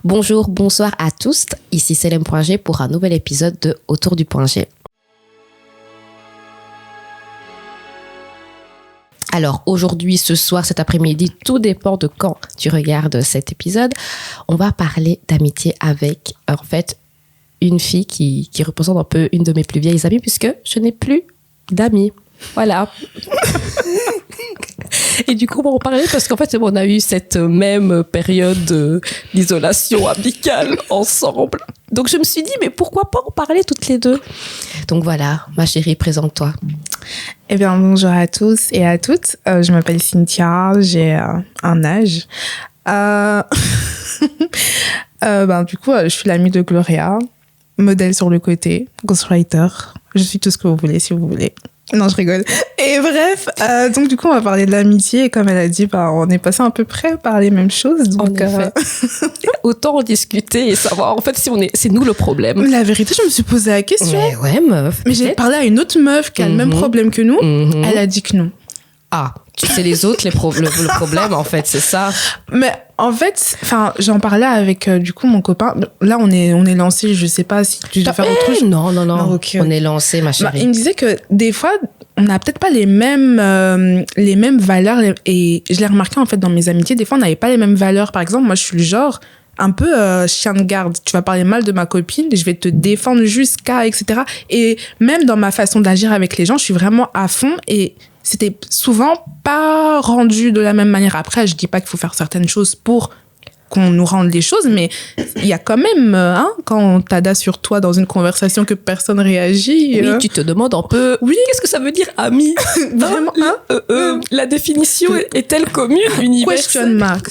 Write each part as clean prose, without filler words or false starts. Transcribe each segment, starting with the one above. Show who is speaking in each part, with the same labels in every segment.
Speaker 1: Bonjour, bonsoir à tous. Ici Célène.g pour un nouvel épisode de Autour du point G. Alors aujourd'hui, ce soir, cet après-midi, tout dépend de quand tu regardes cet épisode. On va parler d'amitié avec, en fait, une fille qui représente un peu une de mes plus vieilles amies puisque je n'ai plus d'amis. Voilà. Et du coup, on va en parler parce qu'en fait, on a eu cette même période d'isolation amicale ensemble. Donc, je me suis dit, mais pourquoi pas en parler toutes les deux? Donc voilà, ma chérie, présente-toi.
Speaker 2: Eh bien, bonjour à tous et à toutes. Je m'appelle Cynthia, j'ai un âge. Du coup, je suis l'amie de Gloria, modèle sur le côté, ghostwriter. Je suis tout ce que vous voulez, si vous voulez. Non, je rigole. Et bref, donc du coup, on va parler de l'amitié. Et comme elle a dit, on est passé à peu près par les mêmes choses. Donc,
Speaker 1: en effet. Autant en discuter et savoir, en fait, si c'est nous le problème.
Speaker 2: La vérité, je me suis posé la question.
Speaker 1: Mais ouais, meuf.
Speaker 2: Mais j'ai parlé à une autre meuf qui a le même problème que nous. Elle a dit que non.
Speaker 1: Ah, tu sais les autres, le problème, en fait, c'est ça.
Speaker 2: Mais en fait, j'en parlais avec du coup mon copain. Là, on est lancé. Je sais pas si tu dois faire autre chose.
Speaker 1: Non. Okay. On est lancé, ma chérie.
Speaker 2: Il me disait que des fois, on n'a peut-être pas les mêmes valeurs. Et je l'ai remarqué en fait dans mes amitiés. Des fois, on n'avait pas les mêmes valeurs. Par exemple, moi, je suis le genre un peu chien de garde. Tu vas parler mal de ma copine, je vais te défendre jusqu'à, etc. Et même dans ma façon d'agir avec les gens, je suis vraiment à fond et c'était souvent pas rendu de la même manière. Après, je dis pas qu'il faut faire certaines choses pour qu'on nous rende les choses, mais il y a quand même, quand t'adas sur toi dans une conversation que personne réagit.
Speaker 1: Oui, tu te demandes un peu, oui, qu'est-ce que ça veut dire ami?
Speaker 2: Vraiment,
Speaker 1: la définition est-elle commune, universelle?
Speaker 2: Question mark.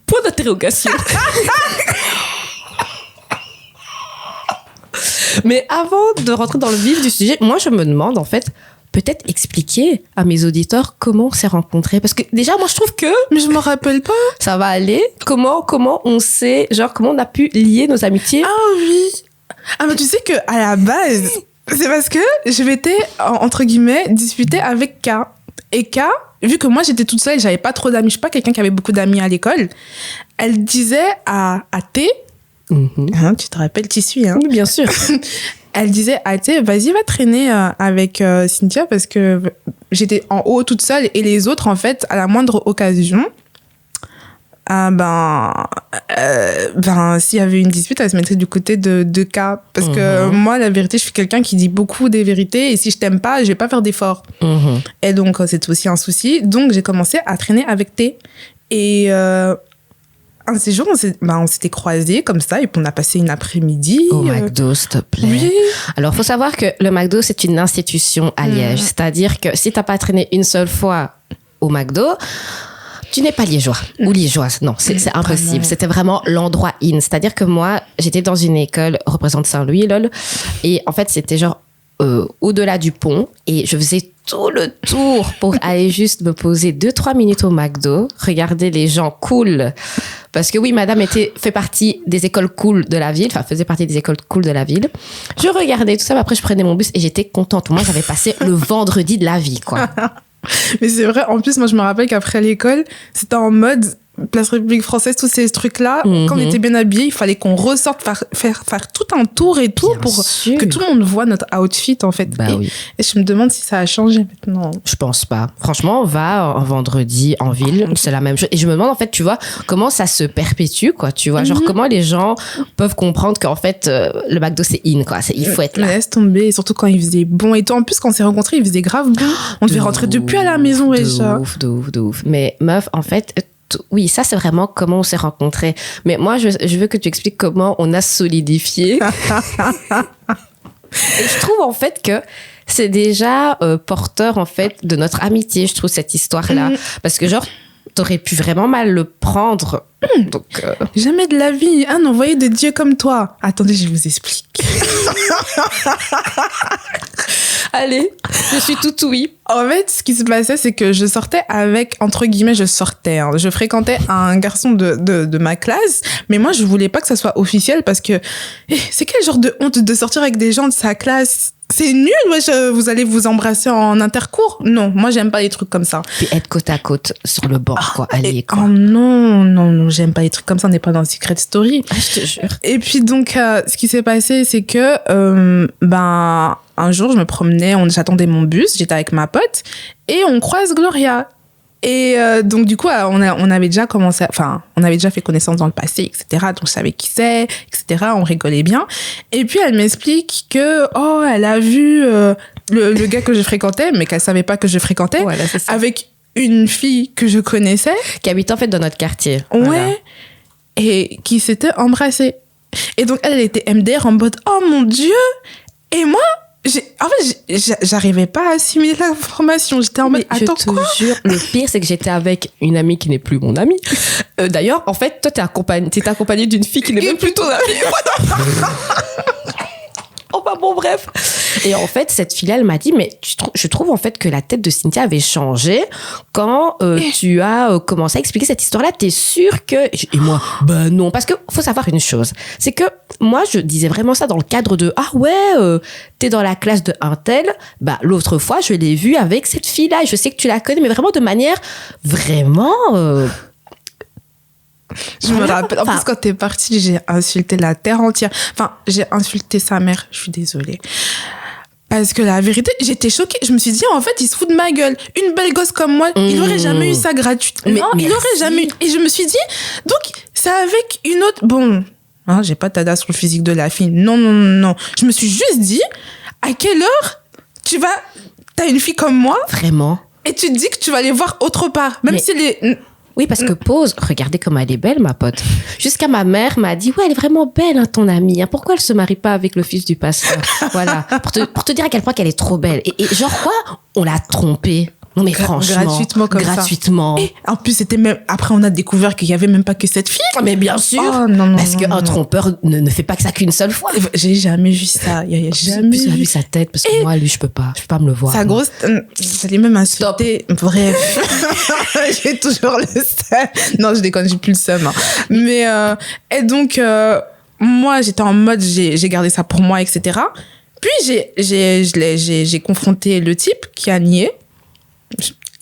Speaker 1: Point d'interrogation. Mais avant de rentrer dans le vif du sujet, moi, je me demande, en fait, peut-être expliquer à mes auditeurs comment on s'est rencontrés. Parce que déjà, moi, je trouve que...
Speaker 2: Mais je me rappelle pas.
Speaker 1: Ça va aller. Comment on sait, comment on a pu lier nos amitiés.
Speaker 2: Ah oui. Ah, mais tu sais que à la base, c'est parce que je m'étais, entre guillemets, disputée avec K. Et K, vu que moi, j'étais toute seule, j'avais pas trop d'amis. Je suis pas quelqu'un qui avait beaucoup d'amis à l'école. Elle disait à T... tu te rappelles, t'y suis, hein?
Speaker 1: Oui, bien sûr.
Speaker 2: Elle disait à T, vas-y, va traîner avec Cynthia parce que j'étais en haut toute seule et les autres, en fait, à la moindre occasion, s'il y avait une dispute, elle se mettrait du côté de K. Parce que moi, la vérité, je suis quelqu'un qui dit beaucoup des vérités et si je t'aime pas, je vais pas faire d'efforts. Et donc, c'est aussi un souci. Donc, j'ai commencé à traîner avec T. Et un de ces jours, on s'était croisés comme ça et puis on a passé une après-midi.
Speaker 1: Au McDo, s'il te plaît. Oui. Alors, faut savoir que le McDo, c'est une institution à Liège. C'est-à-dire que si t'as pas traîné une seule fois au McDo, tu n'es pas liégeois ou liégeoise. Non, c'est impossible. C'était vraiment l'endroit in. C'est-à-dire que moi, j'étais dans une école représente Saint-Louis, lol. Et en fait, c'était genre au-delà du pont et je faisais tout le tour pour aller juste me poser 2-3 minutes au McDo, regarder les gens cool. Parce que oui, madame fait partie des écoles cool de la ville, faisait partie des écoles cool de la ville. Je regardais tout ça, mais après je prenais mon bus et j'étais contente. Moi, j'avais passé le vendredi de la vie, quoi.
Speaker 2: Mais c'est vrai, en plus, moi, je me rappelle qu'après l'école, c'était en mode Place République Française, tous ces trucs-là. Quand on était bien habillés, il fallait qu'on ressorte, faire tout un tour et tout pour que tout le monde voit notre outfit, en fait.
Speaker 1: Oui.
Speaker 2: Et je me demande si ça a changé maintenant.
Speaker 1: Je pense pas. Franchement, on va un vendredi en ville, c'est la même chose. Et je me demande, en fait, tu vois, comment ça se perpétue, quoi, tu vois. Genre, comment les gens peuvent comprendre qu'en fait, le McDo, c'est in, quoi. Il faut être là.
Speaker 2: Laisse tomber, surtout quand il faisait bon. Et toi, en plus, quand on s'est rencontrés, il faisait grave bon. On devait rentrer depuis à la maison, déjà.
Speaker 1: De ouf. Mais meuf, en fait... Oui, ça, c'est vraiment comment on s'est rencontrés. Mais moi, je veux que tu expliques comment on a solidifié. Et je trouve, en fait, que c'est déjà porteur, en fait, de notre amitié, je trouve, cette histoire-là. Parce que, genre, t'aurais pu vraiment mal le prendre. Donc,
Speaker 2: jamais de la vie, un envoyé de Dieu comme toi. Attendez, je vous explique.
Speaker 1: Allez, je suis tout oui.
Speaker 2: En fait, ce qui se passait, c'est que je sortais avec, entre guillemets, je fréquentais un garçon de ma classe, mais moi, je voulais pas que ça soit officiel parce que c'est quel genre de honte de sortir avec des gens de sa classe? C'est nul, wesh, vous allez vous embrasser en intercours. Non, moi, j'aime pas les trucs comme ça.
Speaker 1: Puis être côte à côte sur le banc, quoi. Allez, quoi.
Speaker 2: Oh non, j'aime pas les trucs comme ça, on n'est pas dans Secret Story.
Speaker 1: Ah, je te jure.
Speaker 2: Et puis donc, ce qui s'est passé, c'est que, un jour, je me promenais, j'attendais mon bus, j'étais avec ma pote, et on croise Gloria. Et donc, du coup, on avait déjà commencé, on avait déjà fait connaissance dans le passé, etc. Donc, je savais qui c'est, etc. On rigolait bien. Et puis, elle m'explique que, elle a vu le gars que je fréquentais, mais qu'elle savait pas que je fréquentais,
Speaker 1: Voilà, c'est ça.
Speaker 2: avec une fille que je connaissais.
Speaker 1: Qui habite en fait dans notre quartier.
Speaker 2: Ouais.
Speaker 1: Voilà.
Speaker 2: Et qui s'était embrassée. Et donc, elle était MDR en mode, oh mon Dieu! Et moi, j'arrivais pas à assimiler l'information. J'étais en mode, attends,
Speaker 1: je te jure, le pire, c'est que j'étais avec une amie qui n'est plus mon amie. D'ailleurs, en fait, toi, t'es accompagnée d'une fille qui n'est même plus ton amie. Oh, bah bon, bref. Et en fait, cette fille-là, elle m'a dit, mais je trouve en fait que la tête de Cynthia avait changé quand tu as commencé à expliquer cette histoire-là. T'es sûre que... Et moi, bah non. Parce que faut savoir une chose, c'est que moi, je disais vraiment ça dans le cadre de, ah ouais, t'es dans la classe de un tel. Bah, l'autre fois, je l'ai vue avec cette fille-là et je sais que tu la connais, mais vraiment de manière vraiment...
Speaker 2: Je me rappelle. En plus, quand t'es partie, j'ai insulté la terre entière. Enfin, j'ai insulté sa mère. Je suis désolée. Parce que la vérité, j'étais choquée. Je me suis dit, en fait, il se fout de ma gueule. Une belle gosse comme moi, il aurait jamais eu ça gratuitement. Il aurait jamais eu. Et je me suis dit, donc, c'est avec une autre. Bon, hein, j'ai pas tada sur le physique de la fille. Non. Je me suis juste dit, à quelle heure t'as une fille comme moi.
Speaker 1: Vraiment.
Speaker 2: Et tu te dis que tu vas aller voir autre part. Même si les.
Speaker 1: Oui, parce que pause, regardez comme elle est belle, ma pote. Jusqu'à ma mère m'a dit, ouais, elle est vraiment belle, hein, ton amie. Hein. Pourquoi elle se marie pas avec le fils du pasteur? Voilà. Pour te dire à quel point qu'elle est trop belle. Et genre quoi? On l'a trompée. Non, mais franchement.
Speaker 2: Gratuitement comme ça.
Speaker 1: Gratuitement.
Speaker 2: Et en plus, c'était même, après, on a découvert qu'il y avait même pas que cette fille.
Speaker 1: Mais bien sûr.
Speaker 2: Oh, non,
Speaker 1: parce qu'un trompeur ne fait pas que ça qu'une seule fois.
Speaker 2: J'ai jamais vu ça. Il y a jamais
Speaker 1: vu sa tête, parce que moi, lui, je peux pas me le voir.
Speaker 2: Sa grosse, j'allais même insulter. Bref. J'ai toujours le seum. Non, je déconne, j'ai plus le seum. Hein. Mais, et donc, moi, j'étais en mode, j'ai gardé ça pour moi, etc. Puis, j'ai confronté le type qui a nié.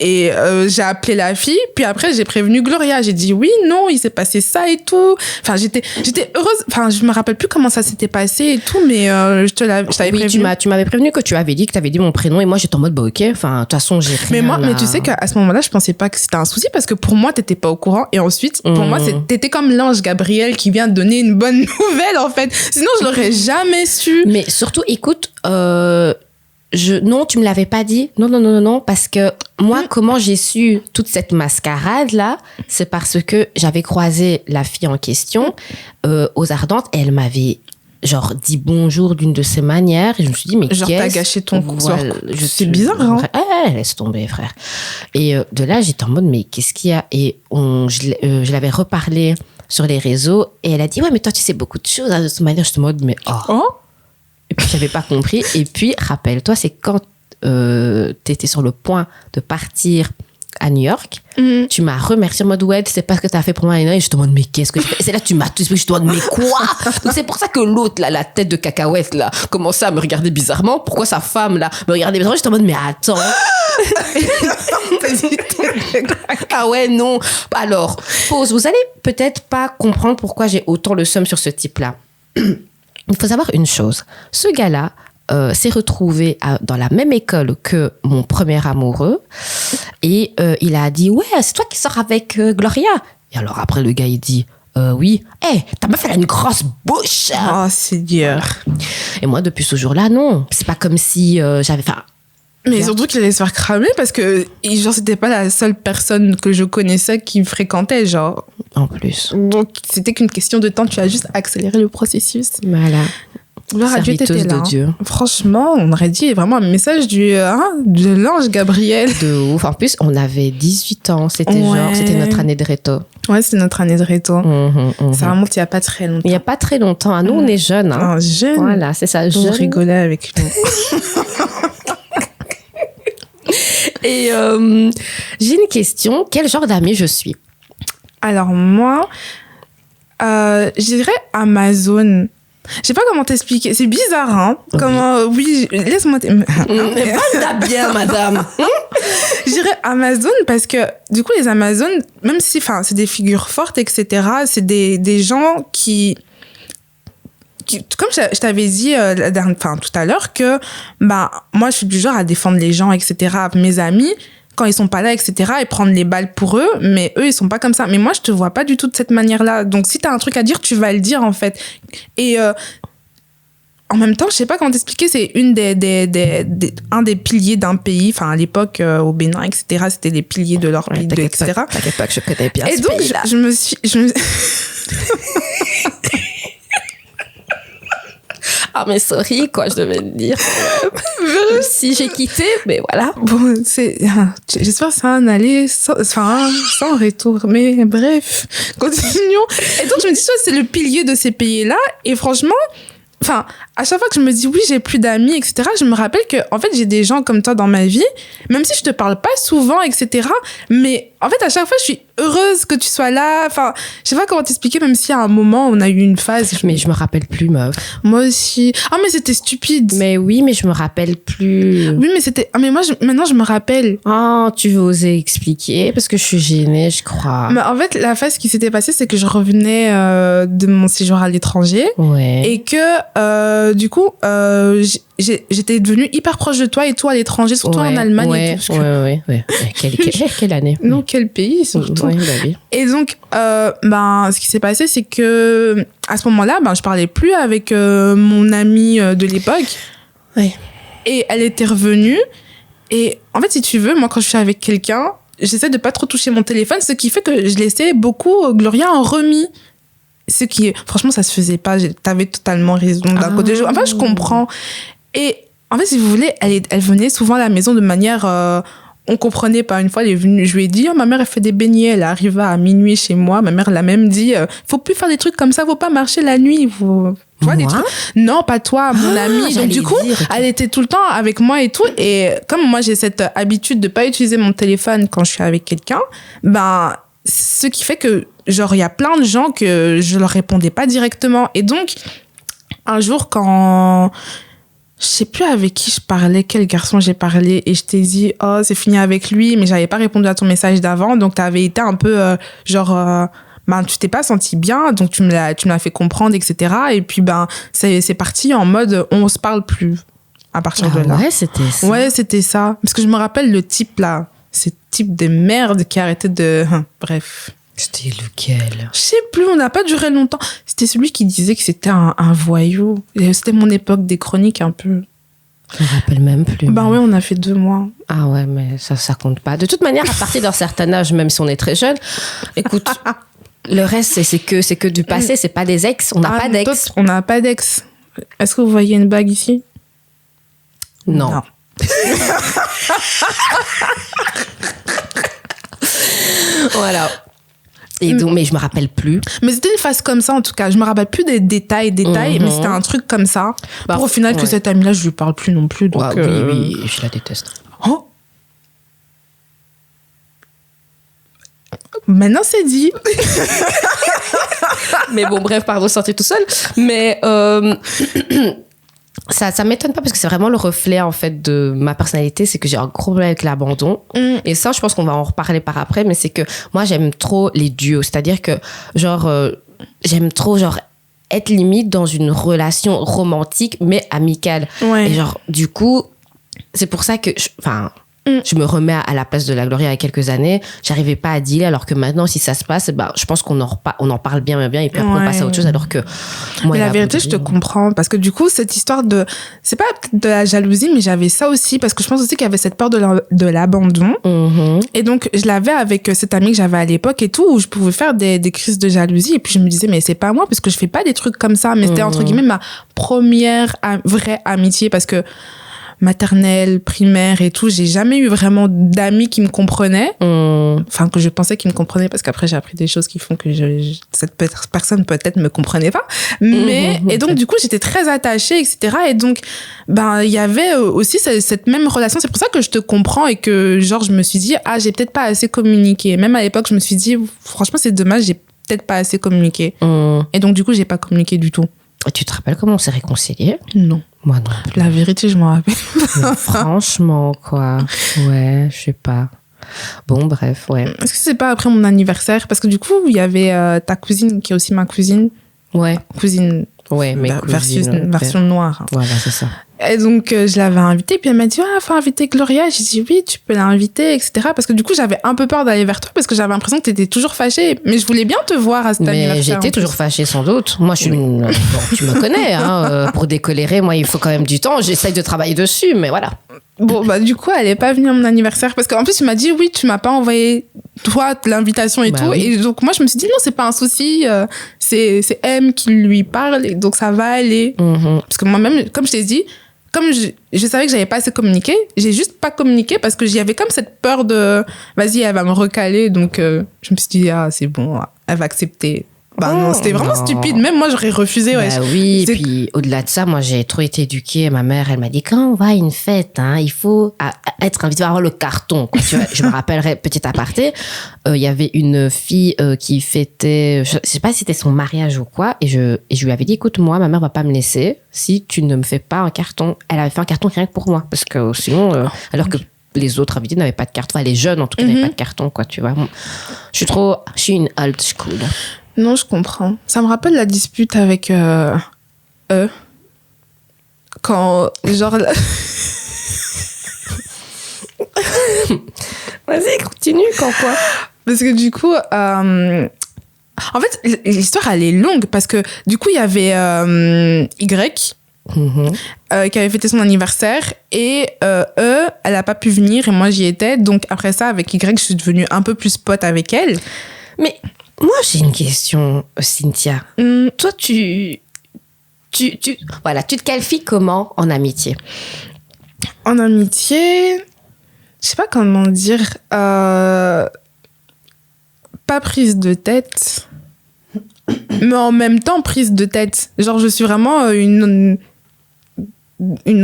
Speaker 2: Et j'ai appelé la fille, puis après j'ai prévenu Gloria. J'ai dit oui, non, il s'est passé ça et tout. Enfin, j'étais heureuse. Enfin, je me rappelle plus comment ça s'était passé et tout, mais je t'avais prévenu.
Speaker 1: Tu m'avais prévenu que tu avais dit que tu avais dit mon prénom et moi j'étais en mode bah ok. Enfin, de toute façon j'ai rien.
Speaker 2: Mais tu sais qu'à ce moment-là, je pensais pas que c'était un souci parce que pour moi t'étais pas au courant et ensuite pour moi t'étais comme l'ange Gabriel qui vient donner une bonne nouvelle en fait. Sinon je l'aurais jamais su.
Speaker 1: Mais surtout, écoute. Non, tu me l'avais pas dit. Non, parce que moi, comment j'ai su toute cette mascarade-là, c'est parce que j'avais croisé la fille en question aux Ardentes et elle m'avait genre dit bonjour d'une de ses manières et je me suis dit mais
Speaker 2: genre t'as gâché ton soir. C'est bizarre, hein.
Speaker 1: Laisse tomber, frère. Et de là, j'étais en mode mais qu'est-ce qu'il y a? Et je l'avais reparlé sur les réseaux et elle a dit ouais mais toi tu sais beaucoup de choses hein, de cette manière. Je suis en mode mais oh. Et puis, j'avais pas compris. Et puis, rappelle-toi, c'est quand t'étais sur le point de partir à New York, tu m'as remercié en mode, ouais, c'est pas ce que t'as fait pour moi. Et je te demande, mais qu'est-ce que tu fais? Et c'est là que tu m'as tout expliqué. Je te demande, mais quoi? Donc, c'est pour ça que l'autre, là, la tête de cacahuète, là, commençait à me regarder bizarrement. Pourquoi sa femme, là, me regardait bizarrement? Je te demande, mais attends. Ah ouais, non. Alors, pause. Vous allez peut-être pas comprendre pourquoi j'ai autant le seum sur ce type-là. Il faut savoir une chose. Ce gars-là s'est retrouvé dans la même école que mon premier amoureux et il a dit « Ouais, c'est toi qui sors avec Gloria ?» Et alors après, le gars, il dit « Oui. Hey, ta meuf, elle a une grosse bouche !»
Speaker 2: Oh, c'est dur.
Speaker 1: Et moi, depuis ce jour-là, non. C'est pas comme si j'avais...
Speaker 2: Mais surtout qu'il allait se faire cramer parce que genre c'était pas la seule personne que je connaissais qui me fréquentait, genre.
Speaker 1: En plus.
Speaker 2: Donc c'était qu'une question de temps, tu as juste accéléré le processus.
Speaker 1: Voilà.
Speaker 2: Gloire à Dieu, t'étais là.
Speaker 1: De Dieu.
Speaker 2: Franchement, on aurait dit vraiment un message de l'ange Gabriel.
Speaker 1: De ouf. En plus, on avait 18 ans. C'était c'était notre année de réto.
Speaker 2: Ouais, c'était notre année de réto. Ça remonte il y a pas très longtemps.
Speaker 1: Il y a pas très longtemps. Nous, on est jeunes. Hein.
Speaker 2: Jeunes.
Speaker 1: Voilà, c'est ça.
Speaker 2: On rigolait avec nous.
Speaker 1: Et j'ai une question. Quel genre d'amie je suis?
Speaker 2: Alors moi, je dirais Amazon. Je sais pas comment t'expliquer. C'est bizarre, hein.
Speaker 1: Oui.
Speaker 2: Comment, oui, laisse-moi.
Speaker 1: Pas bien, madame.
Speaker 2: Je dirais Amazon parce que, du coup, les Amazon, même si, enfin, c'est des figures fortes, etc., c'est des gens qui comme je t'avais dit tout à l'heure, que bah, moi, je suis du genre à défendre les gens, etc., mes amis, quand ils sont pas là, etc., et prendre les balles pour eux, mais eux, ils sont pas comme ça. Mais moi, je te vois pas du tout de cette manière-là. Donc, si t'as un truc à dire, tu vas le dire, en fait. Et en même temps, je sais pas comment t'expliquer, c'est un des piliers d'un pays. Enfin, à l'époque, au Bénin, etc., c'était les piliers de leur pays, etc.
Speaker 1: T'inquiète pas que je connais bien
Speaker 2: et
Speaker 1: ce
Speaker 2: donc,
Speaker 1: pays-là.
Speaker 2: je me suis...
Speaker 1: Ah, mais sorry, quoi, je devais le dire. Si j'ai quitté, mais voilà.
Speaker 2: Bon, j'espère que ça va en aller sans retour. Mais bref, continuons. Et donc, je me dis, ça, c'est le pilier de ces pays-là. Et franchement, enfin, à chaque fois que je me dis, oui, j'ai plus d'amis, etc., je me rappelle que, en fait, j'ai des gens comme toi dans ma vie, même si je te parle pas souvent, etc., mais en fait, à chaque fois, je suis heureuse que tu sois là. Enfin, je sais pas comment t'expliquer, même si à un moment, on a eu une phase.
Speaker 1: Mais je me rappelle plus, meuf.
Speaker 2: Moi aussi. Ah, mais c'était stupide.
Speaker 1: Mais oui, mais je me rappelle plus.
Speaker 2: Oui, mais c'était. Ah, mais moi, maintenant, je me rappelle.
Speaker 1: Oh, tu veux oser expliquer? Parce que je suis gênée, je crois.
Speaker 2: Mais en fait, la phase qui s'était passée, c'est que je revenais de mon séjour à l'étranger.
Speaker 1: Ouais.
Speaker 2: Et que, du coup, j'étais devenue hyper proche de toi et tout à l'étranger, surtout en Allemagne et tout.
Speaker 1: Ouais. Quelle année?
Speaker 2: Non, quel pays, surtout.
Speaker 1: Ouais, bah oui.
Speaker 2: Et donc, ce qui s'est passé, c'est que à ce moment-là, je parlais plus avec mon amie de l'époque.
Speaker 1: Ouais.
Speaker 2: Et elle était revenue. Et en fait, si tu veux, moi, quand je suis avec quelqu'un, j'essaie de pas trop toucher mon téléphone, ce qui fait que je laissais beaucoup Gloria en remis. Ce qui, franchement, ça se faisait pas. T'avais totalement raison d'un côté. Enfin, je comprends. Et en fait, si vous voulez, elle venait souvent à la maison de manière... on comprenait pas. Une fois, elle est venue, je lui ai dit, ma mère, elle fait des beignets, elle arrive à minuit chez moi. Ma mère l'a même dit, faut plus faire des trucs comme ça, faut pas marcher la nuit. Tu vois, des trucs. Non, pas toi, mon amie. Donc, du coup, elle était tout le temps avec moi et tout. Et comme moi, j'ai cette habitude de pas utiliser mon téléphone quand je suis avec quelqu'un, ce qui fait que, genre, il y a plein de gens que je leur répondais pas directement. Et donc, un jour, quand... Je sais plus avec qui je parlais, quel garçon j'ai parlé, et je t'ai dit, oh, c'est fini avec lui, mais j'avais pas répondu à ton message d'avant, donc t'avais été un peu, tu t'es pas senti bien, donc tu me l'as fait comprendre, etc. Et puis, c'est parti en mode, on se parle plus, à partir de là.
Speaker 1: Ouais, c'était ça.
Speaker 2: Ouais, c'était ça. Parce que je me rappelle le type, là, ce type de merde qui arrêtait de, bref.
Speaker 1: C'était lequel?
Speaker 2: Je sais plus, on n'a pas duré longtemps. C'était celui qui disait que c'était un voyou. Et c'était mon époque des chroniques un peu.
Speaker 1: Je me rappelle même plus.
Speaker 2: Ouais, on a fait 2 mois.
Speaker 1: Ah ouais, mais ça compte pas. De toute manière, à partir d'un certain âge, même si on est très jeune, écoute, le reste, c'est que du passé, c'est pas des ex. On n'a pas d'ex.
Speaker 2: On n'a pas d'ex. Est-ce que vous voyez une bague ici?
Speaker 1: Non. Voilà. Et donc, mais je me rappelle plus.
Speaker 2: Mais c'était une phase comme ça, en tout cas. Je me rappelle plus des détails, mais c'était un truc comme ça. Pour au final, que cette amie-là, je lui parle plus non plus. Donc,
Speaker 1: oui, je la déteste.
Speaker 2: Oh. Maintenant, c'est dit.
Speaker 1: Mais bon, bref, pardon, sortir tout seul. Mais ça m'étonne pas parce que c'est vraiment le reflet, en fait, de ma personnalité. C'est que j'ai un gros problème avec l'abandon. Et ça, je pense qu'on va en reparler par après. Mais c'est que moi, j'aime trop les duos. C'est-à-dire que, j'aime trop, être limite dans une relation romantique, mais amicale.
Speaker 2: Ouais.
Speaker 1: Et du coup, c'est pour ça que... Je me remets à la place de la Gloria il y a quelques années. J'arrivais pas à dealer, alors que maintenant, si ça se passe, je pense qu'on en parle bien, et puis après, on passe à autre chose, alors que moi,
Speaker 2: mais la vérité, je te comprends. Parce que du coup, cette histoire c'est pas de la jalousie, mais j'avais ça aussi, parce que je pense aussi qu'il y avait cette peur de l'abandon. Et donc, je l'avais avec cette amie que j'avais à l'époque et tout, où je pouvais faire des crises de jalousie. Et puis, je me disais, mais c'est pas moi, parce que je fais pas des trucs comme ça. Mais c'était, entre guillemets, ma première vraie amitié, parce que maternelle, primaire et tout, j'ai jamais eu vraiment d'amis qui me comprenaient. Enfin, que je pensais qu'ils me comprenaient, parce qu'après, j'ai appris des choses qui font que cette personne peut-être me comprenait pas. Mais, et donc, du coup, j'étais très attachée, etc. Et donc, il y avait aussi cette même relation. C'est pour ça que je te comprends et que, je me suis dit, j'ai peut-être pas assez communiqué. Même à l'époque, je me suis dit, franchement, c'est dommage, j'ai peut-être pas assez communiqué. Et donc, du coup, j'ai pas communiqué du tout.
Speaker 1: Tu te rappelles comment on s'est réconciliés?
Speaker 2: Non.
Speaker 1: Moi non plus.
Speaker 2: La vérité, je m'en rappelle.
Speaker 1: Mais franchement, quoi. Ouais, je sais pas. Bon, bref, ouais.
Speaker 2: Est-ce que c'est pas après mon anniversaire? Parce que du coup, il y avait ta cousine, qui est aussi ma cousine.
Speaker 1: Ouais.
Speaker 2: Cousine.
Speaker 1: Ouais, mais
Speaker 2: version noire.
Speaker 1: Voilà, c'est ça.
Speaker 2: Et donc, je l'avais invitée, puis elle m'a dit, faut inviter Gloria. J'ai dit, oui, tu peux l'inviter, etc. Parce que du coup, j'avais un peu peur d'aller vers toi, parce que j'avais l'impression que t'étais toujours fâchée. Mais je voulais bien te voir à cet anniversaire.
Speaker 1: Mais j'étais toujours fâchée, sans doute. Moi, je suis bon, tu me connais, hein. Pour décolérer, moi, il faut quand même du temps. J'essaye de travailler dessus, mais voilà.
Speaker 2: Bon, bah, du coup, elle est pas venue à mon anniversaire. Parce qu'en plus, tu m'as dit, oui, tu m'as pas envoyé, toi, l'invitation et tout.
Speaker 1: Oui.
Speaker 2: Et donc, moi, je me suis dit, non, c'est pas un souci. C'est M qui lui parle, et donc ça va aller. Parce que moi-même, comme je t'ai dit, comme je savais que j'avais pas assez communiqué, j'ai juste pas communiqué parce que j'y avais comme cette peur de vas-y, elle va me recaler. Donc, je me suis dit, c'est bon, elle va accepter. Bah non, c'était vraiment stupide. Même moi, j'aurais refusé. Ouais.
Speaker 1: Bah oui, et puis au-delà de ça, moi, j'ai trop été éduquée. Ma mère, elle m'a dit, quand on va à une fête, hein, il faut être invité à avoir le carton. Quoi. Tu vois, je me rappellerai, petit aparté, il y avait une fille qui fêtait, je sais pas si c'était son mariage ou quoi, et je lui avais dit, écoute, moi, ma mère va pas me laisser si tu ne me fais pas un carton. Elle avait fait un carton rien que pour moi, parce que sinon, alors que les autres invités n'avaient pas de carton, enfin, les jeunes en tout cas n'avaient pas de carton, quoi, tu vois. Bon, je suis une old school.
Speaker 2: Non, je comprends. Ça me rappelle la dispute avec eux. Quand, genre...
Speaker 1: Vas-y, continue, quand quoi?
Speaker 2: Parce que du coup... En fait, l'histoire, elle est longue parce que du coup, il y avait Y qui avait fêté son anniversaire et elle n'a pas pu venir et moi, j'y étais. Donc, après ça, avec Y, je suis devenue un peu plus pote avec elle.
Speaker 1: Mais... Moi, j'ai une question, Cynthia. Toi, tu te qualifies comment en amitié?
Speaker 2: En amitié, je sais pas comment dire. Pas prise de tête, mais en même temps prise de tête. Genre, je suis vraiment une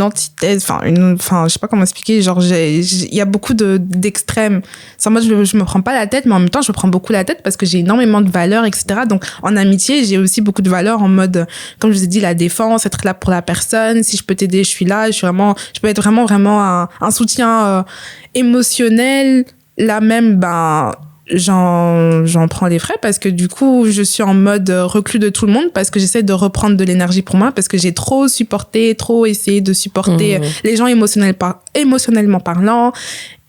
Speaker 2: antithèse, enfin, je sais pas comment expliquer, genre, il y a beaucoup d'extrêmes. Moi, je me prends pas la tête, mais en même temps, je me prends beaucoup la tête parce que j'ai énormément de valeurs, etc. Donc, en amitié, j'ai aussi beaucoup de valeurs en mode, comme je vous ai dit, la défense, être là pour la personne. Si je peux t'aider, je suis là. Je peux être vraiment un soutien émotionnel. Là même, j'en prends les frais parce que du coup, je suis en mode reclus de tout le monde parce que j'essaie de reprendre de l'énergie pour moi parce que j'ai trop essayé de supporter les gens émotionnellement parlant.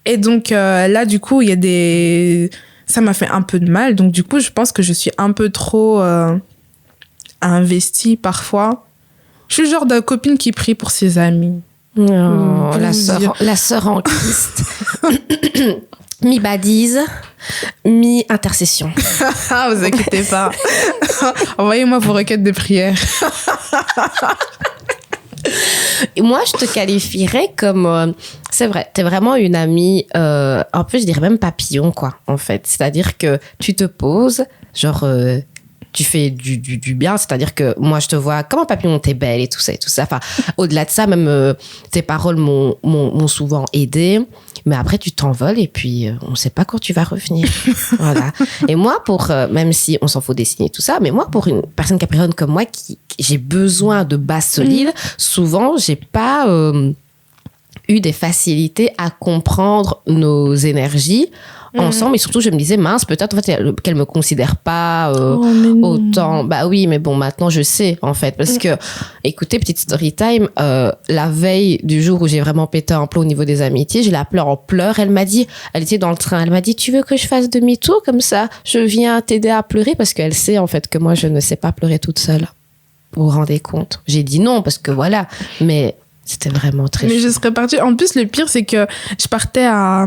Speaker 2: Et donc, là, du coup, ça m'a fait un peu de mal. Donc, du coup, je pense que je suis un peu trop investie parfois. Je suis le genre de copine qui prie pour ses amis.
Speaker 1: Oh, la sœur en Christ. Mi-badise, mi-intercession.
Speaker 2: Vous inquiétez pas. Envoyez-moi vos requêtes de prière.
Speaker 1: Et moi, je te qualifierais comme... c'est vrai, t'es vraiment une amie... en plus, je dirais même papillon, quoi, en fait. C'est-à-dire que tu te poses, genre... tu fais du bien, c'est-à-dire que moi, je te vois comme un papillon, t'es belle et tout ça. Enfin, au-delà de ça, même tes paroles m'ont souvent aidée. Mais après, tu t'envoles et puis on ne sait pas quand tu vas revenir. Voilà. Et moi, même si on s'en fout des signes et tout ça, mais moi, pour une personne capricorne comme moi, j'ai besoin de base solide, souvent, j'ai pas eu des facilités à comprendre nos énergies ensemble. Et surtout, je me disais, mince, peut-être en fait, qu'elle me considère pas autant. Bah oui, mais bon, maintenant, je sais, en fait. Parce que, écoutez, petite story time, la veille du jour où j'ai vraiment pété un plomb au niveau des amitiés, je l'ai appelée en pleurs. Elle était dans le train, elle m'a dit, tu veux que je fasse demi-tour comme ça? Je viens t'aider à pleurer parce qu'elle sait, en fait, que moi, je ne sais pas pleurer toute seule. Vous vous rendez compte? J'ai dit non parce que voilà, mais... C'était vraiment très
Speaker 2: Mais
Speaker 1: chou.
Speaker 2: je serais partie... En plus, le pire, c'est que je partais à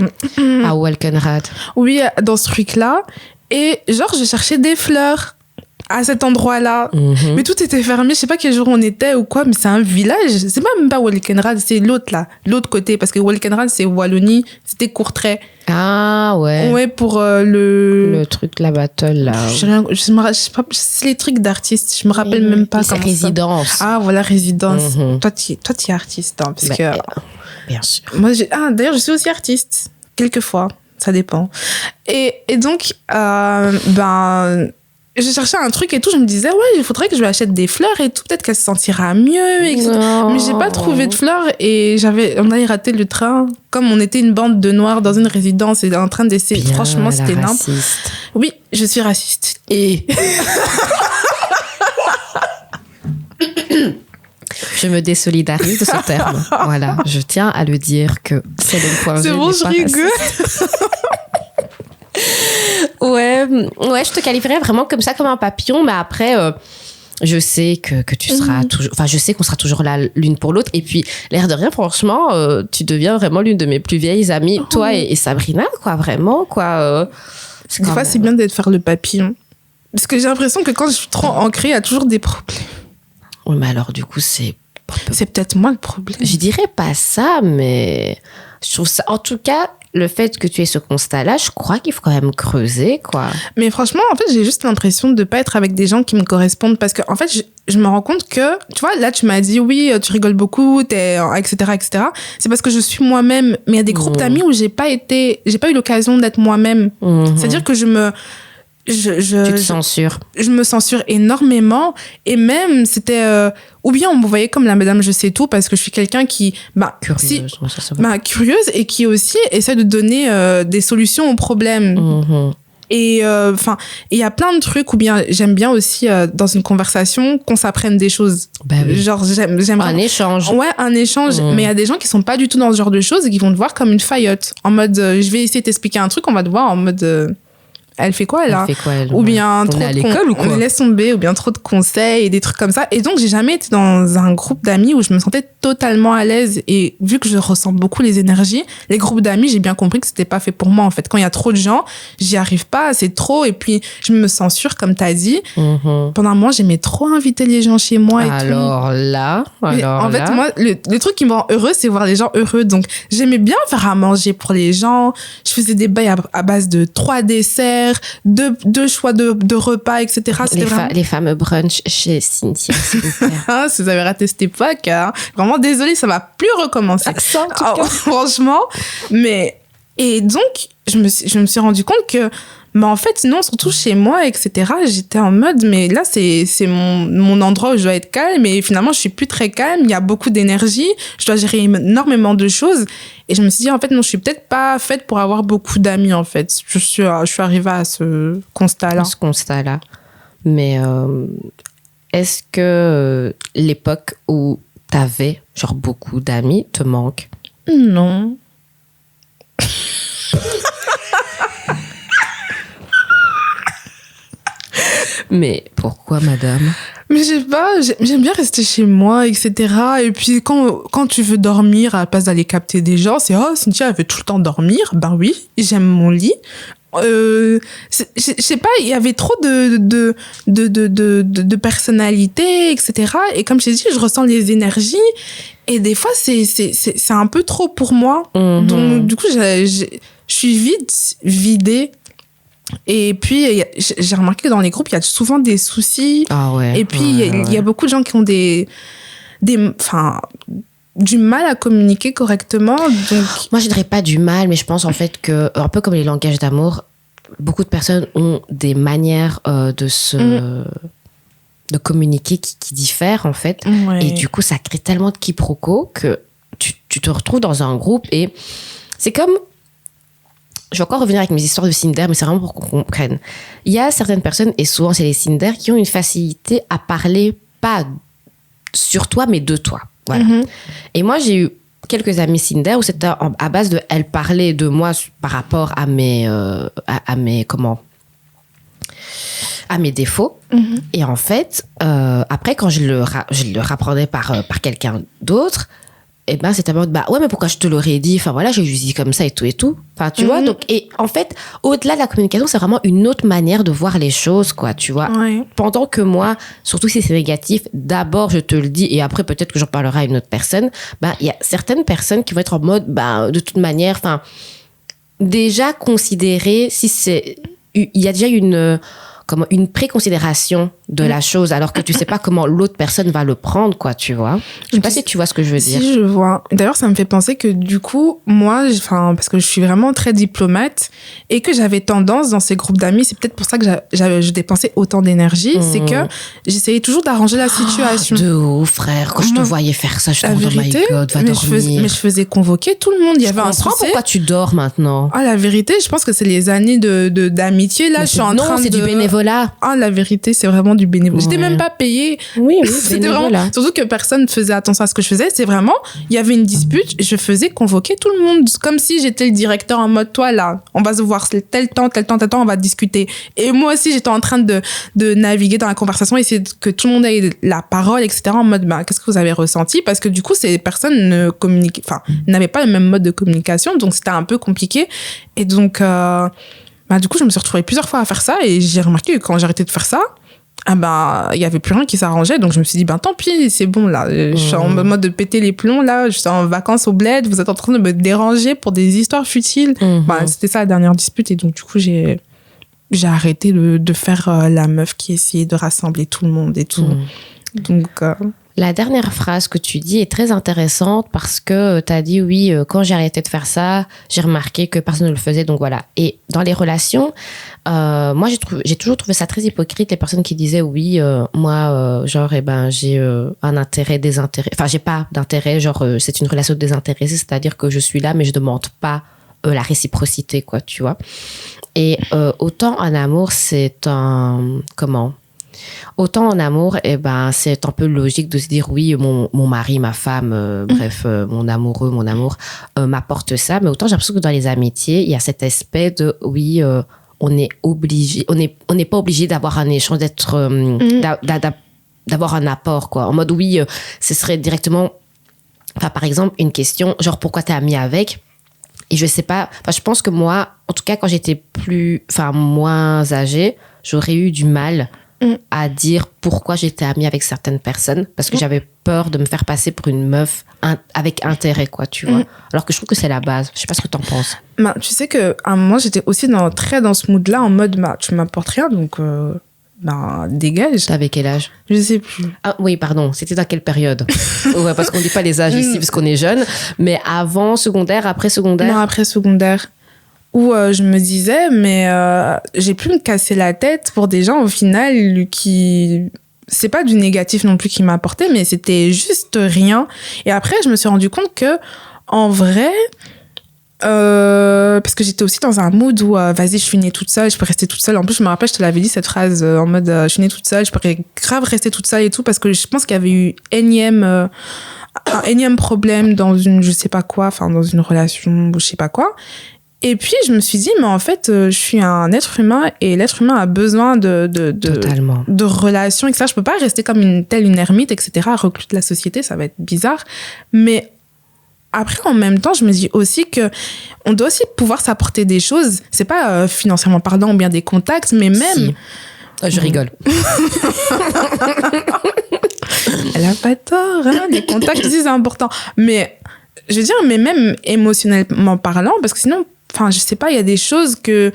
Speaker 1: Walkenrad.
Speaker 2: Oui, dans ce truc-là. Et genre, je cherchais des fleurs à cet endroit-là. Mais tout était fermé. Je sais pas quel jour on était ou quoi, mais c'est un village. C'est même pas Walkenrad, c'est l'autre, là. L'autre côté. Parce que Walkenrad, c'est Wallonie. C'était Courtrai.
Speaker 1: Ah, ouais.
Speaker 2: Ouais, pour le truc,
Speaker 1: la battle, là.
Speaker 2: C'est les trucs d'artistes. Je me rappelle même pas comment
Speaker 1: résidence.
Speaker 2: Ça. Ah, voilà, résidence. Toi, tu es artiste, hein, parce que...
Speaker 1: Bien sûr.
Speaker 2: Moi, d'ailleurs, je suis aussi artiste. Quelquefois. Ça dépend. Et donc, je cherchais un truc et tout, je me disais, ouais, il faudrait que je lui achète des fleurs et tout, peut-être qu'elle se sentira mieux. Mais j'ai pas trouvé de fleurs et on avait raté le train. Comme on était une bande de noirs dans une résidence et en train d'essayer, franchement, c'était n'importe. Oui, je suis raciste. Et.
Speaker 1: Je me désolidarise de ce terme. Voilà, je tiens à le dire que c'est le point de vue.
Speaker 2: C'est bon, je rigole.
Speaker 1: Ouais, je te qualifierais vraiment comme ça, comme un papillon, mais après, je sais que tu seras toujours, enfin, je sais qu'on sera toujours là l'une pour l'autre. Et puis, l'air de rien, franchement, tu deviens vraiment l'une de mes plus vieilles amies, toi et Sabrina, quoi, vraiment, quoi.
Speaker 2: Des fois, c'est bien d'être faire le papillon. Parce que j'ai l'impression que quand je suis trop ancrée, il y a toujours des problèmes.
Speaker 1: Oui, mais alors, du coup, c'est
Speaker 2: peut-être moi le problème.
Speaker 1: Je dirais pas ça, mais je trouve ça, en tout cas, le fait que tu aies ce constat-là, je crois qu'il faut quand même creuser, quoi.
Speaker 2: Mais franchement, en fait, j'ai juste l'impression de pas être avec des gens qui me correspondent parce que, en fait, je me rends compte que, tu vois, là, tu m'as dit, oui, tu rigoles beaucoup, etc., etc. C'est parce que je suis moi-même. Mais il y a des groupes d'amis où j'ai pas eu l'occasion d'être moi-même. C'est-à-dire que
Speaker 1: tu te censures.
Speaker 2: Je me censure énormément. Et même, c'était... ou bien on me voyait comme la madame je sais tout parce que je suis quelqu'un qui... curieuse et qui aussi essaie de donner des solutions aux problèmes. Et il y a plein de trucs, ou bien j'aime bien aussi dans une conversation qu'on s'apprenne des choses.
Speaker 1: Oui.
Speaker 2: Genre, j'aime
Speaker 1: un échange.
Speaker 2: Ouais, un échange. Mais il y a des gens qui sont pas du tout dans ce genre de choses et qui vont te voir comme une faillotte. En mode, je vais essayer de t'expliquer un truc, on va te voir en mode... Elle fait quoi, là? Ou bien
Speaker 1: on est à l'école ou quoi?
Speaker 2: On laisse tomber, ou bien trop de conseils et des trucs comme ça. Et donc, j'ai jamais été dans un groupe d'amis où je me sentais totalement à l'aise. Et vu que je ressens beaucoup les énergies, les groupes d'amis, j'ai bien compris que c'était pas fait pour moi, en fait. Quand il y a trop de gens, j'y arrive pas, c'est trop. Et puis, je me censure, comme t'as dit. Pendant un moment, j'aimais trop inviter les gens chez moi et
Speaker 1: en
Speaker 2: fait, moi, le truc qui me rend heureux, c'est voir les gens heureux. Donc, j'aimais bien faire à manger pour les gens. Je faisais des bails à base de 3 desserts, deux choix de repas, etc.
Speaker 1: Les fameux brunchs chez Cynthia, s'il vous plaît.
Speaker 2: Si vous avez raté cette époque, hein. Vraiment désolée, ça va plus recommencer. Franchement. Mais, et donc, je me suis rendu compte que, en fait, non, surtout chez moi, etc., j'étais en mode, mais là, c'est mon endroit où je dois être calme, et finalement, je suis plus très calme, il y a beaucoup d'énergie, je dois gérer énormément de choses, et je me suis dit, en fait, non, je suis peut-être pas faite pour avoir beaucoup d'amis, en fait. Je suis arrivée à ce constat-là.
Speaker 1: Mais est-ce que l'époque où t'avais, genre, beaucoup d'amis te manque?
Speaker 2: Non.
Speaker 1: Mais pourquoi, madame?
Speaker 2: Mais je sais pas, j'aime bien rester chez moi, etc. Et puis quand tu veux dormir, à la place d'aller capter des gens, c'est « Oh, Cynthia, elle veut tout le temps dormir. » Ben oui, j'aime mon lit. Je sais pas, il y avait trop de personnalité, etc. Et comme je t'ai dit, je ressens les énergies. Et des fois, c'est un peu trop pour moi. Donc, du coup, je suis vidée. Et puis, j'ai remarqué que dans les groupes, il y a souvent des soucis.
Speaker 1: Ah ouais.
Speaker 2: Et puis, il y a beaucoup de gens qui ont du mal à communiquer correctement. Donc...
Speaker 1: Moi, je dirais pas du mal, mais je pense en fait que, un peu comme les langages d'amour, beaucoup de personnes ont des manières de communiquer qui diffèrent, en fait.
Speaker 2: Ouais.
Speaker 1: Et du coup, ça crée tellement de quiproquos que tu te retrouves dans un groupe et c'est comme... Je vais encore revenir avec mes histoires de Cinder, mais c'est vraiment pour qu'on comprenne. Il y a certaines personnes, et souvent c'est les Cinder, qui ont une facilité à parler, pas sur toi, mais de toi. Voilà. Et moi, j'ai eu quelques amis Cinder où c'était à base de... Elles parlaient de moi par rapport à mes défauts. Et en fait, après, quand je le rapprenais par quelqu'un d'autre, et ben c'était en mode ouais, mais pourquoi je te l'aurais dit, enfin voilà, j'ai juste dit comme ça et tout, enfin tu vois. Donc, et en fait, au-delà de la communication, c'est vraiment une autre manière de voir les choses, quoi, tu vois. Pendant que moi, surtout si c'est négatif, d'abord je te le dis et après peut-être que j'en parlerai à une autre personne. Il y a certaines personnes qui vont être en mode de toute manière, enfin déjà considérer si c'est, il y a déjà une comment, une préconsidération de la chose, alors que tu sais pas comment l'autre personne va le prendre, quoi, tu vois. Je sais pas si tu vois ce que je veux dire.
Speaker 2: Si, je vois. D'ailleurs, ça me fait penser que du coup, moi, parce que je suis vraiment très diplomate et que j'avais tendance dans ces groupes d'amis, c'est peut-être pour ça que je dépensais autant d'énergie, c'est que j'essayais toujours d'arranger la situation.
Speaker 1: De ouf, frère. Quand je te voyais faire ça, je te disais, oh my God, va dormir.
Speaker 2: Mais je faisais convoquer tout le monde. Il y avait un souci.
Speaker 1: Pourquoi tu dors maintenant?
Speaker 2: Ah, la vérité, je pense que c'est les années d'amitié. Là, je suis en train de...
Speaker 1: Non, c'est du bénévolat.
Speaker 2: Ah, la vérité, c'est vraiment du bénévolat. J'étais même pas payée.
Speaker 1: Oui,
Speaker 2: C'était vraiment... Surtout que personne ne faisait attention à ce que je faisais. C'est vraiment... Il y avait une dispute. Je faisais convoquer tout le monde. Comme si j'étais le directeur en mode, toi, là, on va se voir tel temps, on va discuter. Et moi aussi, j'étais en train de naviguer dans la conversation, essayer que tout le monde ait la parole, etc. En mode, qu'est-ce que vous avez ressenti? Parce que du coup, ces personnes n'avaient pas le même mode de communication. Donc, c'était un peu compliqué. Et donc, du coup, je me suis retrouvée plusieurs fois à faire ça. Et j'ai remarqué que quand j'ai arrêté de faire ça, il y avait plus rien qui s'arrangeait. Donc, je me suis dit, tant pis, c'est bon, là. Je suis en mode de péter les plombs, là. Je suis en vacances au bled. Vous êtes en train de me déranger pour des histoires futiles. C'était ça la dernière dispute. Et donc, du coup, j'ai arrêté de faire la meuf qui essayait de rassembler tout le monde et tout. Donc...
Speaker 1: La dernière phrase que tu dis est très intéressante parce que tu as dit, oui, quand j'ai arrêté de faire ça, j'ai remarqué que personne ne le faisait, donc voilà. Et dans les relations, moi, j'ai toujours trouvé ça très hypocrite, les personnes qui disaient, oui, moi, j'ai un intérêt, désintérêt. Enfin, j'ai pas d'intérêt, c'est une relation désintéressée, c'est-à-dire que je suis là, mais je demande pas la réciprocité, quoi, tu vois. Et autant en amour, c'est un... Comment ? Autant en amour, c'est un peu logique de se dire oui, mon mari, ma femme, bref, mon amour m'apporte ça. Mais autant j'ai l'impression que dans les amitiés, il y a cet aspect de oui, on n'est pas obligé d'avoir un échange, d'avoir un apport, quoi. En mode oui, ce serait directement, par exemple, une question, genre pourquoi t'es amie avec? Et je sais pas, je pense que moi, en tout cas, quand j'étais moins âgée, j'aurais eu du mal à dire pourquoi j'étais amie avec certaines personnes parce que j'avais peur de me faire passer pour une meuf avec intérêt, quoi, tu vois. Alors que je trouve que c'est la base. Je sais pas ce que t'en penses.
Speaker 2: Tu sais que à un moment, j'étais aussi très dans ce mood-là, en mode tu m'apportes rien, donc dégage.
Speaker 1: T'avais quel âge?
Speaker 2: Je sais plus.
Speaker 1: Ah oui, pardon. C'était dans quelle période? Ouais, parce qu'on dit pas les âges ici parce qu'on est jeune. Mais avant secondaire, après secondaire?
Speaker 2: Non, après secondaire. Où je me disais, mais j'ai pu me casser la tête pour des gens, au final, qui... C'est pas du négatif non plus qui m'a apporté, mais c'était juste rien. Et après, je me suis rendu compte que, en vrai... parce que j'étais aussi dans un mood où, vas-y, je suis née toute seule, je peux rester toute seule. En plus, je me rappelle, je te l'avais dit, cette phrase en mode, je suis née toute seule, je pourrais grave rester toute seule et tout, parce que je pense qu'il y avait eu un énième problème dans une, je sais pas quoi, dans une relation, je sais pas quoi. Et puis, je me suis dit, mais en fait, je suis un être humain et l'être humain a besoin de relations, etc. Je peux pas rester comme une ermite, etc., reclus de la société, ça va être bizarre. Mais après, en même temps, je me dis aussi que on doit aussi pouvoir s'apporter des choses. C'est pas financièrement parlant ou bien des contacts, mais même...
Speaker 1: Si. Je rigole.
Speaker 2: Elle a pas tort, hein, les contacts aussi, c'est important. Mais, je veux dire, mais même émotionnellement parlant, parce que sinon... je sais pas, il y a des choses que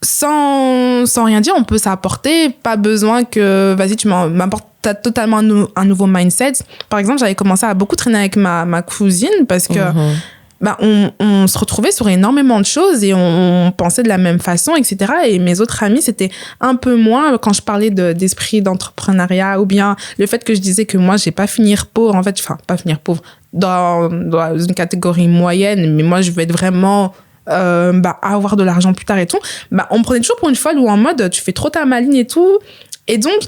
Speaker 2: sans rien dire, on peut s'apporter. Pas besoin que, vas-y, tu m'apportes totalement un nouveau mindset. Par exemple, j'avais commencé à beaucoup traîner avec ma cousine parce que on se retrouvait sur énormément de choses et on pensait de la même façon, etc. Et mes autres amis, c'était un peu moins quand je parlais d'esprit d'entrepreneuriat ou bien le fait que je disais que moi, j'ai pas finir pauvre, en fait, pas finir pauvre dans une catégorie moyenne, mais moi, je veux être vraiment... avoir de l'argent plus tard et tout, on me prenait toujours pour une folle ou en mode tu fais trop ta maligne et tout, et donc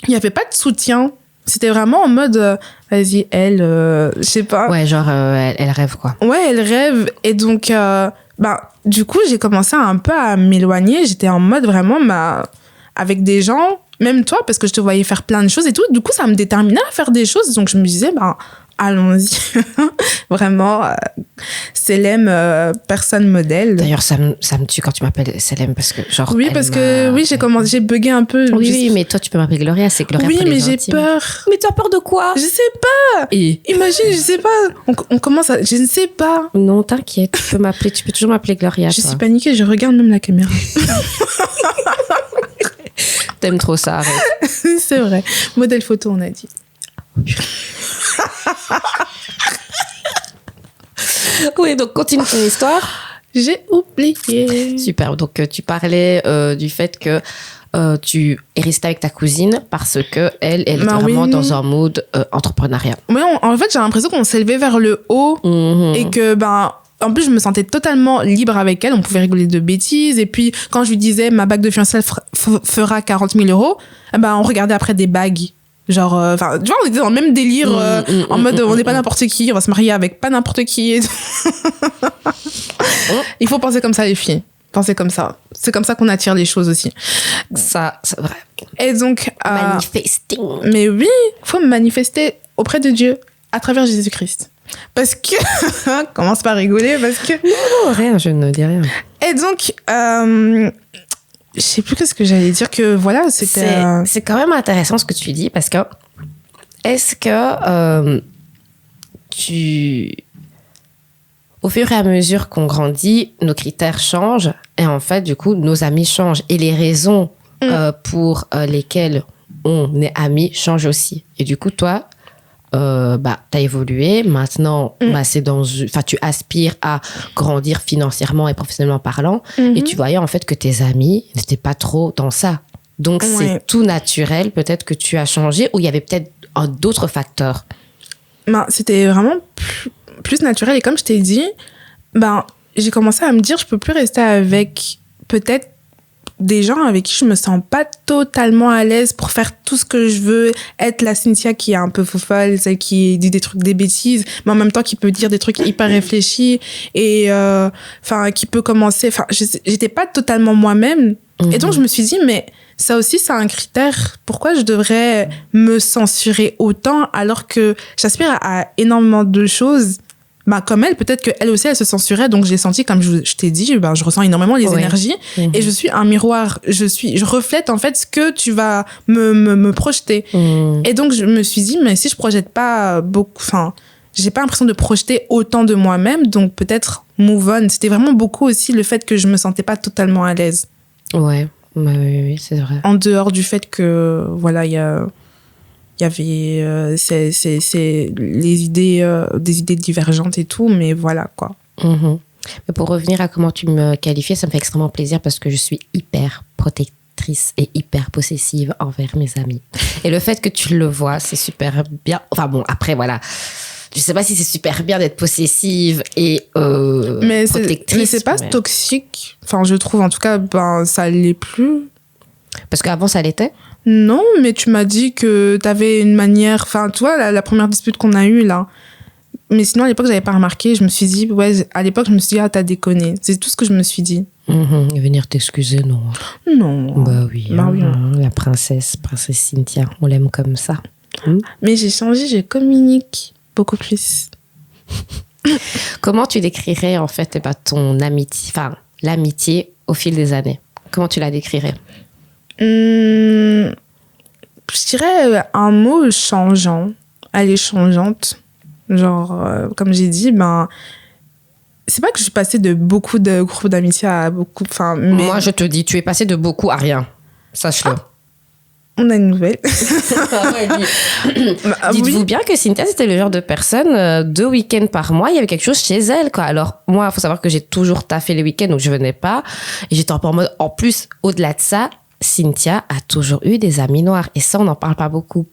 Speaker 2: il n'y avait pas de soutien, c'était vraiment en mode vas-y, elle je sais pas,
Speaker 1: ouais, genre elle rêve, quoi.
Speaker 2: Ouais, elle rêve. Et donc du coup j'ai commencé un peu à m'éloigner, j'étais en mode vraiment avec des gens, même toi, parce que je te voyais faire plein de choses et tout, du coup ça me déterminait à faire des choses, donc je me disais allons-y. Vraiment, Célème, personne modèle.
Speaker 1: D'ailleurs, ça me tue quand tu m'appelles Célème parce que genre...
Speaker 2: Oui, parce que j'ai bugué un peu.
Speaker 1: Oui, mais toi, tu peux m'appeler Gloria, c'est Gloria pour les
Speaker 2: intimes. Oui, mais j'ai peur.
Speaker 1: Mais tu as peur de quoi?
Speaker 2: Je sais pas.
Speaker 1: Et
Speaker 2: imagine, je sais pas. On commence à... Je ne sais pas.
Speaker 1: Non, t'inquiète, tu peux toujours m'appeler Gloria.
Speaker 2: Je suis paniquée, je regarde même la caméra.
Speaker 1: T'aimes trop ça, arrête.
Speaker 2: C'est vrai. Modèle photo, on a dit.
Speaker 1: Oui, donc continue ton histoire.
Speaker 2: J'ai oublié.
Speaker 1: Super. Donc, tu parlais du fait que tu es restée avec ta cousine parce que elle était vraiment dans un mood entrepreneuriat.
Speaker 2: Oui, en fait, j'ai l'impression qu'on s'est élevé vers le haut et que, en plus, je me sentais totalement libre avec elle. On pouvait rigoler de bêtises. Et puis, quand je lui disais ma bague de fiançailles fera 40 000 euros, on regardait après des bagues. Genre, tu vois, on était dans le même délire, en mode, on n'est pas n'importe qui, on va se marier avec pas n'importe qui. Il faut penser comme ça, les filles. Pensez comme ça. C'est comme ça qu'on attire les choses aussi.
Speaker 1: Ça, c'est vrai.
Speaker 2: Et donc...
Speaker 1: Manifesting.
Speaker 2: Mais oui, il faut manifester auprès de Dieu à travers Jésus-Christ. Parce que... commence pas à rigoler, parce que...
Speaker 1: Non, rien, je ne dis rien.
Speaker 2: Et donc... je sais plus qu'est-ce que j'allais dire, que voilà, c'était...
Speaker 1: C'est quand même intéressant ce que tu dis, parce que est-ce que au fur et à mesure qu'on grandit, nos critères changent et en fait, du coup, nos amis changent et les raisons pour lesquelles on est amis changent aussi. Et du coup, toi, t'as évolué. Maintenant, tu aspires à grandir financièrement et professionnellement parlant. Et tu voyais en fait que tes amis n'étaient pas trop dans ça. Donc, c'est tout naturel. Peut-être que tu as changé ou il y avait peut-être d'autres facteurs.
Speaker 2: C'était vraiment plus naturel. Et comme je t'ai dit, j'ai commencé à me dire, je peux plus rester avec peut-être des gens avec qui je me sens pas totalement à l'aise pour faire tout ce que je veux, être la Cynthia qui est un peu fofolle, celle qui dit des bêtises, mais en même temps qui peut dire des trucs hyper réfléchis et qui peut commencer, j'étais pas totalement moi-même. Et donc je me suis dit, mais ça aussi c'est un critère, pourquoi je devrais me censurer autant alors que j'aspire à énormément de choses. Comme elle, peut-être qu'elle aussi, elle se censurait. Donc, j'ai senti, comme je t'ai dit, je ressens énormément les énergies. Et je suis un miroir. Je reflète, en fait, ce que tu vas me projeter. Et donc, je me suis dit, mais si je projette pas beaucoup... j'ai pas l'impression de projeter autant de moi-même. Donc, peut-être move on. C'était vraiment beaucoup aussi le fait que je me sentais pas totalement à l'aise.
Speaker 1: Ouais. Oui, c'est vrai.
Speaker 2: En dehors du fait que, voilà, il y avait les idées, des idées divergentes et tout, mais voilà, quoi.
Speaker 1: Mais pour revenir à comment tu me qualifiais, ça me fait extrêmement plaisir parce que je suis hyper protectrice et hyper possessive envers mes amis. Et le fait que tu le vois, c'est super bien. Enfin bon, après, voilà. Je sais pas si c'est super bien d'être possessive et protectrice.
Speaker 2: Mais c'est pas toxique. Enfin, je trouve, en tout cas, ça l'est plus.
Speaker 1: Parce qu'avant, ça l'était?
Speaker 2: Non, mais tu m'as dit que t'avais une manière... Enfin, tu vois, la première dispute qu'on a eue, là. Mais sinon, à l'époque, j'avais pas remarqué. Je me suis dit... à l'époque, je me suis dit, t'as déconné. C'est tout ce que je me suis dit.
Speaker 1: Et venir t'excuser, non.
Speaker 2: Non.
Speaker 1: Oui. La princesse Cynthia, on l'aime comme ça.
Speaker 2: Mais j'ai changé, je communique beaucoup plus.
Speaker 1: Comment tu décrirais, en fait, ton amitié... Enfin, l'amitié au fil des années? Comment tu la décrirais?
Speaker 2: Je dirais un mot changeant. Elle est changeante. Genre, comme j'ai dit, c'est pas que je suis passée de beaucoup de groupes d'amitié à beaucoup... Mais...
Speaker 1: Moi, je te dis, tu es passée de beaucoup à rien. Sache-le.
Speaker 2: On a une nouvelle.
Speaker 1: Dites-vous bien que Cynthia, c'était le genre de personne, 2 week-ends par mois, il y avait quelque chose chez elle, quoi. Alors, moi, il faut savoir que j'ai toujours taffé les week-ends, donc je venais pas. Et j'étais en mode, en plus, au-delà de ça, Cynthia a toujours eu des amis noirs. Et ça, on n'en parle pas beaucoup.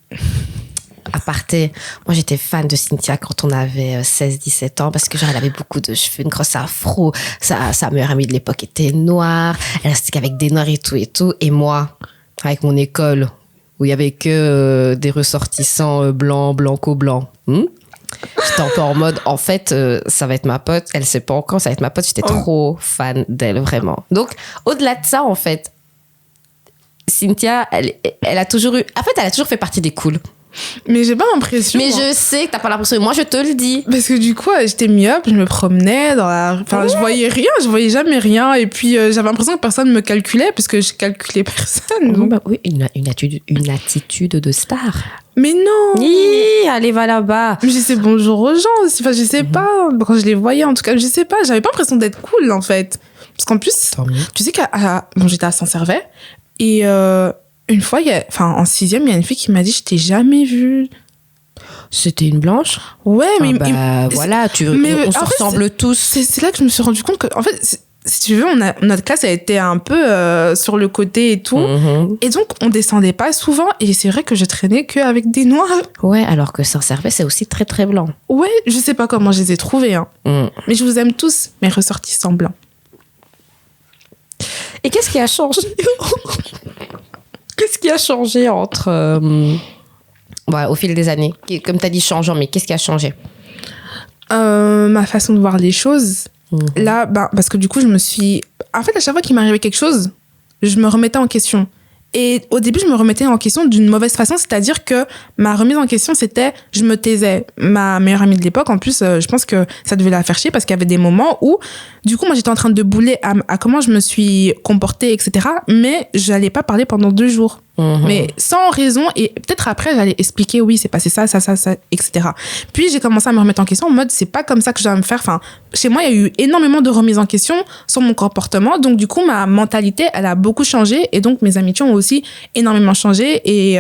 Speaker 1: Aparté, moi, j'étais fan de Cynthia quand on avait 16-17 ans parce que genre, elle avait beaucoup de cheveux, une grosse afro. Sa meilleure amie de l'époque était noire. Elle restait qu'avec des noirs et tout et tout. Et moi, avec mon école, où il y avait que des ressortissants blanco-blancs. J'étais un peu en mode, en fait, ça va être ma pote. Elle sait pas encore, ça va être ma pote. J'étais trop fan d'elle, vraiment. Donc, au-delà de ça, en fait, Cynthia, elle a toujours eu... En fait, elle a toujours fait partie des cools.
Speaker 2: Mais j'ai pas l'impression.
Speaker 1: Mais je sais que t'as pas l'impression. Moi, je te le dis.
Speaker 2: Parce que du coup, j'étais myope, je me promenais dans la... je voyais rien, je voyais jamais rien. Et puis, j'avais l'impression que personne me calculait parce que je calculais personne. Donc...
Speaker 1: Oui, une attitude de star.
Speaker 2: Mais non.
Speaker 1: Allez, va là-bas.
Speaker 2: Mais je sais bonjour aux gens aussi. Enfin, je sais pas. Quand je les voyais, en tout cas, je sais pas. J'avais pas l'impression d'être cool, en fait. Parce qu'en plus, tu sais j'étais à Saint-Servais. Et une fois, en 6e, il y a une fille qui m'a dit, je t'ai jamais vue.
Speaker 1: C'était une blanche?
Speaker 2: Ouais, mais...
Speaker 1: voilà, on se ressemble tous.
Speaker 2: C'est là que je me suis rendu compte que, en fait, si tu veux, notre classe a été un peu sur le côté et tout. Et donc, on descendait pas souvent. Et c'est vrai que je traînais qu'avec des noirs.
Speaker 1: Ouais, alors que Saint-Servais, c'est aussi très, très blanc.
Speaker 2: Ouais, je sais pas comment je les ai trouvés. Hein. Mais je vous aime tous, mes ressortissants blancs.
Speaker 1: Et qu'est-ce qui a changé? Qu'est-ce qui a changé entre... au fil des années? Comme tu as dit, changeant, mais qu'est-ce qui a changé?
Speaker 2: Ma façon de voir les choses. Là, parce que du coup, je me suis... En fait, à chaque fois qu'il m'arrivait quelque chose, je me remettais en question. Et au début, je me remettais en question d'une mauvaise façon, c'est-à-dire que ma remise en question, c'était je me taisais. Ma meilleure amie de l'époque, en plus, je pense que ça devait la faire chier parce qu'il y avait des moments où, du coup, moi, j'étais en train de bouler à comment je me suis comportée, etc. Mais je n'allais pas parler pendant 2 jours. Mais sans raison. Et peut-être après, j'allais expliquer, oui, c'est passé ça, etc. Puis, j'ai commencé à me remettre en question en mode, c'est pas comme ça que je dois me faire. Enfin, chez moi, il y a eu énormément de remises en question sur mon comportement. Donc, du coup, ma mentalité, elle a beaucoup changé. Et donc, mes amitiés ont aussi énormément changé. Et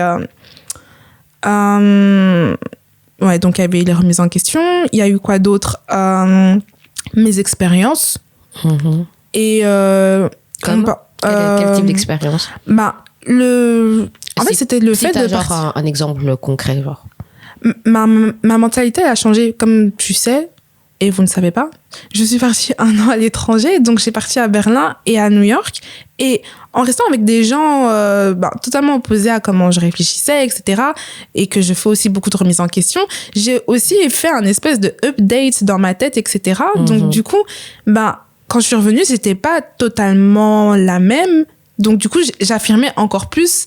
Speaker 2: ouais, donc il y avait les remises en question. Il y a eu quoi d'autre? Mes expériences. Et
Speaker 1: quel type d'expérience?
Speaker 2: En fait, c'était le fait de...
Speaker 1: genre un exemple concret, genre.
Speaker 2: Ma mentalité, elle a changé, comme tu sais, et vous ne savez pas. Je suis partie 1 an à l'étranger, donc j'ai parti à Berlin et à New York. Et en restant avec des gens totalement opposés à comment je réfléchissais, etc., et que je fais aussi beaucoup de remises en question, j'ai aussi fait un espèce de update dans ma tête, etc. Donc, du coup, quand je suis revenue, c'était pas totalement la même. Donc, du coup, j'affirmais encore plus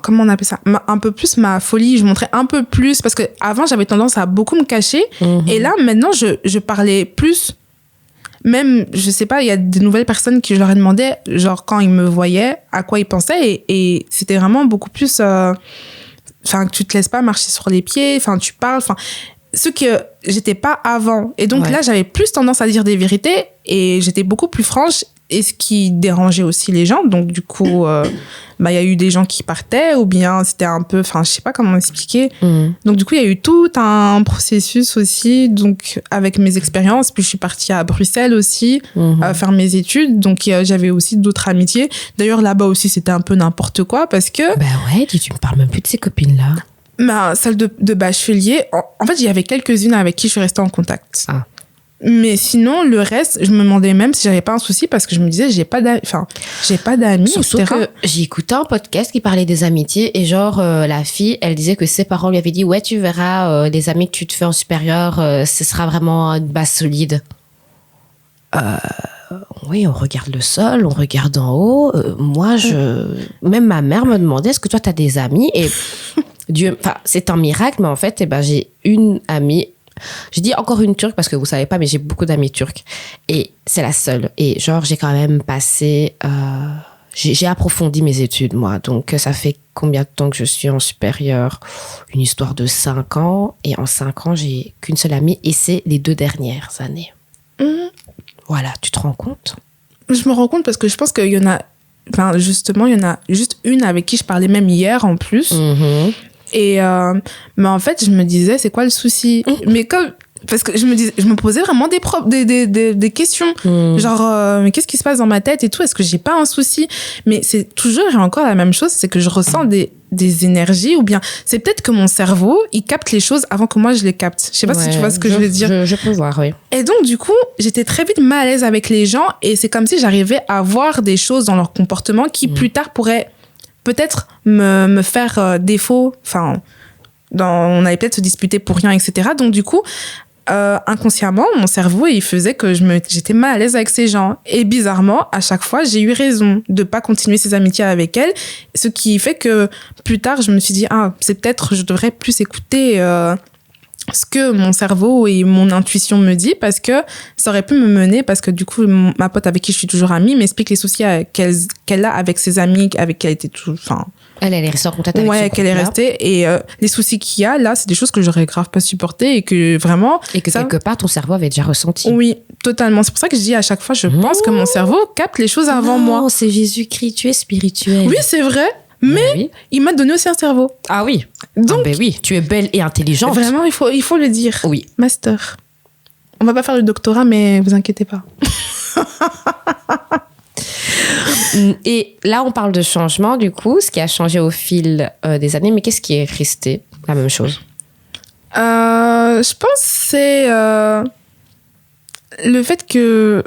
Speaker 2: comment on appelle ça, un peu plus ma folie. Je montrais un peu plus parce que avant j'avais tendance à beaucoup me cacher et là maintenant je parlais plus. Même, je sais pas, il y a des nouvelles personnes qui je leur ai demandé, genre quand ils me voyaient, à quoi ils pensaient et c'était vraiment beaucoup plus que tu te laisses pas marcher sur les pieds, tu parles, ce que j'étais pas avant. Et donc là, j'avais plus tendance à dire des vérités et j'étais beaucoup plus franche, et ce qui dérangeait aussi les gens. Donc du coup, y a eu des gens qui partaient ou bien c'était un peu... je sais pas comment expliquer. Donc du coup, il y a eu tout un processus aussi, donc avec mes expériences. Puis je suis partie à Bruxelles aussi, faire mes études. Donc j'avais aussi d'autres amitiés. D'ailleurs, là-bas aussi, c'était un peu n'importe quoi parce que...
Speaker 1: ouais, tu me parles même plus de ces copines-là.
Speaker 2: Celle de bachelier, en fait, il y avait quelques-unes avec qui je suis restée en contact. Ah. Mais sinon, le reste, je me demandais même si j'avais pas un souci parce que je me disais, j'ai pas d'amis,
Speaker 1: Surtout
Speaker 2: etc.
Speaker 1: que j'ai écouté un podcast qui parlait des amitiés et genre, la fille, elle disait que ses parents lui avaient dit, ouais, tu verras, les amis que tu te fais en supérieur, ce sera vraiment une base solide. Oui, on regarde le sol, on regarde en haut. Moi, même ma mère me demandait, est-ce que toi, t'as des amis? Et c'est un miracle, mais en fait, j'ai une amie. Je dis encore une turque parce que vous savez pas, mais j'ai beaucoup d'amis turcs. Et c'est la seule. Et genre, j'ai quand même passé... j'ai approfondi mes études, moi. Donc, ça fait combien de temps que je suis en supérieur? Une histoire de 5 ans. Et en 5 ans, j'ai qu'une seule amie. Et c'est les 2 dernières années. Voilà, tu te rends compte?
Speaker 2: Je me rends compte parce que je pense qu'il y en a... justement, il y en a juste une avec qui je parlais même hier en plus. Et mais en fait, je me disais, c'est quoi le souci? Mais parce que je me posais vraiment des questions. Genre, mais qu'est-ce qui se passe dans ma tête et tout? Est-ce que j'ai pas un souci? Mais c'est toujours et encore la même chose, c'est que je ressens des énergies, ou bien c'est peut-être que mon cerveau, il capte les choses avant que moi je les capte. Je sais pas si tu vois ce que je veux dire.
Speaker 1: Je peux voir, oui.
Speaker 2: Et donc, du coup, j'étais très vite mal à l'aise avec les gens et c'est comme si j'arrivais à voir des choses dans leur comportement qui plus tard pourraient peut-être me faire défaut. On allait peut-être se disputer pour rien, etc. Donc, du coup, inconsciemment, mon cerveau, il faisait que j'étais mal à l'aise avec ces gens. Et bizarrement, à chaque fois, j'ai eu raison de pas continuer ces amitiés avec elles. Ce qui fait que plus tard, je me suis dit, c'est peut-être, je devrais plus écouter ce que mon cerveau et mon intuition me dit, parce que ça aurait pu me mener, parce que du coup, ma pote avec qui je suis toujours amie m'explique les soucis qu'elle a avec ses amis, avec qui elle était
Speaker 1: Elle est restée en contact avec
Speaker 2: Ouais, qu'elle est restée. Et les soucis qu'il y a, là, c'est des choses que j'aurais grave pas supportées et que vraiment...
Speaker 1: Et que quelque part, ton cerveau avait déjà ressenti.
Speaker 2: Oui, totalement. C'est pour ça que je dis à chaque fois, je pense que mon cerveau capte les choses avant moi.
Speaker 1: Non, c'est Jésus-Christ, tu es spirituel.
Speaker 2: Oui, c'est vrai. Mais il m'a donné aussi un cerveau.
Speaker 1: Ah oui.
Speaker 2: Donc,
Speaker 1: oui, tu es belle et intelligente.
Speaker 2: Vraiment, il faut le dire.
Speaker 1: Oui.
Speaker 2: Master. On va pas faire le doctorat, mais vous inquiétez pas.
Speaker 1: Et là, on parle de changement, du coup, ce qui a changé au fil des années, mais qu'est-ce qui est resté la même chose?
Speaker 2: Je pense que c'est le fait que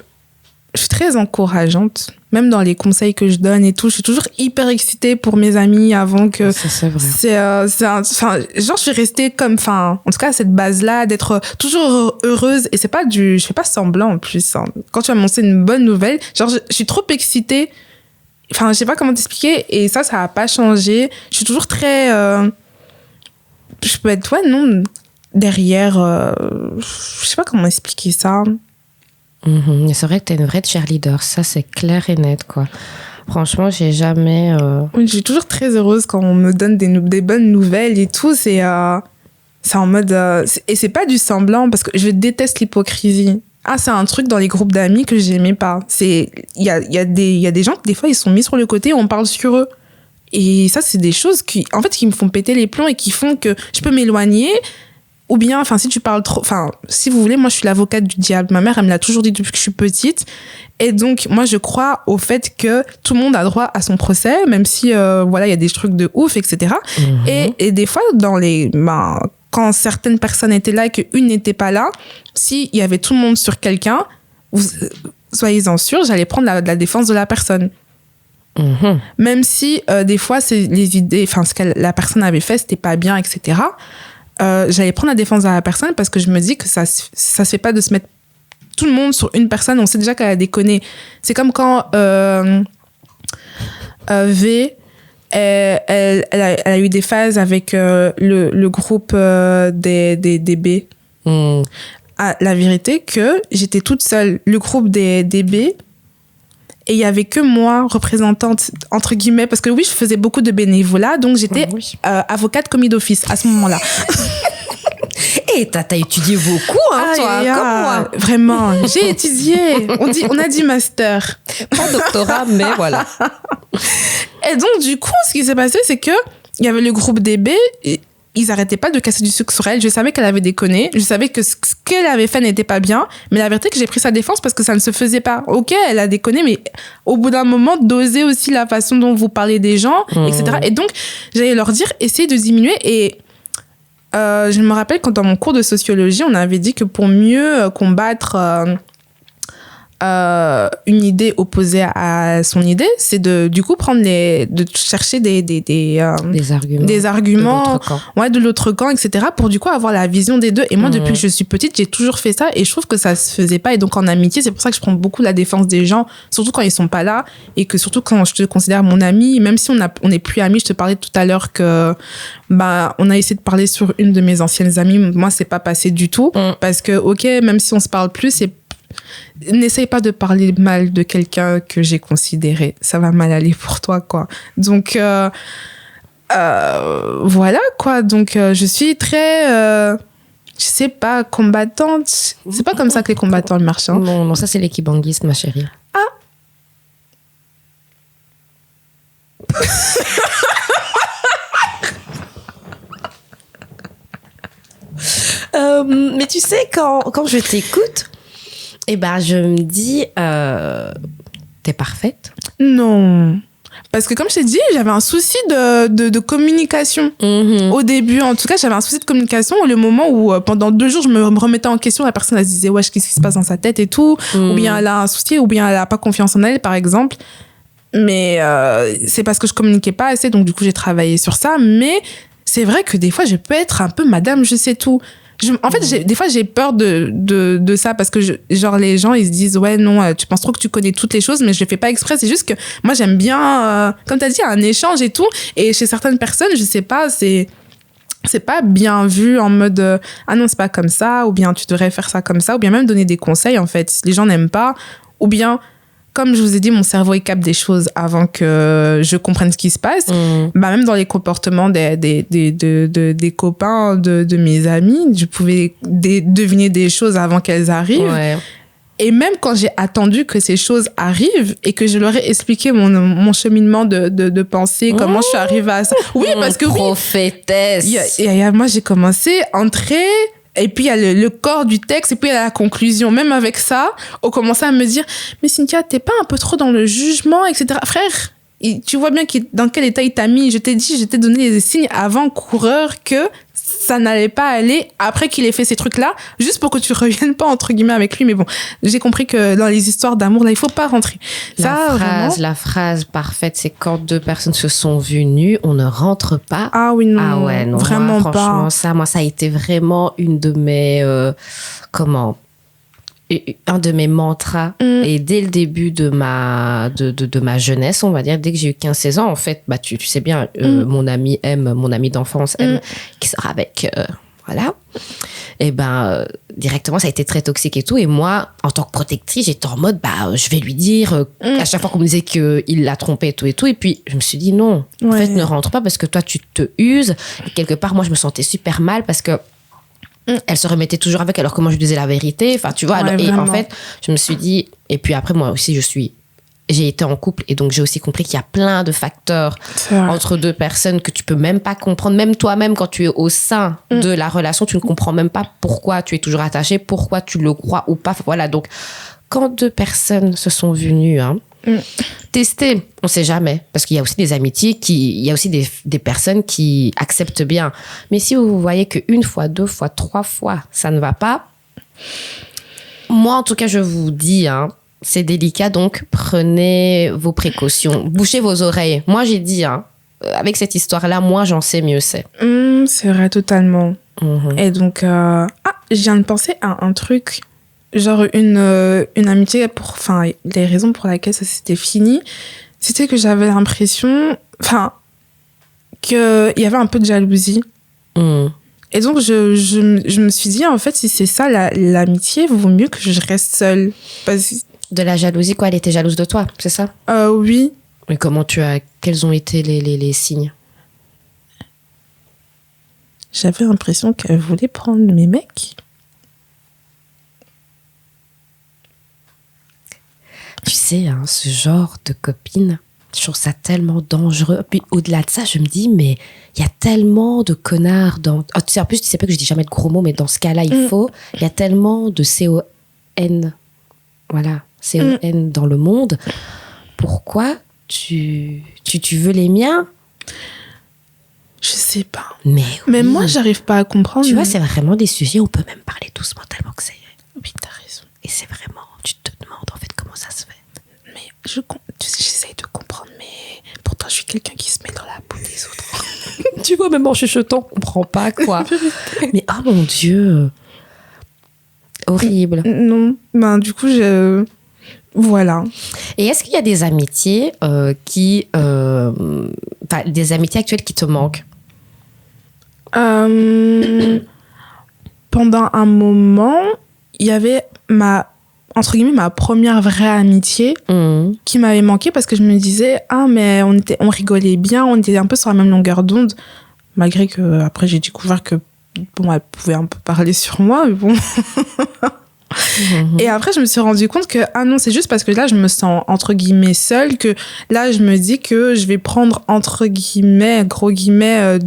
Speaker 2: je suis très encourageante, même dans les conseils que je donne et tout. Je suis toujours hyper excitée pour mes amis avant que...
Speaker 1: Ça, c'est vrai.
Speaker 2: Genre, je suis restée comme... en tout cas, à cette base-là, d'être toujours heureuse. Et c'est pas je fais pas semblant, en plus. Hein. Quand tu vas m'annoncer une bonne nouvelle, genre, je suis trop excitée. Je sais pas comment t'expliquer. Et ça a pas changé. Je suis toujours très... je peux être, derrière... je sais pas comment expliquer ça.
Speaker 1: Mm-hmm. C'est vrai que t'es une vraie cheerleader, ça c'est clair et net, quoi. Franchement, j'ai jamais...
Speaker 2: Oui, je suis toujours très heureuse quand on me donne des bonnes nouvelles et tout. C'est en mode... et c'est pas du semblant, parce que je déteste l'hypocrisie. Ah, c'est un truc dans les groupes d'amis que j'aimais pas. Il y a des gens qui, des fois, ils sont mis sur le côté et on parle sur eux. Et ça, c'est des choses qui me font péter les plombs et qui font que je peux m'éloigner. Ou bien, si tu parles trop... si vous voulez, moi, je suis l'avocate du diable. Ma mère, elle me l'a toujours dit depuis que je suis petite. Et donc, moi, je crois au fait que tout le monde a droit à son procès, même si, il y a des trucs de ouf, etc. Mm-hmm. Et des fois, quand certaines personnes étaient là et qu'une n'était pas là, s'il y avait tout le monde sur quelqu'un, soyez-en sûrs, j'allais prendre la défense de la personne. Mm-hmm. Même si, des fois, c'est les idées... ce que la personne avait fait, c'était pas bien, etc., j'allais prendre la défense de la personne parce que je me dis que ça se fait pas de se mettre tout le monde sur une personne. On sait déjà qu'elle a déconné. C'est comme quand V, elle a eu des phases avec le groupe des B. Ah, la vérité que j'étais toute seule. Le groupe des B, et il y avait que moi, représentante, entre guillemets, parce que oui, je faisais beaucoup de bénévolat, donc j'étais avocate commis d'office à ce moment-là.
Speaker 1: Et t'as étudié beaucoup, hein, toi, comme moi.
Speaker 2: Vraiment, j'ai étudié. On a dit master.
Speaker 1: Pas doctorat, mais voilà.
Speaker 2: Et donc, du coup, ce qui s'est passé, c'est que il y avait le groupe DB, et ils arrêtaient pas de casser du sucre sur elle. Je savais qu'elle avait déconné. Je savais que ce qu'elle avait fait n'était pas bien. Mais la vérité, que j'ai pris sa défense parce que ça ne se faisait pas. Ok, elle a déconné, mais au bout d'un moment, doser aussi la façon dont vous parlez des gens, etc. Et donc, j'allais leur dire, essayez de diminuer. Et je me rappelle quand dans mon cours de sociologie, on avait dit que pour mieux combattre une idée opposée à son idée, c'est de prendre de chercher des arguments de l'autre camp, etc., pour du coup avoir la vision des deux. Et moi, depuis que je suis petite, j'ai toujours fait ça et je trouve que ça se faisait pas. Et donc en amitié, c'est pour ça que je prends beaucoup la défense des gens, surtout quand ils sont pas là et que surtout quand je te considère mon ami, même si on n'est plus amis. Je te parlais tout à l'heure que on a essayé de parler sur une de mes anciennes amies. Moi, c'est pas passé du tout parce que ok, même si on se parle plus, n'essaye pas de parler mal de quelqu'un que j'ai considéré. Ça va mal aller pour toi, quoi. Donc, voilà, quoi. Donc, je suis très... je sais pas, combattante. C'est pas comme ça que les combattants marchent. Hein.
Speaker 1: Non, ça, c'est l'équibanguiste, ma chérie. Mais tu sais, quand je t'écoute... je me dis, t'es parfaite?
Speaker 2: Non. Parce que comme je t'ai dit, j'avais un souci de communication. Au début, en tout cas, j'avais un souci de communication. Le moment où, pendant 2 jours, je me remettais en question, la personne, elle se disait, qu'est-ce qui se passe dans sa tête et tout. Ou bien elle a un souci, ou bien elle a pas confiance en elle, par exemple. Mais c'est parce que je communiquais pas assez, donc du coup, j'ai travaillé sur ça. Mais c'est vrai que des fois, je peux être un peu madame, je sais tout. Des fois, j'ai peur de ça parce que, les gens, ils se disent, ouais, non, tu penses trop que tu connais toutes les choses, mais je le fais pas exprès. C'est juste que moi, j'aime bien, comme t'as dit, un échange et tout. Et chez certaines personnes, je sais pas, c'est pas bien vu en mode, ah non, c'est pas comme ça, ou bien tu devrais faire ça comme ça, ou bien même donner des conseils, en fait. Si les gens n'aiment pas, ou bien, comme je vous ai dit, mon cerveau, il capte des choses avant que je comprenne ce qui se passe. Bah, même dans les comportements des copains, de mes amis, je pouvais deviner des choses avant qu'elles arrivent.
Speaker 1: Ouais.
Speaker 2: Et même quand j'ai attendu que ces choses arrivent et que je leur ai expliqué mon cheminement de pensée, comment je suis arrivée à ça. Oui, parce que
Speaker 1: prophétesse.
Speaker 2: Moi, j'ai commencé à entrer, et puis il y a le corps du texte, et puis il y a la conclusion. Même avec ça, on commençait à me dire, mais Cynthia, t'es pas un peu trop dans le jugement, etc. Frère, tu vois bien dans quel état il t'a mis. Je t'ai donné des signes avant-coureur que ça n'allait pas aller après qu'il ait fait ces trucs-là, juste pour que tu reviennes pas, entre guillemets, avec lui. Mais bon, j'ai compris que dans les histoires d'amour, là, il faut pas rentrer.
Speaker 1: La phrase parfaite, c'est quand deux personnes se sont vues nues, on ne rentre pas.
Speaker 2: Ah oui, non.
Speaker 1: Ah ouais, non.
Speaker 2: Vraiment
Speaker 1: moi, franchement,
Speaker 2: pas.
Speaker 1: ça a été vraiment une de mes... un de mes mantras. Et dès le début de ma jeunesse, on va dire, dès que j'ai eu 15-16 ans, en fait, bah, tu sais bien, mon ami d'enfance M, qui sort avec... voilà. Et directement, ça a été très toxique et tout. Et moi, en tant que protectrice, j'étais en mode, je vais lui dire, à chaque fois qu'on me disait qu'il l'a trompé et tout et tout. Et puis, je me suis dit, non, en fait, ne rentre pas parce que toi, tu te uses. Et quelque part, moi, je me sentais super mal parce que elle se remettait toujours avec, alors que moi, je lui disais la vérité. Enfin, tu vois. Et en fait, je me suis dit, et puis après, moi aussi, j'ai été en couple et donc j'ai aussi compris qu'il y a plein de facteurs entre deux personnes que tu peux même pas comprendre. Même toi-même, quand tu es au sein de la relation, tu ne comprends même pas pourquoi tu es toujours attaché, pourquoi tu le crois ou pas. Voilà, donc quand deux personnes se sont vues nues, tester, on sait jamais. Parce qu'il y a aussi des amitiés, il y a aussi des personnes qui acceptent bien. Mais si vous voyez qu'une fois, 2 fois, 3 fois, ça ne va pas, moi en tout cas, je vous dis, c'est délicat, donc prenez vos précautions. Bouchez vos oreilles. Moi, j'ai dit, avec cette histoire-là, moi, j'en sais mieux c'est.
Speaker 2: C'est vrai, totalement. Et donc, je viens de penser à un truc, genre une amitié, les raisons pour lesquelles ça s'était fini, c'était que j'avais l'impression, qu'il y avait un peu de jalousie. Et donc, je me suis dit, en fait, si c'est ça, l'amitié, vaut mieux que je reste seule.
Speaker 1: De la jalousie, quoi? Elle était jalouse de toi, c'est ça?
Speaker 2: Oui.
Speaker 1: Mais quels ont été les signes?
Speaker 2: J'avais l'impression qu'elle voulait prendre mes mecs.
Speaker 1: Tu sais, ce genre de copine, je trouve ça tellement dangereux. Puis au-delà de ça, je me dis, mais il y a tellement de connards dans... Oh, tu sais, en plus, tu sais pas que je dis jamais de gros mots, mais dans ce cas-là, il y a tellement de CON. Voilà, CON dans le monde. Pourquoi tu veux les miens?
Speaker 2: Je sais pas.
Speaker 1: Mais
Speaker 2: moi, j'arrive pas à comprendre.
Speaker 1: Tu vois, c'est vraiment des sujets où on peut même parler doucement tellement que c'est...
Speaker 2: Oui, t'as raison.
Speaker 1: Et c'est vraiment... Tu te demandes en fait comment ça se fait.
Speaker 2: Mais j'essaye de comprendre, mais pourtant, je suis quelqu'un qui se met dans la peau des autres.
Speaker 1: Tu vois, même en chuchotant, on comprend pas, quoi. Mais oh mon Dieu, horrible.
Speaker 2: Non, du coup, voilà.
Speaker 1: Et est-ce qu'il y a des amitiés des amitiés actuelles qui te manquent?
Speaker 2: Pendant un moment, il y avait entre guillemets, ma première vraie amitié qui m'avait manqué parce que je me disais, mais on rigolait bien, on était un peu sur la même longueur d'onde, malgré que après j'ai découvert que elle pouvait un peu parler sur moi, mais bon. Et après, je me suis rendu compte que, non, c'est juste parce que là, je me sens, entre guillemets, seule, que là, je me dis que je vais prendre, entre guillemets, gros guillemets,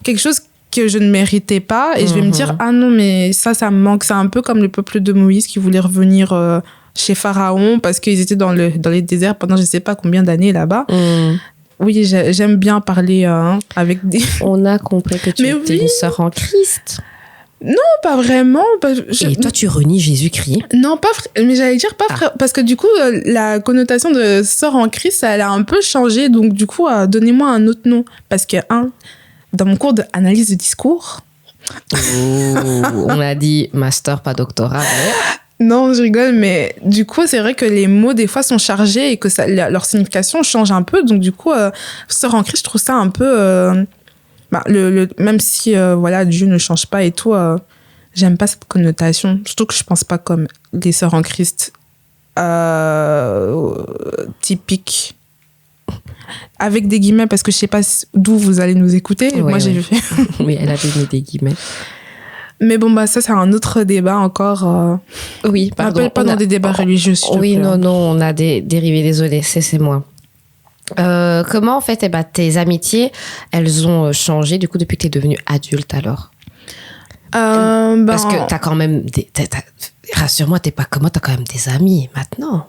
Speaker 2: quelque chose que je ne méritais pas. Et je vais me dire, non, mais ça me manque. C'est un peu comme le peuple de Moïse qui voulait revenir chez Pharaon parce qu'ils étaient dans les déserts pendant je ne sais pas combien d'années là-bas. Oui, j'aime bien parler avec des...
Speaker 1: On a compris que tu étais une sœur en Christ.
Speaker 2: Non, pas vraiment.
Speaker 1: Et toi, tu renies Jésus-Christ?
Speaker 2: Non, pas mais j'allais dire pas frère, parce que du coup, la connotation de sœur en Christ, elle a un peu changé. Donc, du coup, donnez-moi un autre nom. Parce que, dans mon cours d'analyse de discours...
Speaker 1: on a dit master, pas doctorat. Mais...
Speaker 2: Non, je rigole, mais du coup, c'est vrai que les mots, des fois, sont chargés et que leur signification change un peu. Donc, du coup, sœur en Christ, je trouve ça un peu... même si Dieu ne change pas et tout, j'aime pas cette connotation, surtout que je pense pas comme les sœurs en Christ typique. Avec des guillemets, parce que je sais pas d'où vous allez nous écouter.
Speaker 1: Ouais,
Speaker 2: moi, j'ai fait.
Speaker 1: Oui, elle avait mis des guillemets.
Speaker 2: Mais bon, ça, c'est un autre débat encore.
Speaker 1: Oui,
Speaker 2: pardon. On n'appelle pas dans des débats religieux, s'il te
Speaker 1: Oui,
Speaker 2: plaît.
Speaker 1: non, on a des dérivés, désolé, c'est moi. Comment, en fait, tes amitiés, elles ont changé, du coup, depuis que tu es devenue adulte, alors Parce que tu as quand même... Rassure-moi, t'as quand même des amis, maintenant.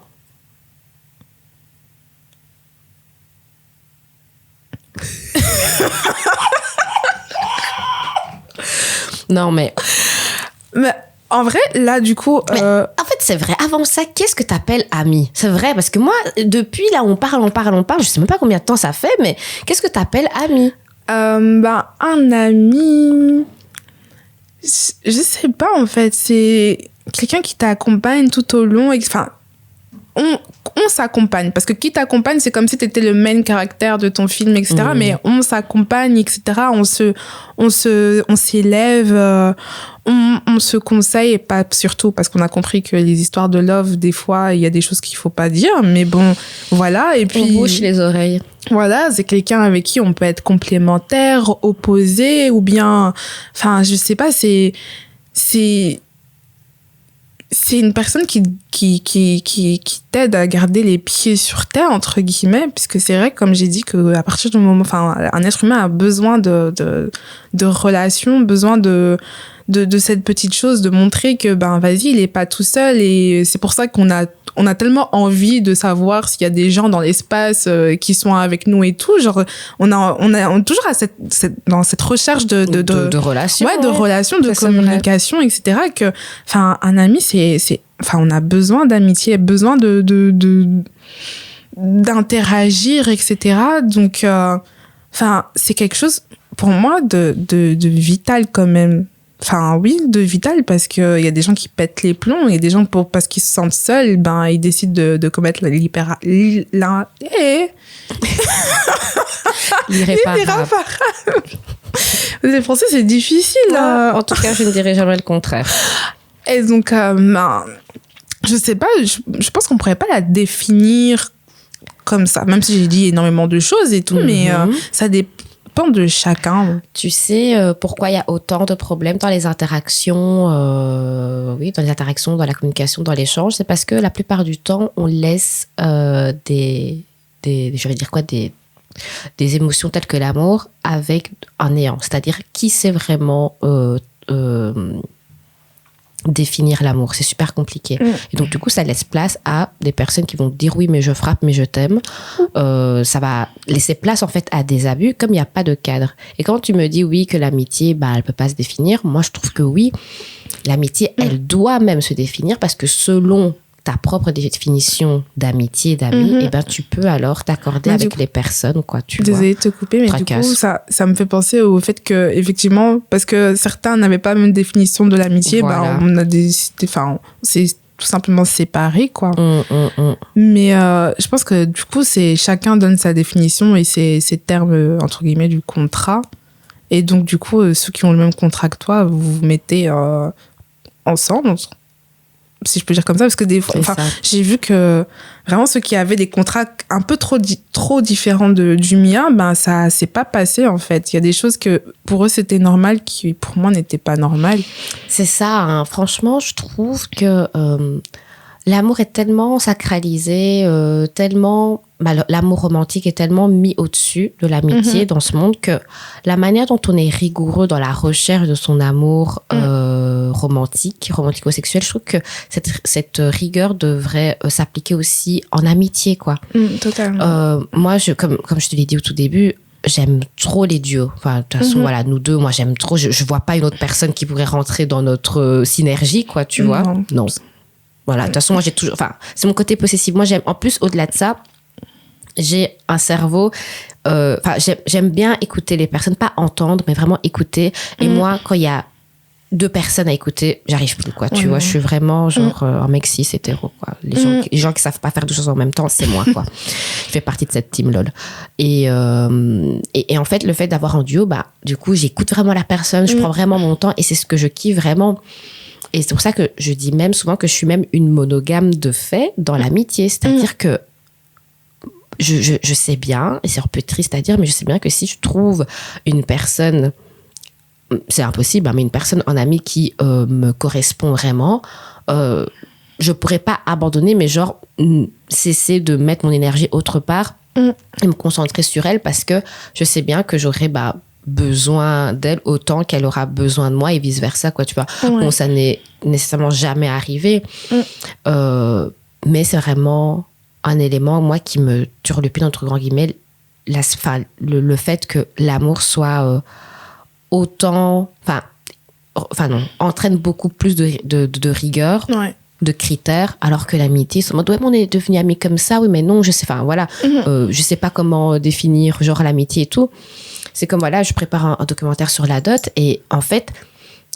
Speaker 1: Non, mais
Speaker 2: en vrai, là, du coup...
Speaker 1: En fait, c'est vrai. Avant ça, qu'est-ce que t'appelles ami? C'est vrai, parce que moi, depuis, là, on parle. Je sais même pas combien de temps ça fait, mais qu'est-ce que t'appelles ami?
Speaker 2: Un ami... Je sais pas, en fait. C'est quelqu'un qui t'accompagne tout au long. Enfin, on s'accompagne. Parce que qui t'accompagne, c'est comme si t'étais le main caractère de ton film, etc. Mais on s'accompagne, etc. On s'élève... On se conseille, et pas surtout parce qu'on a compris que les histoires de love, des fois, il y a des choses qu'il faut pas dire, mais bon, voilà. Et puis,
Speaker 1: on bouche les oreilles.
Speaker 2: Voilà, c'est quelqu'un avec qui on peut être complémentaire, opposé, ou bien, enfin, je sais pas, c'est une personne qui t'aide à garder les pieds sur terre, entre guillemets, puisque c'est vrai, comme j'ai dit, qu'à partir du moment, enfin, un être humain a besoin de relations, besoin de cette petite chose, de montrer que, vas-y, il est pas tout seul, et c'est pour ça qu'on a tellement envie de savoir s'il y a des gens dans l'espace qui sont avec nous et tout. Genre, on est toujours dans cette recherche de
Speaker 1: relations.
Speaker 2: Ouais, de relations, de communication, etc. Que, enfin, un ami, enfin, on a besoin d'amitié, besoin d'interagir, etc. Donc, enfin, c'est quelque chose, pour moi, de vital quand même. Enfin, oui, de vital, parce qu'il y a des gens qui pètent les plombs, il y a des gens, parce qu'ils se sentent seuls, ils décident de commettre l'irréparable. Les Français, c'est difficile.
Speaker 1: En tout cas, je ne dirais jamais le contraire.
Speaker 2: Et donc, je sais pas, je pense qu'on pourrait pas la définir comme ça, même si j'ai dit énormément de choses et tout, mais ça dépend de chacun.
Speaker 1: Tu sais pourquoi il y a autant de problèmes dans les interactions, dans la communication, dans l'échange? C'est parce que la plupart du temps, on laisse des émotions telles que l'amour avec un néant. C'est-à-dire, qui sait vraiment définir l'amour? C'est super compliqué. Et donc, du coup, ça laisse place à des personnes qui vont dire oui, mais je frappe, mais je t'aime. Ça va laisser place, en fait, à des abus, comme il n'y a pas de cadre. Et quand tu me dis oui, que l'amitié, elle peut pas se définir, moi, je trouve que oui, l'amitié, elle doit même se définir, parce que selon ta propre définition d'amitié, d'amis, tu peux alors t'accorder avec les personnes, quoi, tu vois.
Speaker 2: Désolée de te couper, mais du coup, ça me fait penser au fait que, effectivement, parce que certains n'avaient pas la même définition de l'amitié,
Speaker 1: voilà.
Speaker 2: On a on s'est tout simplement séparés, quoi. Mais je pense que, du coup, chacun donne sa définition et ses termes, entre guillemets, du contrat. Et donc, du coup, ceux qui ont le même contrat que toi, vous vous mettez ensemble, si je peux dire comme ça, parce que des fois, j'ai vu que vraiment ceux qui avaient des contrats un peu trop différents du mien, ça s'est pas passé, en fait. Il y a des choses que pour eux c'était normal, qui pour moi n'étaient pas normales.
Speaker 1: C'est ça, hein. Franchement, je trouve que l'amour est tellement sacralisé, l'amour romantique est tellement mis au-dessus de l'amitié dans ce monde, que la manière dont on est rigoureux dans la recherche de son amour romantico-sexuel, je trouve que cette rigueur devrait s'appliquer aussi en amitié, quoi.
Speaker 2: Totalement.
Speaker 1: Moi, comme je te l'ai dit au tout début, j'aime trop les duos. Enfin, de toute façon, voilà, nous deux, moi, j'aime trop. Je vois pas une autre personne qui pourrait rentrer dans notre synergie, quoi, tu vois. Non. Voilà, de toute façon, moi, j'ai toujours... Enfin, c'est mon côté possessif. Moi, j'aime... En plus, au-delà de ça, j'ai un cerveau... j'aime bien écouter les personnes, pas entendre, mais vraiment écouter. Et moi, quand il y a deux personnes à écouter, j'arrive plus, quoi. Tu vois, je suis vraiment genre un mec cis hétéro, quoi. Les gens qui savent pas faire deux choses en même temps, c'est moi, quoi. Je fais partie de cette team lol. Et en fait, le fait d'avoir un duo, du coup, j'écoute vraiment la personne, je prends vraiment mon temps, et c'est ce que je kiffe vraiment. Et c'est pour ça que je dis même souvent que je suis même une monogame de fait dans l'amitié. C'est-à-dire que je sais bien, et c'est un peu triste à dire, mais je sais bien que si je trouve une personne, c'est impossible, hein, mais une personne en ami qui me correspond vraiment, je pourrais pas abandonner, mais genre cesser de mettre mon énergie autre part et me concentrer sur elle, parce que je sais bien que j'aurai besoin d'elle autant qu'elle aura besoin de moi et vice versa, quoi, tu vois. Bon, ça n'est nécessairement jamais arrivé, mais c'est vraiment un élément, moi, qui me turlupine, entre grands guillemets, le fait que l'amour soit autant, entraîne beaucoup plus de rigueur, de critères, alors que l'amitié, c'est en mode, on est devenus amis comme ça, oui, mais non, je sais, je sais pas comment définir, genre, l'amitié et tout. C'est comme, je prépare un documentaire sur la dot, et en fait,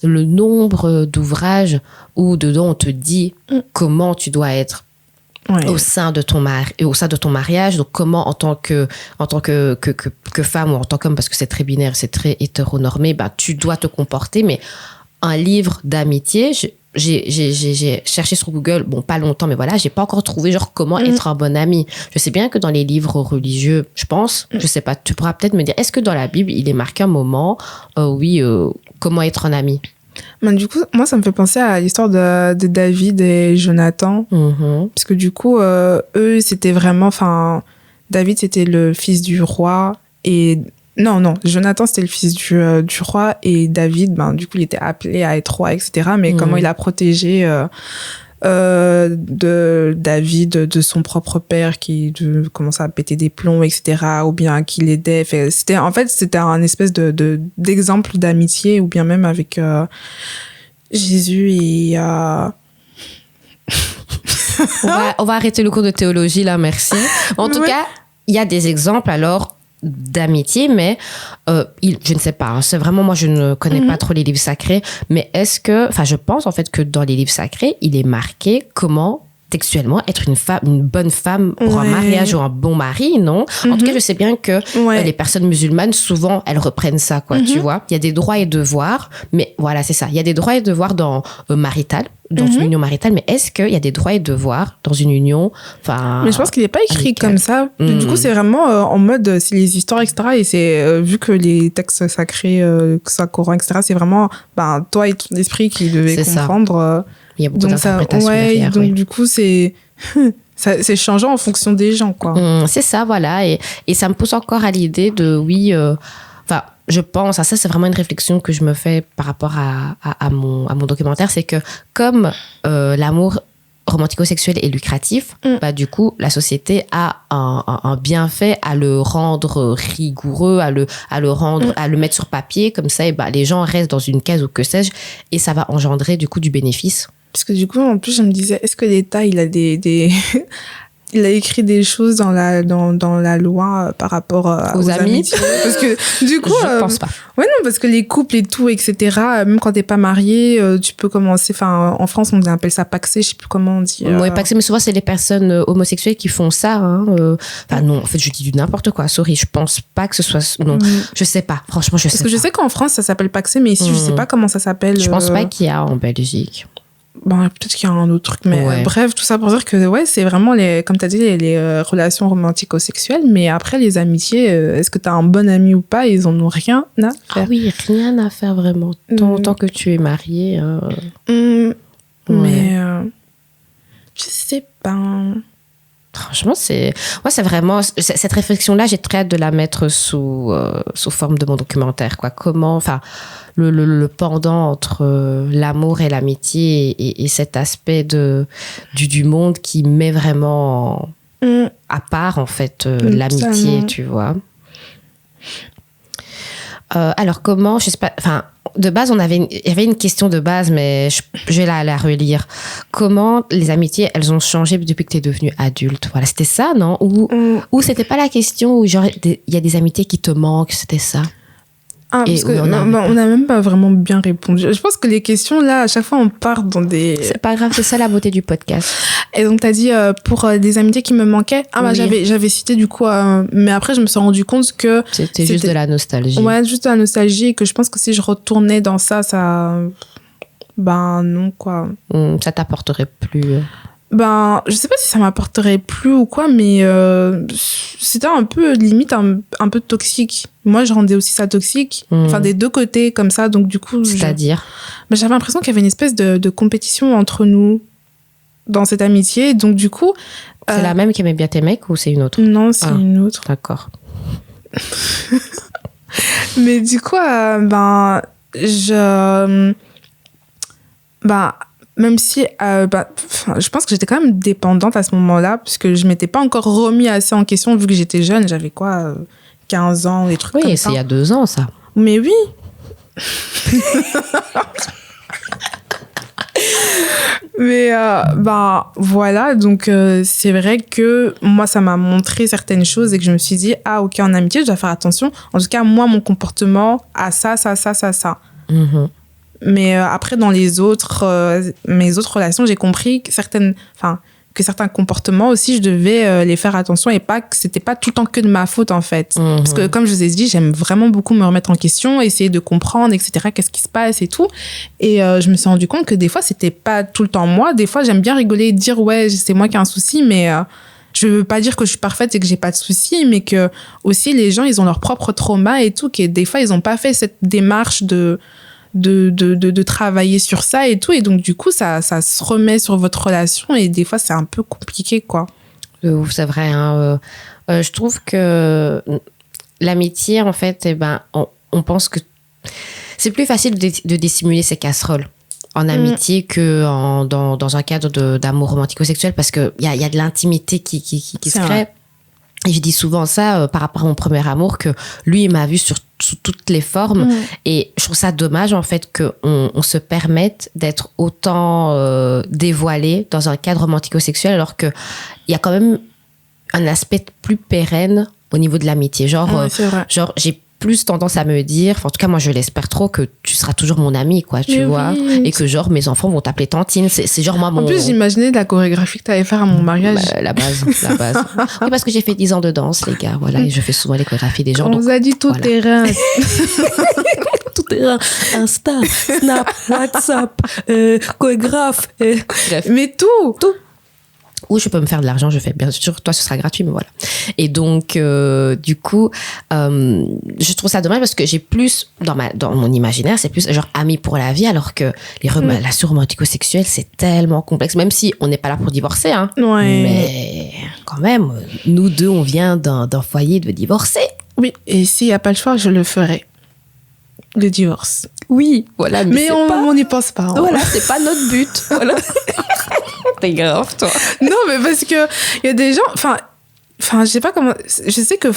Speaker 1: le nombre d'ouvrages où dedans on te dit comment tu dois être au sein de ton mariage, donc comment en tant que femme ou en tant qu'homme, parce que c'est très binaire, c'est très hétéronormé, tu dois te comporter. Mais un livre d'amitié, j'ai cherché sur Google, pas longtemps, mais j'ai pas encore trouvé genre comment être un bon ami. Je sais bien que dans les livres religieux, je pense, je sais pas, tu pourras peut-être me dire, est-ce que dans la Bible il est marqué un moment, comment être un ami?
Speaker 2: Du coup, moi, ça me fait penser à l'histoire de David et Jonathan. Parce que du coup, eux, c'était vraiment... David, c'était le fils du roi. Et... Non, Jonathan, c'était le fils du roi. Et David, du coup, il était appelé à être roi, etc. Mais comment il a protégé de David, de son propre père qui commençait à péter des plombs, etc. Ou bien qui l'aidait. C'était un espèce d'exemple d'amitié, ou bien même avec Jésus et...
Speaker 1: on va arrêter le cours de théologie là, merci. En tout cas, il y a des exemples alors d'amitié, mais je ne sais pas, hein, c'est vraiment, moi je ne connais pas trop les livres sacrés, mais je pense en fait que dans les livres sacrés il est marqué comment textuellement être une bonne femme pour un mariage ou un bon mari, non? En tout cas, je sais bien que les personnes musulmanes, souvent, elles reprennent ça, quoi, tu vois. Il y a des droits et devoirs, mais voilà, c'est ça. Il y a des droits et devoirs dans une union maritale, mais est-ce qu'il y a des droits et devoirs dans une union,
Speaker 2: mais je pense qu'il n'est pas écrit amicale, comme ça. Du coup, c'est vraiment en mode, c'est les histoires, etc. Et c'est, vu que les textes sacrés, que ça Coran, etc., c'est vraiment, toi et ton esprit qui devez comprendre.
Speaker 1: Il y a beaucoup d'interprétations derrière.
Speaker 2: Donc, du coup, c'est changeant en fonction des gens, quoi.
Speaker 1: C'est ça, voilà. Et ça me pousse encore à l'idée de, je pense, ça c'est vraiment une réflexion que je me fais par rapport à mon documentaire, c'est que comme l'amour romantico-sexuel est lucratif, du coup, la société a un bienfait à le rendre rigoureux, à le mettre sur papier, comme ça, les gens restent dans une case ou que sais-je, et ça va engendrer du coup du bénéfice.
Speaker 2: Parce que du coup, en plus, je me disais, est-ce que l'État, il a il a écrit des choses dans la loi par rapport aux amis? Parce que du coup,
Speaker 1: je pense pas.
Speaker 2: Ouais, non, parce que les couples et tout, etc., même quand t'es pas marié, tu peux commencer, en France, on appelle ça paxer, je sais plus comment on dit.
Speaker 1: Ouais, paxer, mais souvent, c'est les personnes homosexuelles qui font ça, hein. Non, en fait, je dis du n'importe quoi, sorry, je pense pas que ce soit, non, je sais pas, franchement, je sais pas.
Speaker 2: Parce que je sais qu'en France, ça s'appelle paxer, mais ici, je sais pas comment ça s'appelle.
Speaker 1: Je pense pas qu'il y a en Belgique.
Speaker 2: Peut-être qu'il y a un autre truc, mais bref, tout ça pour dire que c'est vraiment comme tu as dit, les relations romantico-sexuelles, mais après les amitiés, est-ce que tu as un bon ami ou pas, ils en ont rien à faire.
Speaker 1: Ah oui, rien à faire vraiment, tant que tu es marié.
Speaker 2: Mais je sais pas.
Speaker 1: Franchement, c'est vraiment cette réflexion-là, j'ai très hâte de la mettre sous forme de mon documentaire, quoi. Comment, le pendant entre l'amour et l'amitié et cet aspect du monde qui met vraiment à part en fait l'amitié, tu vois. Alors comment, je sais pas, de base, il y avait une question de base, mais je vais la relire. Comment les amitiés, elles ont changé depuis que tu es devenue adulte? Voilà, c'était ça, non? Ou c'était pas la question où genre il y a des amitiés qui te manquent, c'était ça?
Speaker 2: Parce que on n'a même pas vraiment bien répondu. Je pense que les questions, là, à chaque fois, on part dans des...
Speaker 1: C'est pas grave, c'est ça la beauté du podcast.
Speaker 2: Et donc, t'as dit pour des amitiés qui me manquaient. Oui. J'avais cité du coup... mais après, je me suis rendu compte que...
Speaker 1: C'était juste de la nostalgie.
Speaker 2: Ouais, juste de la nostalgie. Et que je pense que si je retournais dans ça... Ben non, quoi.
Speaker 1: Ça t'apporterait plus.
Speaker 2: Ben, je sais pas si ça m'apporterait plus ou quoi, mais c'était un peu limite un peu toxique. Moi, je rendais aussi ça toxique. Enfin, des deux côtés, comme ça. Donc, du coup.
Speaker 1: C'est-à-dire
Speaker 2: j'avais l'impression qu'il y avait une espèce de compétition entre nous dans cette amitié. Donc, du coup.
Speaker 1: C'est la même qui aimait bien tes mecs ou c'est une autre?
Speaker 2: Non, c'est une autre.
Speaker 1: D'accord.
Speaker 2: Mais du coup, même si je pense que j'étais quand même dépendante à ce moment-là, puisque je m'étais pas encore remis assez en question vu que j'étais jeune. J'avais 15 ans, des trucs comme ça.
Speaker 1: Oui, c'est il y a 2 ans, ça.
Speaker 2: Mais oui. Mais voilà, donc c'est vrai que moi, ça m'a montré certaines choses et que je me suis dit, ah ok, en amitié, je dois faire attention. En tout cas, moi, mon comportement à ça. Mais après, dans mes autres relations, j'ai compris que certains comportements aussi, je devais les faire attention et que c'était pas tout le temps que de ma faute, en fait. Parce que, comme je vous ai dit, j'aime vraiment beaucoup me remettre en question, essayer de comprendre, etc., qu'est-ce qui se passe et tout. Et je me suis rendu compte que des fois, c'était pas tout le temps moi. Des fois, j'aime bien rigoler et dire, ouais, c'est moi qui ai un souci, mais je veux pas dire que je suis parfaite et que j'ai pas de soucis, mais que aussi, les gens, ils ont leur propre trauma et tout, que des fois, ils ont pas fait cette démarche de travailler sur ça et tout, et donc du coup ça se remet sur votre relation et des fois c'est un peu compliqué, quoi.
Speaker 1: C'est vrai, hein. Je trouve que l'amitié, en fait, on pense que c'est plus facile de dissimuler ses casseroles en amitié que dans un cadre d'amour romantico-sexuel, parce qu'il y a de l'intimité qui se crée. Vrai. Et je dis souvent ça par rapport à mon premier amour, que lui, il m'a vu sous toutes les formes. Et je trouve ça dommage, en fait, qu'on se permette d'être autant dévoilé dans un cadre romantico-sexuel, alors qu'il y a quand même un aspect plus pérenne au niveau de l'amitié. Genre, j'ai plus tendance à me dire, en tout cas moi je l'espère trop, que tu seras toujours mon amie, quoi, tu vois, et que genre mes enfants vont t'appeler tantine. C'est genre moi mon...
Speaker 2: En plus, j'imaginais la chorégraphie que t'allais faire à mon mariage.
Speaker 1: La base. Oui, parce que j'ai fait 10 ans de danse, les gars, voilà, et je fais souvent les chorégraphies des gens.
Speaker 2: On vous a dit tout terrain.
Speaker 1: Tout terrain. Insta, Snap, WhatsApp, chorégraphe, bref.
Speaker 2: Mais tout.
Speaker 1: Où je peux me faire de l'argent, je fais, bien sûr, toi ce sera gratuit, mais voilà. Et donc du coup je trouve ça dommage, parce que j'ai plus dans mon imaginaire, c'est plus genre amis pour la vie, alors que les relations romantico-sexuelles, c'est tellement complexe, même si on n'est pas là pour divorcer, hein.
Speaker 2: Ouais.
Speaker 1: Mais quand même, nous deux, on vient d'un foyer de divorcés.
Speaker 2: Oui, et s'il n'y a pas le choix, je le ferai, le divorce.
Speaker 1: Oui, voilà.
Speaker 2: Mais on n'y pense pas.
Speaker 1: Voilà, c'est pas notre but. Voilà. T'es grave, toi.
Speaker 2: Non, mais parce que il y a des gens, enfin, je sais pas comment, je sais que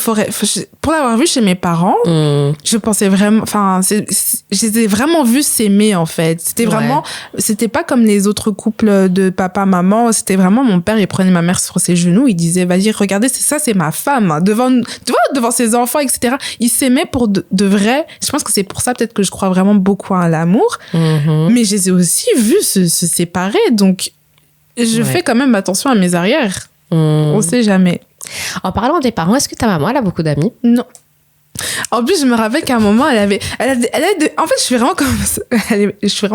Speaker 2: pour l'avoir vu chez mes parents, je pensais vraiment, je les ai vraiment vus s'aimer, en fait. C'était vraiment, c'était pas comme les autres couples de papa, maman. C'était vraiment, mon père, il prenait ma mère sur ses genoux, il disait, vas-y, regardez, c'est ma femme, devant ses enfants, etc. Ils s'aimaient pour de vrai. Je pense que c'est pour ça, peut-être, que je crois vraiment beaucoup à l'amour. Mais je les ai aussi vus se séparer, donc je fais quand même attention à mes arrières. On sait jamais.
Speaker 1: En parlant des parents, est-ce que ta maman, elle a beaucoup d'amis?
Speaker 2: Non. En plus, je me rappelle qu'à un moment, en fait, je suis vraiment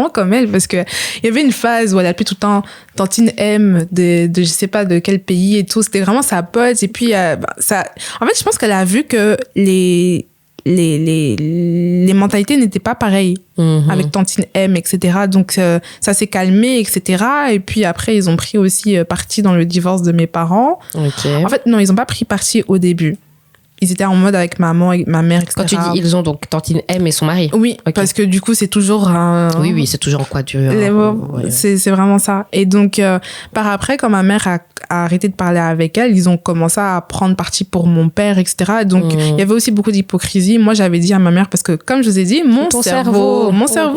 Speaker 2: comme elle, parce que il y avait une phase où elle appelait tout le temps Tantine M de je sais pas de quel pays et tout. C'était vraiment sa pote. Et puis, en fait, je pense qu'elle a vu que les mentalités n'étaient pas pareilles avec Tantine M, etc. Donc, ça s'est calmé, etc. Et puis après, ils ont pris aussi parti dans le divorce de mes parents.
Speaker 1: Okay.
Speaker 2: En fait, non, ils n'ont pas pris parti au début. Ils étaient en mode avec maman, avec ma mère, etc.
Speaker 1: Quand tu dis ils ont, donc Tantine M et son mari.
Speaker 2: Oui, parce que du coup, c'est toujours...
Speaker 1: Oui, c'est toujours en quadrure.
Speaker 2: C'est vraiment ça. Et donc, par après, quand ma mère a arrêté de parler avec elle, ils ont commencé à prendre parti pour mon père, etc. Donc, il y avait aussi beaucoup d'hypocrisie. Moi, j'avais dit à ma mère, parce que comme je vous ai dit, mon cerveau,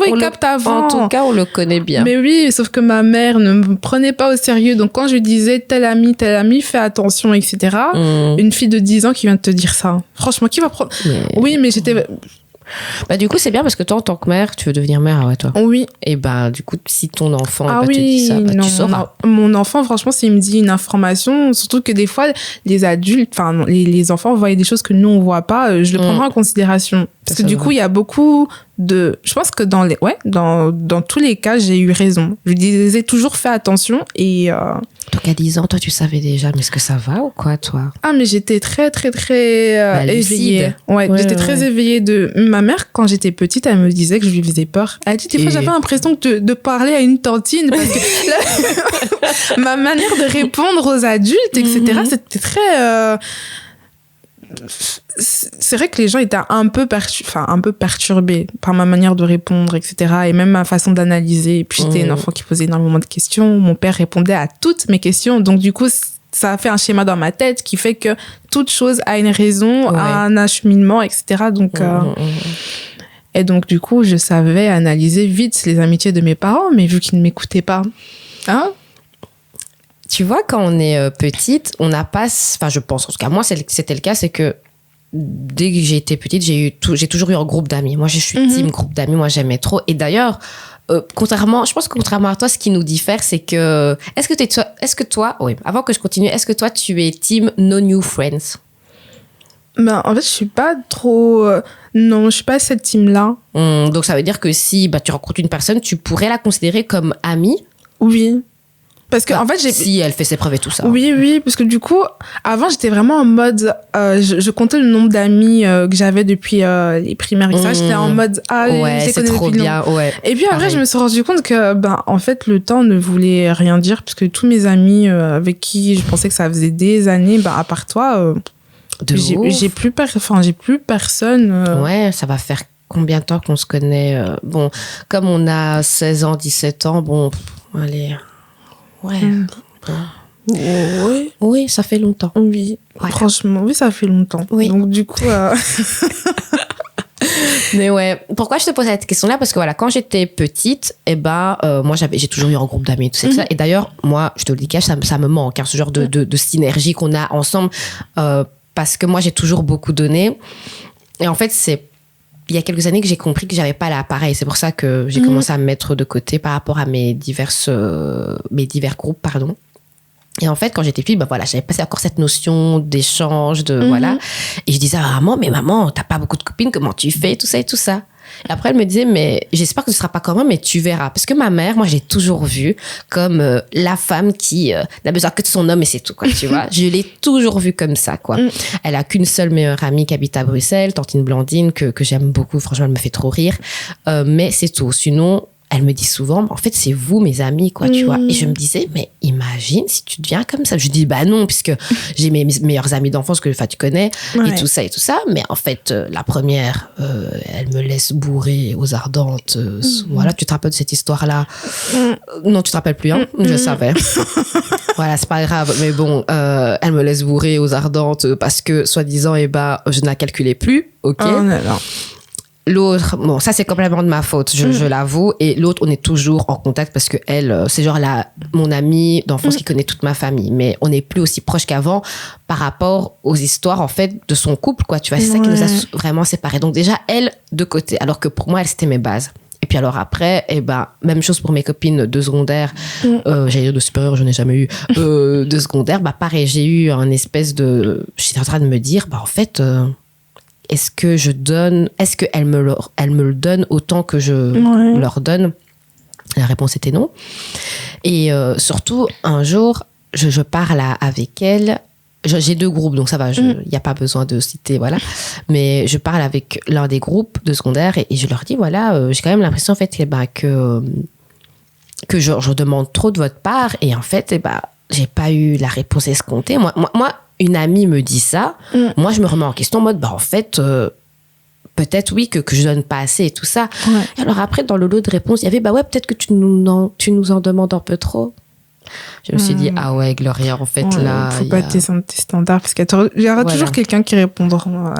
Speaker 2: il capte avant.
Speaker 1: En tout cas, on le connaît bien.
Speaker 2: Mais oui, sauf que ma mère ne me prenait pas au sérieux. Donc, quand je lui disais, tel ami, fais attention, etc. Une fille de 10 ans qui vient de te dire ça. Franchement, qui va prendre... Oui, mais j'étais...
Speaker 1: Bah, du coup, c'est bien, parce que toi, en tant que mère, tu veux devenir mère, toi.
Speaker 2: Oui.
Speaker 1: Et du coup, si ton enfant te dit ça, tu sauras.
Speaker 2: Mon enfant, franchement, s'il me dit une information, surtout que des fois, les adultes, les enfants voient des choses que nous, on voit pas, je le prendrai en considération. Parce que du coup, il y a beaucoup de... Je pense que dans tous les cas, j'ai eu raison. Je disais toujours fais attention et...
Speaker 1: Donc à 10 ans, toi, tu savais déjà, mais est-ce que ça va ou quoi, toi?
Speaker 2: Ah, mais j'étais très, très, très éveillée. Ouais, j'étais très éveillée de... Ma mère, quand j'étais petite, elle me disait que je lui faisais peur. Elle dit, des fois, j'avais l'impression de parler à une tantine parce que ma manière de répondre aux adultes, etc., c'était très... c'est vrai que les gens étaient un peu perturbés par ma manière de répondre, etc. Et même ma façon d'analyser. Et puis, j'étais une enfant qui posait énormément de questions. Mon père répondait à toutes mes questions. Donc, du coup, ça a fait un schéma dans ma tête qui fait que toute chose a une raison, a un acheminement, etc. Donc, et donc, du coup, je savais analyser vite les amitiés de mes parents, mais vu qu'ils ne m'écoutaient pas, hein?
Speaker 1: Tu vois, quand on est petite, on n'a pas... Enfin, je pense, en tout cas, moi, c'était le cas, c'est que dès que j'ai été petite, j'ai toujours eu un groupe d'amis. Moi, je suis team groupe d'amis, moi, j'aimais trop. Et d'ailleurs, je pense que contrairement à toi, ce qui nous diffère, c'est que... Est-ce que toi... Oui, avant que je continue, est-ce que toi, tu es team no new friends?
Speaker 2: Ben, en fait, je suis pas trop... non, je suis pas cette team-là.
Speaker 1: Donc, ça veut dire que si tu rencontres une personne, tu pourrais la considérer comme amie?
Speaker 2: Oui. Parce que, en fait,
Speaker 1: si elle fait ses preuves et tout ça.
Speaker 2: Oui, parce que du coup, avant, j'étais vraiment en mode, je comptais le nombre d'amis que j'avais depuis les primaires, etc. J'étais en mode,
Speaker 1: c'est trop bien, ouais.
Speaker 2: Et puis après, je me suis rendu compte que, en fait, le temps ne voulait rien dire, puisque tous mes amis avec qui je pensais que ça faisait des années, à part toi, j'ai plus personne.
Speaker 1: Ouais, ça va faire combien de temps qu'on se connaît? Bon, comme on a 16 ans, 17 ans, bon, allez... Ouais. Oui, ça fait longtemps.
Speaker 2: Oui, voilà. Franchement, oui, ça fait longtemps.
Speaker 1: Oui.
Speaker 2: Donc, du coup...
Speaker 1: Mais ouais, pourquoi je te pose cette question-là? Parce que voilà, quand j'étais petite, moi, j'ai toujours eu un groupe d'amis et tout ça. Et d'ailleurs, moi, je te le dis, ça me manque, ce genre de synergie qu'on a ensemble. Parce que moi, j'ai toujours beaucoup donné. Et en fait, il y a quelques années que j'ai compris que j'avais pas l'appareil. C'est pour ça que j'ai commencé à me mettre de côté par rapport à mes divers groupes, pardon. Et en fait, quand j'étais petite, j'avais passé encore cette notion d'échange, voilà. Et je disais à maman, t'as pas beaucoup de copines, comment tu fais, tout ça et tout ça. Et après, elle me disait, mais j'espère que ce sera pas comme moi, mais tu verras. Parce que ma mère, moi, j'ai toujours vue comme la femme qui n'a besoin que de son homme et c'est tout, quoi, tu vois. Je l'ai toujours vue comme ça, quoi. Elle a qu'une seule meilleure amie qui habite à Bruxelles, Tantine Blandine, que j'aime beaucoup. Franchement, elle me fait trop rire. Mais c'est tout. Sinon, elle me dit souvent, en fait, c'est vous, mes amis, quoi, tu vois. Et je me disais, mais imagine si tu deviens comme ça. Je dis, non, puisque j'ai mes meilleures amies d'enfance que tu connais, et tout ça. Mais en fait, la première, elle me laisse bourrer aux ardentes. Voilà, tu te rappelles de cette histoire-là? Non, tu te rappelles plus, hein? Je savais. Voilà, c'est pas grave. Mais bon, elle me laisse bourrer aux ardentes parce que, soi-disant, je ne la calculais plus, ok?
Speaker 2: Oh, non.
Speaker 1: L'autre, bon, ça c'est complètement de ma faute, je l'avoue. Et l'autre, on est toujours en contact parce que elle, c'est genre mon amie d'enfance qui connaît toute ma famille. Mais on n'est plus aussi proche qu'avant par rapport aux histoires, en fait, de son couple, quoi. Tu vois, c'est ça qui nous a vraiment séparés. Donc déjà, elle, de côté. Alors que pour moi, elle, c'était mes bases. Et puis alors après, même chose pour mes copines de secondaire. J'allais dire de supérieur, je n'ai jamais eu. De secondaire, pareil, j'ai eu un espèce de... J'étais en train de me dire, en fait... est-ce qu'elles me le donnent autant que je leur donne? La réponse était non. Et surtout, un jour, je parle avec elle. J'ai 2 groupes, donc ça va, il n'y a pas besoin de citer, voilà. Mais je parle avec l'un des groupes de secondaire et je leur dis, voilà, j'ai quand même l'impression, en fait, que je demande trop de votre part. Et en fait, j'ai pas eu la réponse escomptée. Moi, une amie me dit ça, moi, je me remets en question en mode, en fait, peut-être, oui, que je donne pas assez et tout ça. Ouais. Et alors après, dans le lot de réponses, il y avait, peut-être que tu nous en demandes un peu trop. Je me suis dit, ah ouais, Gloria, en fait, là...
Speaker 2: Faut pas tes standards, parce qu'il y aura toujours quelqu'un qui répondra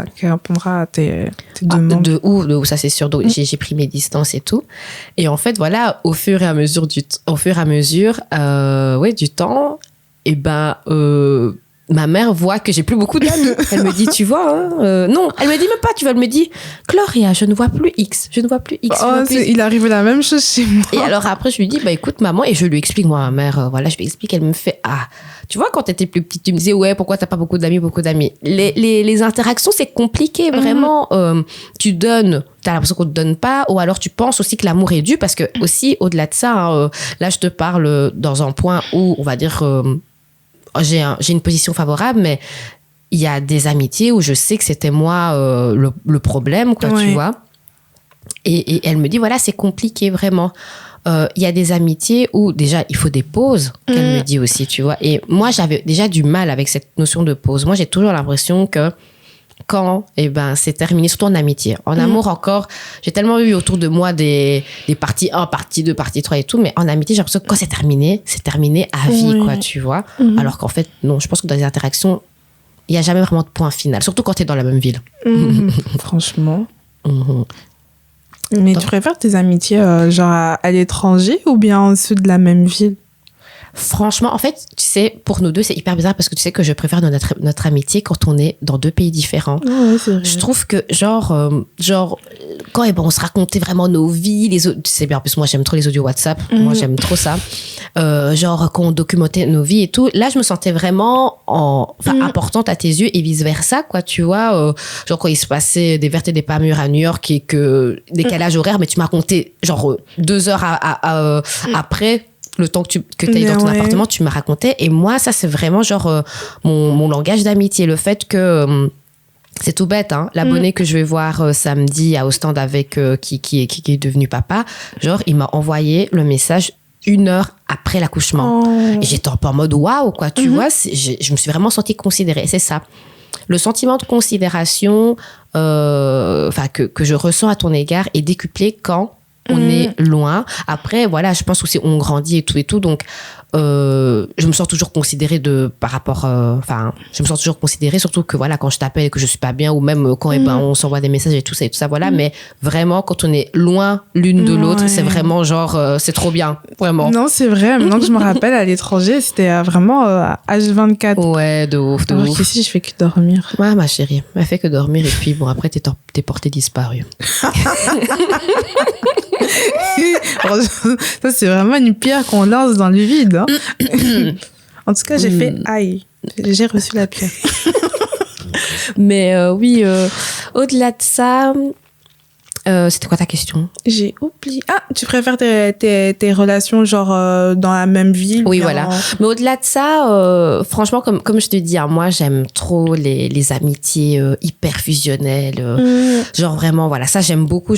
Speaker 2: à tes demandes.
Speaker 1: De ouf, ça c'est sûr. Donc, j'ai pris mes distances et tout. Et en fait, voilà, au fur et à mesure du temps, ma mère voit que j'ai plus beaucoup d'amis. Elle me dit, tu vois, hein, non. Elle me dit même pas, tu vois, elle me dit, Gloria, je ne vois plus X, je ne vois plus X.
Speaker 2: Il arrive la même chose chez moi.
Speaker 1: Et alors après, je lui dis, bah écoute, maman, et je lui explique, moi, ma mère, voilà, je lui explique, elle me fait, tu vois, quand t'étais plus petite, tu me disais, ouais, pourquoi t'as pas beaucoup d'amis. Les interactions, c'est compliqué, vraiment. Tu donnes, t'as l'impression qu'on te donne pas, ou alors tu penses aussi que l'amour est dû, parce que aussi, au-delà de ça, là, je te parle dans un point où, on va dire, j'ai une position favorable, mais il y a des amitiés où je sais que c'était moi le problème, quoi, tu vois. Et elle me dit, voilà, c'est compliqué, vraiment. Il y a des amitiés où déjà il faut des pauses, qu'elle me dit aussi, tu vois. Et moi, j'avais déjà du mal avec cette notion de pause. Moi, j'ai toujours l'impression que quand c'est terminé, surtout en amitié. En amour encore, j'ai tellement eu autour de moi des parties 1, partie 2, partie 3 et tout, mais en amitié, j'ai l'impression que quand c'est terminé à vie, quoi, tu vois. Alors qu'en fait, non, je pense que dans les interactions, il n'y a jamais vraiment de point final, surtout quand tu es dans la même ville.
Speaker 2: Franchement. Mais tu préfères tes amitiés genre à l'étranger ou bien en dessous de la même ville?
Speaker 1: Franchement, en fait, tu sais, pour nous deux, c'est hyper bizarre parce que tu sais que je préfère notre amitié quand on est dans 2 pays différents.
Speaker 2: Ouais, c'est vrai.
Speaker 1: Je trouve que, genre, quand on se racontait vraiment nos vies, tu sais bien, en plus, moi, j'aime trop les audios WhatsApp. Moi, j'aime trop ça. Genre, quand on documentait nos vies et tout, là, je me sentais vraiment importante à tes yeux et vice-versa, quoi, tu vois. Genre, quand il se passait des vertes et des pas mûres à New York et que décalage horaire, mais tu m'as raconté, genre, 2 heures après, le temps que tu es dans ton appartement, tu me racontais. Et moi, ça, c'est vraiment genre mon langage d'amitié. Le fait que, c'est tout bête, hein, l'abonné que je vais voir samedi à Ostende avec qui est devenu papa, genre, il m'a envoyé le message 1 heure après l'accouchement. Et j'étais un peu en mode waouh, quoi, tu vois, je me suis vraiment sentie considérée. C'est ça. Le sentiment de considération que je ressens à ton égard est décuplé quand on est loin. Après, voilà, je pense aussi on grandit et tout. Donc, je me sens toujours considérée je me sens toujours considérée, surtout que voilà, quand je t'appelle et que je suis pas bien, ou même quand on s'envoie des messages et tout ça, voilà. Mais vraiment, quand on est loin l'une de l'autre, c'est vraiment genre, c'est trop bien, vraiment.
Speaker 2: Non, c'est vrai. Maintenant que je me rappelle, à l'étranger, c'était vraiment H24.
Speaker 1: Ouais, de ouf.
Speaker 2: Ici, je fais que dormir.
Speaker 1: Ouais, ma chérie, elle fait que dormir. Et puis, bon, après, t'es portée disparue.
Speaker 2: Ça, c'est vraiment une pierre qu'on lance dans le vide. Hein. En tout cas, j'ai fait aïe. J'ai reçu la pierre.
Speaker 1: Mais oui, au-delà de ça, c'était quoi ta question?
Speaker 2: J'ai oublié. Tu préfères tes relations genre dans la même ville?
Speaker 1: Oui, voilà. Mais au-delà de ça, franchement, comme je te dis, hein, moi, j'aime trop les amitiés hyper fusionnelles. Genre vraiment, voilà, ça, j'aime beaucoup.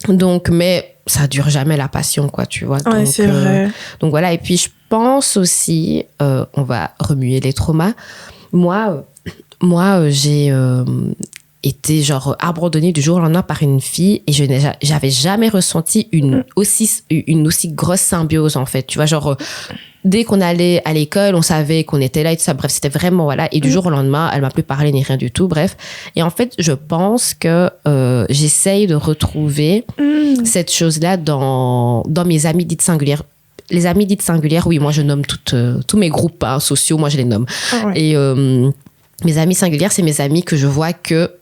Speaker 1: Donc, mais ça dure jamais la passion, quoi, tu vois.
Speaker 2: Ouais, c'est vrai.
Speaker 1: Donc voilà, et puis je pense aussi, on va remuer les traumas. Moi, j'ai été genre abandonnée du jour au lendemain par une fille et j'avais jamais ressenti une aussi grosse symbiose, en fait. Tu vois, genre, dès qu'on allait à l'école, on savait qu'on était là et tout ça. Bref, c'était vraiment, voilà. Et du jour au lendemain, elle m'a plus parlé ni rien du tout. Bref. Et en fait, je pense que j'essaye de retrouver cette chose-là dans mes amies dites singulières. Les amies dites singulières, oui, moi, je nomme tous mes groupes sociaux, moi, je les nomme. Et mes amies singulières, c'est mes amies que je vois que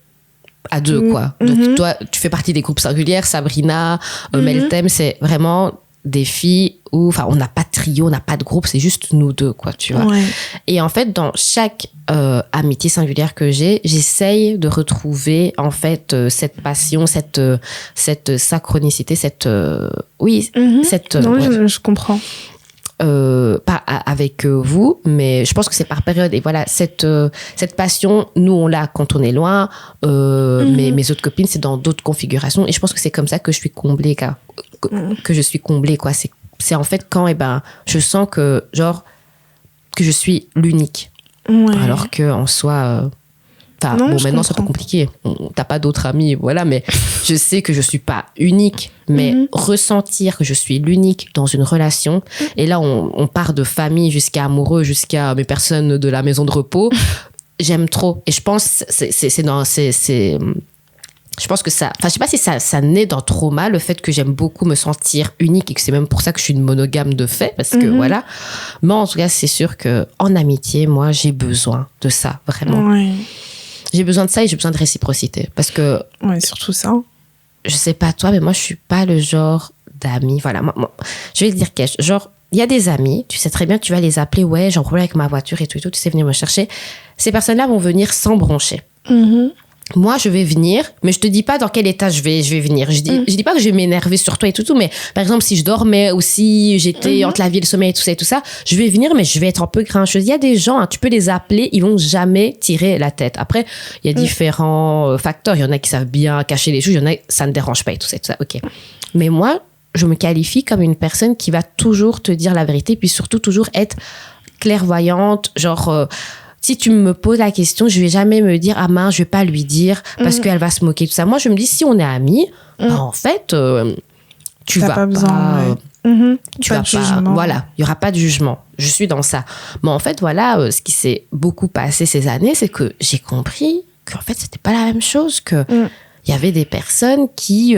Speaker 1: à 2, quoi. Donc, toi, tu fais partie des groupes singulières. Sabrina, Meltem, c'est vraiment des filles où, enfin, on n'a pas de trio, on n'a pas de groupe, c'est juste nous 2, quoi, tu vois. Et en fait, dans chaque amitié singulière que j'essaye de retrouver, en fait, cette passion, cette synchronicité,
Speaker 2: je comprends.
Speaker 1: Pas avec vous, mais je pense que c'est par période. Et voilà, cette passion, nous, on l'a quand on est loin. Mes autres copines, c'est dans d'autres configurations. Et je pense que c'est comme ça que je suis comblée, que je suis comblée, quoi. C'est en fait quand, je sens que, genre, que je suis l'unique. Alors qu'en soi... maintenant, c'est pas compliqué. T'as pas d'autres amis, voilà, mais je sais que je suis pas unique, mais ressentir que je suis l'unique dans une relation, et là, on part de famille jusqu'à amoureux, jusqu'à mes personnes de la maison de repos, j'aime trop. Et je pense, je pense que ça, enfin, je sais pas si ça naît d'un trauma, le fait que j'aime beaucoup me sentir unique et que c'est même pour ça que je suis une monogame de fait, parce que voilà. Mais en tout cas, c'est sûr que en amitié, moi, j'ai besoin de ça, vraiment.
Speaker 2: Ouais.
Speaker 1: J'ai besoin de ça et j'ai besoin de réciprocité. Parce que.
Speaker 2: Ouais, surtout ça.
Speaker 1: Je sais pas toi, mais moi, je suis pas le genre d'amis. Voilà, moi, je vais te dire quelque chose. Genre, il y a des amis, tu sais très bien, tu vas les appeler, ouais, j'ai un problème avec ma voiture et tout, tu sais venir me chercher. Ces personnes-là vont venir sans broncher. Moi, je vais venir, mais je te dis pas dans quel état je vais venir. Je dis pas que je vais m'énerver sur toi et tout, mais par exemple, si je dormais ou si j'étais entre la vie et le sommeil et tout ça, je vais venir, mais je vais être un peu grincheuse. Il y a des gens, hein, tu peux les appeler, ils vont jamais tirer la tête. Après, il y a différents facteurs. Il y en a qui savent bien cacher les choses, il y en a, ça ne dérange pas et tout ça, ok. Mais moi, je me qualifie comme une personne qui va toujours te dire la vérité, puis surtout toujours être clairvoyante, genre... si tu me poses la question, je vais jamais me dire ah mince, je vais pas lui dire parce qu'elle va se moquer tout ça. Moi, je me dis si on est amis, bah, en fait, tu vas pas besoin, tu vas pas, voilà, il y aura pas de jugement. Je suis dans ça. Mais en fait, voilà, ce qui s'est beaucoup passé ces années, c'est que j'ai compris qu'en fait, c'était pas la même chose, que il y avait des personnes qui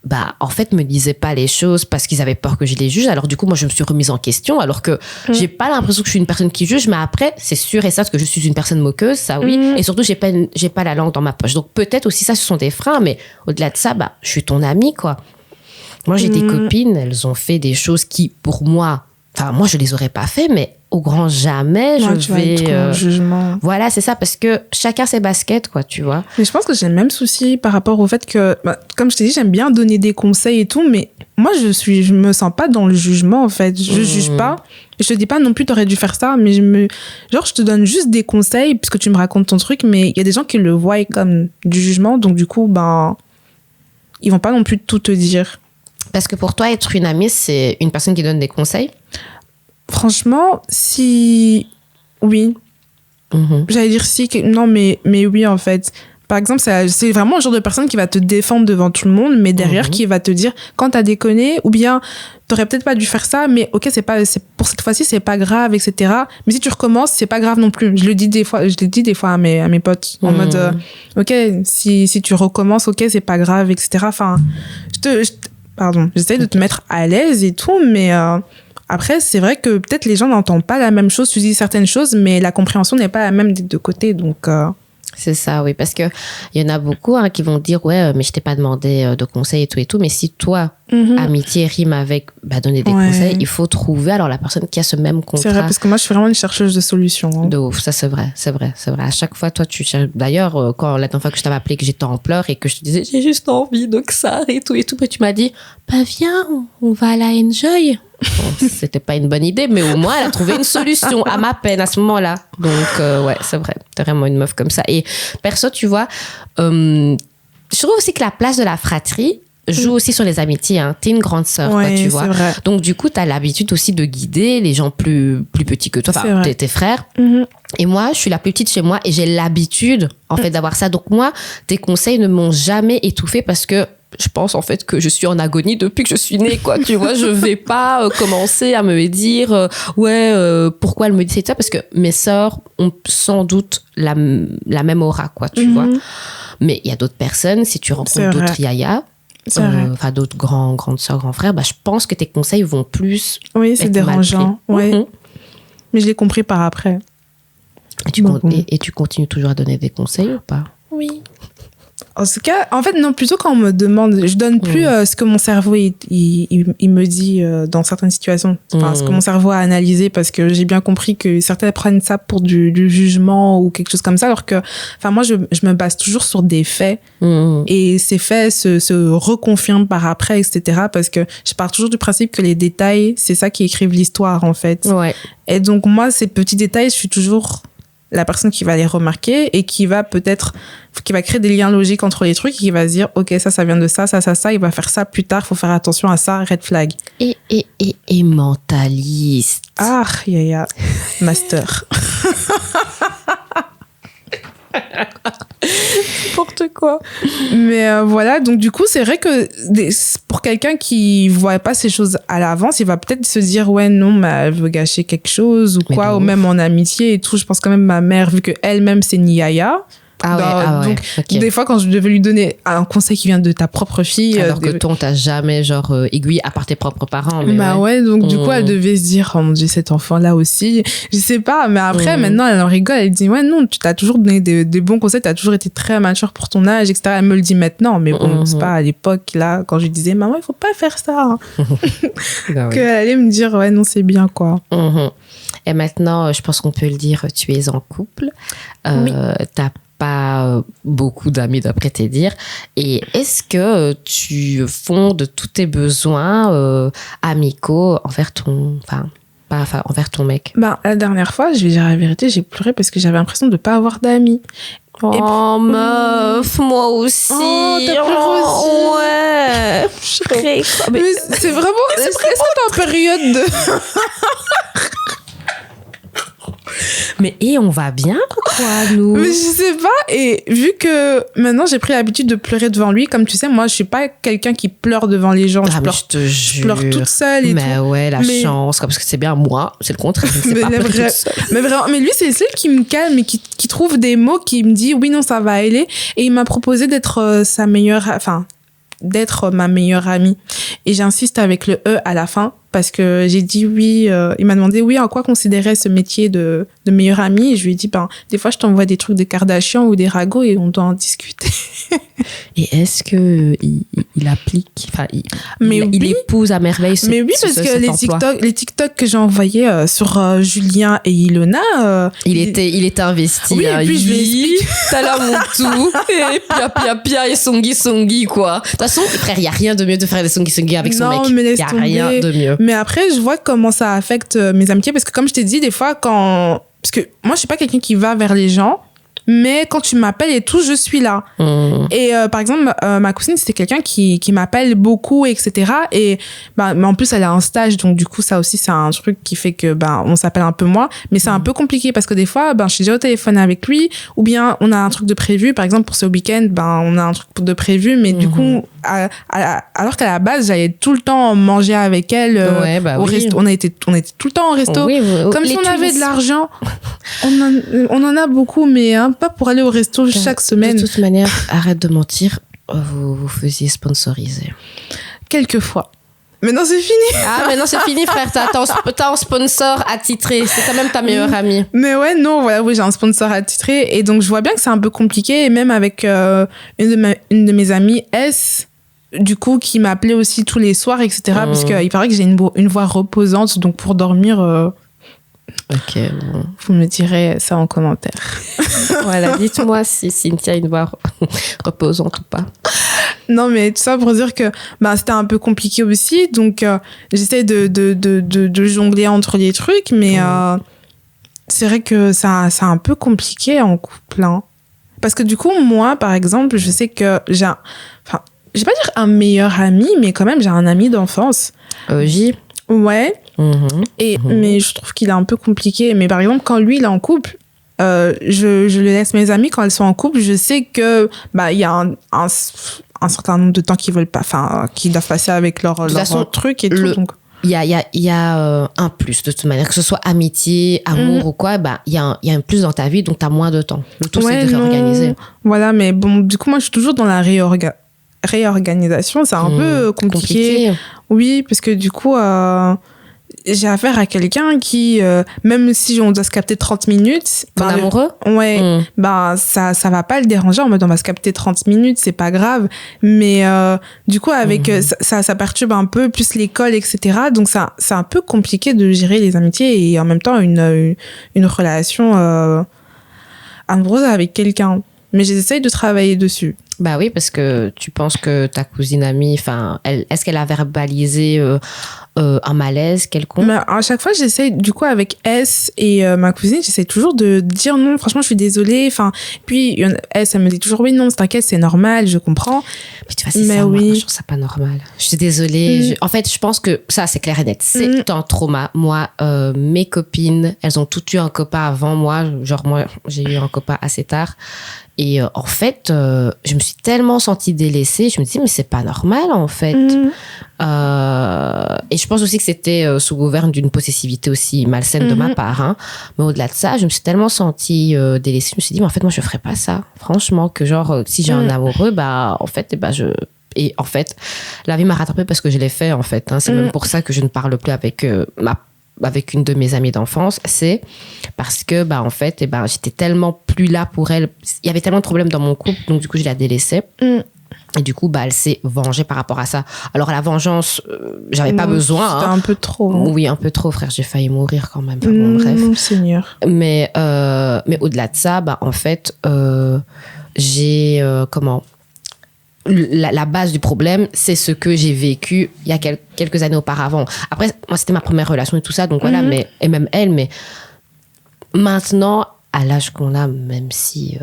Speaker 1: bah, en fait, me disaient pas les choses parce qu'ils avaient peur que je les juge. Alors, du coup, moi, je me suis remise en question, alors que j'ai pas l'impression que je suis une personne qui juge, mais après, c'est sûr et certain que je suis une personne moqueuse, ça oui. Et surtout, j'ai pas la langue dans ma poche. Donc, peut-être aussi ça, ce sont des freins, mais au-delà de ça, bah, je suis ton amie, quoi. Moi, j'ai des copines, elles ont fait des choses qui, pour moi, enfin, moi, je les aurais pas fait, mais au grand jamais, je vais...
Speaker 2: jugement.
Speaker 1: Voilà, c'est ça, parce que chacun ses baskets, quoi, tu vois.
Speaker 2: Mais je pense que j'ai le même souci par rapport au fait que, bah, comme je t'ai dit, j'aime bien donner des conseils et tout, mais moi, je me sens pas dans le jugement, en fait. Je juge pas. Je te dis pas non plus, t'aurais dû faire ça, mais genre, je te donne juste des conseils, puisque tu me racontes ton truc, mais il y a des gens qui le voient comme du jugement, donc du coup, ben, ils vont pas non plus tout te dire.
Speaker 1: Parce que pour toi, être une amie, c'est une personne qui donne des conseils?
Speaker 2: Franchement, si... Oui. J'allais dire si... Non, mais oui, en fait. Par exemple, c'est vraiment le genre de personne qui va te défendre devant tout le monde, mais derrière, qui va te dire quand t'as déconné, ou bien t'aurais peut-être pas dû faire ça, mais ok, pour cette fois-ci, c'est pas grave, etc. Mais si tu recommences, c'est pas grave non plus. Je l'ai dit des fois à mes potes, en mode, ok, si tu recommences, ok, c'est pas grave, etc. Enfin, pardon, j'essaie de te mettre à l'aise et tout, mais... Après, c'est vrai que peut-être les gens n'entendent pas la même chose. Tu dis certaines choses, mais la compréhension n'est pas la même des deux côtés. Donc,
Speaker 1: c'est ça, oui. Parce qu'il y en a beaucoup qui vont dire, ouais, mais je t'ai pas demandé de conseils et tout. Mais si toi, amitié rime avec donner des conseils, il faut trouver alors la personne qui a ce même contrat.
Speaker 2: C'est vrai, parce que moi, je suis vraiment une chercheuse de solutions. Hein.
Speaker 1: De ouf, ça c'est vrai. À chaque fois, toi, tu cherches... D'ailleurs, quand la dernière fois que je t'avais appelé, que j'étais en pleurs et que je te disais, j'ai juste envie de que ça et tout, mais tu m'as dit, viens, on va à la Enjoy. Bon, c'était pas une bonne idée, mais au moins elle a trouvé une solution à ma peine à ce moment-là. Donc ouais, c'est vrai, t'es vraiment une meuf comme ça. Et perso, tu vois, je trouve aussi que la place de la fratrie joue aussi sur les amitiés. Hein. T'es une grande sœur, quoi, tu vois.
Speaker 2: Vrai.
Speaker 1: Donc du coup, t'as l'habitude aussi de guider les gens plus petits que toi, enfin tes frères. Et moi, je suis la plus petite chez moi et j'ai l'habitude en fait d'avoir ça. Donc moi, tes conseils ne m'ont jamais étouffée parce que je pense en fait que je suis en agonie depuis que je suis née, quoi. Tu vois, je vais pas commencer à me dire pourquoi elle me dit ça, parce que mes sœurs ont sans doute la même aura, quoi, tu vois. Mais il y a d'autres personnes, si tu rencontres d'autres yaya, enfin d'autres grandes sœurs, grands frères, je pense que tes conseils vont plus.
Speaker 2: Oui, c'est dérangeant. Ouais. Mais je l'ai compris par après.
Speaker 1: Et tu continues toujours à donner des conseils ou pas?
Speaker 2: Oui. En tout cas, en fait, non, plutôt quand on me demande, je donne plus ce que mon cerveau il me dit dans certaines situations. Enfin, ce que mon cerveau a analysé, parce que j'ai bien compris que certains prennent ça pour du jugement ou quelque chose comme ça, alors que, enfin, moi, je me base toujours sur des faits et ces faits se reconfirment par après, etc. Parce que je pars toujours du principe que les détails, c'est ça qui écrivent l'histoire, en fait. Ouais. Et donc, moi, ces petits détails, je suis toujours la personne qui va les remarquer et qui va créer des liens logiques entre les trucs et qui va se dire, ok, ça vient de ça, il va faire ça plus tard, faut faire attention à ça, red flag.
Speaker 1: Et mentaliste.
Speaker 2: Ah, master. N'importe quoi. Mais voilà, donc du coup, c'est vrai que pour quelqu'un qui voit pas ces choses à l'avance, il va peut-être se dire, ouais, non, mais elle veut gâcher quelque chose ou quoi, ou même en amitié et tout. Je pense quand même ma mère, vu qu'elle-même c'est une yaya, Donc,
Speaker 1: ok.
Speaker 2: des fois, quand je devais lui donner un conseil qui vient de ta propre fille...
Speaker 1: Alors que toi, on t'a jamais, genre, aiguille à part tes propres parents. Mais
Speaker 2: bah ouais, donc du coup, elle devait se dire, oh mon Dieu, cet enfant-là aussi. Je sais pas, mais après, maintenant, elle en rigole. Elle dit, ouais, non, tu t'as toujours donné des bons conseils, t'as toujours été très mature pour ton âge, etc. Elle me le dit maintenant, mais bon, c'est pas à l'époque, là, quand je lui disais, maman, il faut pas faire ça.
Speaker 1: Bah
Speaker 2: Qu'elle allait me dire, ouais, non, c'est bien, quoi.
Speaker 1: Et maintenant, je pense qu'on peut le dire, tu es en couple.
Speaker 2: Oui.
Speaker 1: T'as pas beaucoup d'amis d'après tes dires. Et est-ce que tu fondes tous tes besoins amicaux envers ton... Enfin, envers ton mec?
Speaker 2: Bah, la dernière fois, je vais dire la vérité, j'ai pleuré parce que j'avais l'impression de pas avoir d'amis.
Speaker 1: Oh, meuf, moi aussi.
Speaker 2: Oh, t'as pleuré aussi.
Speaker 1: Ouais.
Speaker 2: Mais c'est vraiment... Est-ce que t'es en période de...
Speaker 1: Mais on va bien, quoi, nous?
Speaker 2: Mais je sais pas. Et vu que maintenant j'ai pris l'habitude de pleurer devant lui, comme tu sais, moi je suis pas quelqu'un qui pleure devant les gens.
Speaker 1: Ah, je
Speaker 2: pleure toute seule et
Speaker 1: mais
Speaker 2: tout.
Speaker 1: Ouais, la chance. Parce que c'est bien moi, c'est le contraire. Je ne sais pas pleurer toute seule.
Speaker 2: Mais vraiment, mais lui c'est le seul qui me calme et qui trouve des mots, qui me dit oui, non, ça va aller. Et il m'a proposé d'être d'être ma meilleure amie. Et j'insiste avec le E à la fin parce que j'ai dit oui. Il m'a demandé oui, en quoi considérait ce métier de meilleure amie. Et je lui ai dit, des fois, je t'envoie des trucs de Kardashian ou des ragots et on doit en discuter.
Speaker 1: Et est-ce que il applique, il épouse à merveille ce
Speaker 2: Mais oui, parce que les TikTok que j'ai envoyés sur Julien et Ilona...
Speaker 1: il était investi.
Speaker 2: Oui, et puis je lui explique.
Speaker 1: T'as là mon tout. Et pia et songi, quoi. De toute façon, frère, il n'y a rien de mieux de faire des songi avec son mec.
Speaker 2: Non, mais laisse
Speaker 1: tomber. Il n'y a rien de mieux.
Speaker 2: Mais après, je vois comment ça affecte mes amitiés. Parce que comme je t'ai dit, des fois, parce que moi, je suis pas quelqu'un qui va vers les gens. Mais quand tu m'appelles et tout, je suis là. Et par exemple, ma cousine, c'était quelqu'un qui m'appelle beaucoup, etc. Et mais en plus, elle a un stage, donc du coup, ça aussi, c'est un truc qui fait que on s'appelle un peu moins. Mais c'est un peu compliqué parce que des fois, je suis déjà au téléphone avec lui, ou bien on a un truc de prévu. Par exemple, pour ce week-end, on a un truc de prévu, mais du coup, alors qu'à la base, j'allais tout le temps manger avec elle au resto. On était tout le temps au resto.
Speaker 1: Oui,
Speaker 2: comme si on avait de l'argent. On en a beaucoup, mais pas pour aller au resto chaque semaine.
Speaker 1: De toute manière, arrête de mentir, vous faisiez sponsoriser.
Speaker 2: Quelquefois. Maintenant, c'est fini.
Speaker 1: Ah, maintenant, c'est fini, frère. T'as un sponsor attitré. C'est quand même ta meilleure amie.
Speaker 2: Mais ouais, non, voilà, oui, j'ai un sponsor attitré. Et donc, je vois bien que c'est un peu compliqué. Et même avec une de mes amies, S, du coup, qui m'appelait aussi tous les soirs, etc. Parce qu'il paraît que j'ai une voix reposante. Donc, pour dormir...
Speaker 1: Ok, bon.
Speaker 2: Vous me direz ça en commentaire.
Speaker 1: Voilà, dites-moi si Cynthia a une voix reposante ou pas.
Speaker 2: Non, mais tout ça pour dire que c'était un peu compliqué aussi. Donc, j'essaie de jongler entre les trucs. Mais c'est vrai que c'est un peu compliqué en couple. Hein. Parce que du coup, moi, par exemple, je sais que je vais pas dire un meilleur ami, mais quand même, j'ai un ami d'enfance.
Speaker 1: J.
Speaker 2: Ouais. Mais je trouve qu'il est un peu compliqué. Mais par exemple, quand lui, il est en couple, je le laisse mes amis quand elles sont en couple. Je sais que il y a un certain nombre de temps qu'ils veulent pas, qu'ils doivent passer avec leur truc et tout. Donc.
Speaker 1: Il y a un plus de toute manière, que ce soit amitié, amour ou quoi, il y a un plus dans ta vie, donc tu as moins de temps. Le tout, c'est de réorganiser.
Speaker 2: Voilà, mais bon, du coup, moi, je suis toujours dans la réorganisation. C'est un peu compliqué. Oui, parce que du coup, j'ai affaire à quelqu'un qui, même si on doit se capter 30 minutes...
Speaker 1: Ton amoureux?
Speaker 2: Ouais, ça va pas le déranger en mode on va se capter 30 minutes, c'est pas grave. Mais du coup, avec ça perturbe un peu, plus l'école, etc. Donc, c'est un peu compliqué de gérer les amitiés et en même temps une relation amoureuse avec quelqu'un. Mais j'essaye de travailler dessus.
Speaker 1: Bah oui, parce que tu penses que ta cousine amie, est-ce qu'elle a verbalisé un malaise quelconque?
Speaker 2: Mais à chaque fois, j'essaie, du coup, avec S et ma cousine, j'essaie toujours de dire non, franchement, je suis désolée. Puis S, elle me dit toujours oui, non, t'inquiète, c'est normal, je comprends.
Speaker 1: Mais tu vois, c'est ça, moi, je trouve ça pas normal. Je suis désolée. En fait, je pense que ça, c'est clair et net. C'est un trauma. Moi, mes copines, elles ont toutes eu un copain avant moi. Genre, moi, j'ai eu un copain assez tard. Et en fait, je me suis tellement sentie délaissée. Je me dis, mais c'est pas normal, en fait. Et je pense aussi que c'était sous gouverne d'une possessivité aussi malsaine de ma part. Hein. Mais au-delà de ça, je me suis tellement sentie délaissée. Je me suis dit, mais en fait, moi, je ferais pas ça. Franchement, que genre, si j'ai un amoureux, bah, en fait, Et en fait, la vie m'a rattrapée parce que je l'ai fait, en fait. Hein. C'est même pour ça que je ne parle plus avec avec une de mes amies d'enfance. C'est parce que, bah, en fait, j'étais tellement plus là pour elle. Il y avait tellement de problèmes dans mon couple, donc du coup, je la délaissais. Et du coup, bah, elle s'est vengée par rapport à ça. Alors, la vengeance, j'avais pas besoin.
Speaker 2: C'était un peu trop. Hein.
Speaker 1: Oui, un peu trop, frère. J'ai failli mourir quand même. Enfin, bon, bref.
Speaker 2: Mon Seigneur.
Speaker 1: Mais au-delà de ça, bah, en fait, j'ai... La base du problème, c'est ce que j'ai vécu il y a quelques années auparavant. Après, moi, c'était ma première relation et tout ça, donc voilà, et même elle, mais maintenant, à l'âge qu'on a, même si,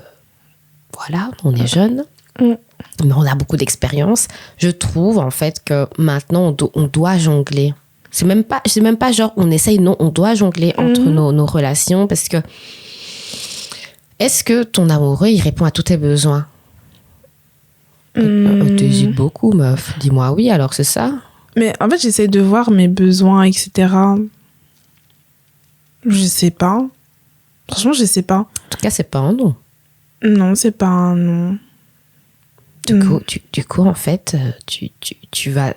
Speaker 1: voilà, on est jeune, mais on a beaucoup d'expérience, je trouve, en fait, que maintenant, on doit jongler. C'est même pas genre, on essaye, non, on doit jongler entre nos relations, parce que est-ce que ton amoureux, il répond à tous tes besoins? T'hésites beaucoup, meuf. Dis-moi oui, alors c'est ça.
Speaker 2: Mais en fait, j'essaie de voir mes besoins, etc. Je sais pas. Franchement, je sais pas.
Speaker 1: En tout cas, c'est pas un non.
Speaker 2: Non, c'est pas un non.
Speaker 1: Du coup, en fait, tu vas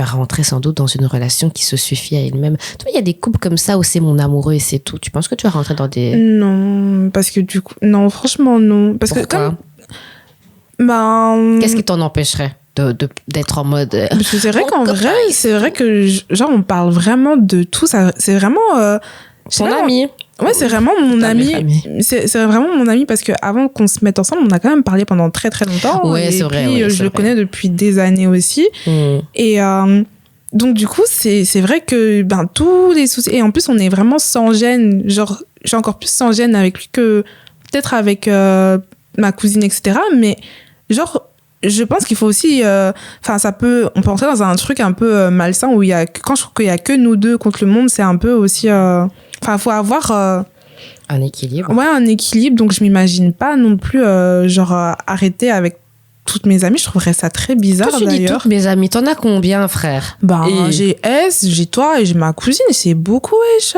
Speaker 1: rentrer sans doute dans une relation qui se suffit à elle-même. Tu vois, il y a des couples comme ça où c'est mon amoureux et c'est tout. Tu penses que tu vas rentrer dans des...
Speaker 2: Non, parce que du coup... Non, franchement, non. Parce
Speaker 1: Pourquoi?
Speaker 2: que comme... Ben...
Speaker 1: Qu'est-ce qui t'en empêcherait d'être en mode...
Speaker 2: C'est vrai qu'en vrai, c'est vrai que, genre, on parle vraiment de tout. Ça, c'est vraiment...
Speaker 1: Ton ami.
Speaker 2: Ouais, c'est vraiment mon ami. C'est vraiment mon ami parce qu'avant qu'on se mette ensemble, on a quand même parlé pendant très très longtemps.
Speaker 1: Ouais, c'est vrai.
Speaker 2: Et puis, je le connais depuis des années aussi. Et donc, du coup, c'est vrai que tous les soucis... Et en plus, on est vraiment sans gêne. Genre, je suis encore plus sans gêne avec lui que peut-être avec ma cousine, etc. Mais genre... Je pense qu'il faut aussi, on peut entrer dans un truc un peu malsain où quand je trouve qu'il y a que nous deux contre le monde, c'est un peu aussi, faut avoir
Speaker 1: un équilibre.
Speaker 2: Ouais, un équilibre. Donc je m'imagine pas non plus, arrêter avec toutes mes amies. Je trouverais ça très bizarre.
Speaker 1: Toi, tu dis toutes mes amies. T'en as combien, frère?
Speaker 2: J'ai S, j'ai toi et j'ai ma cousine. C'est beaucoup, wesh.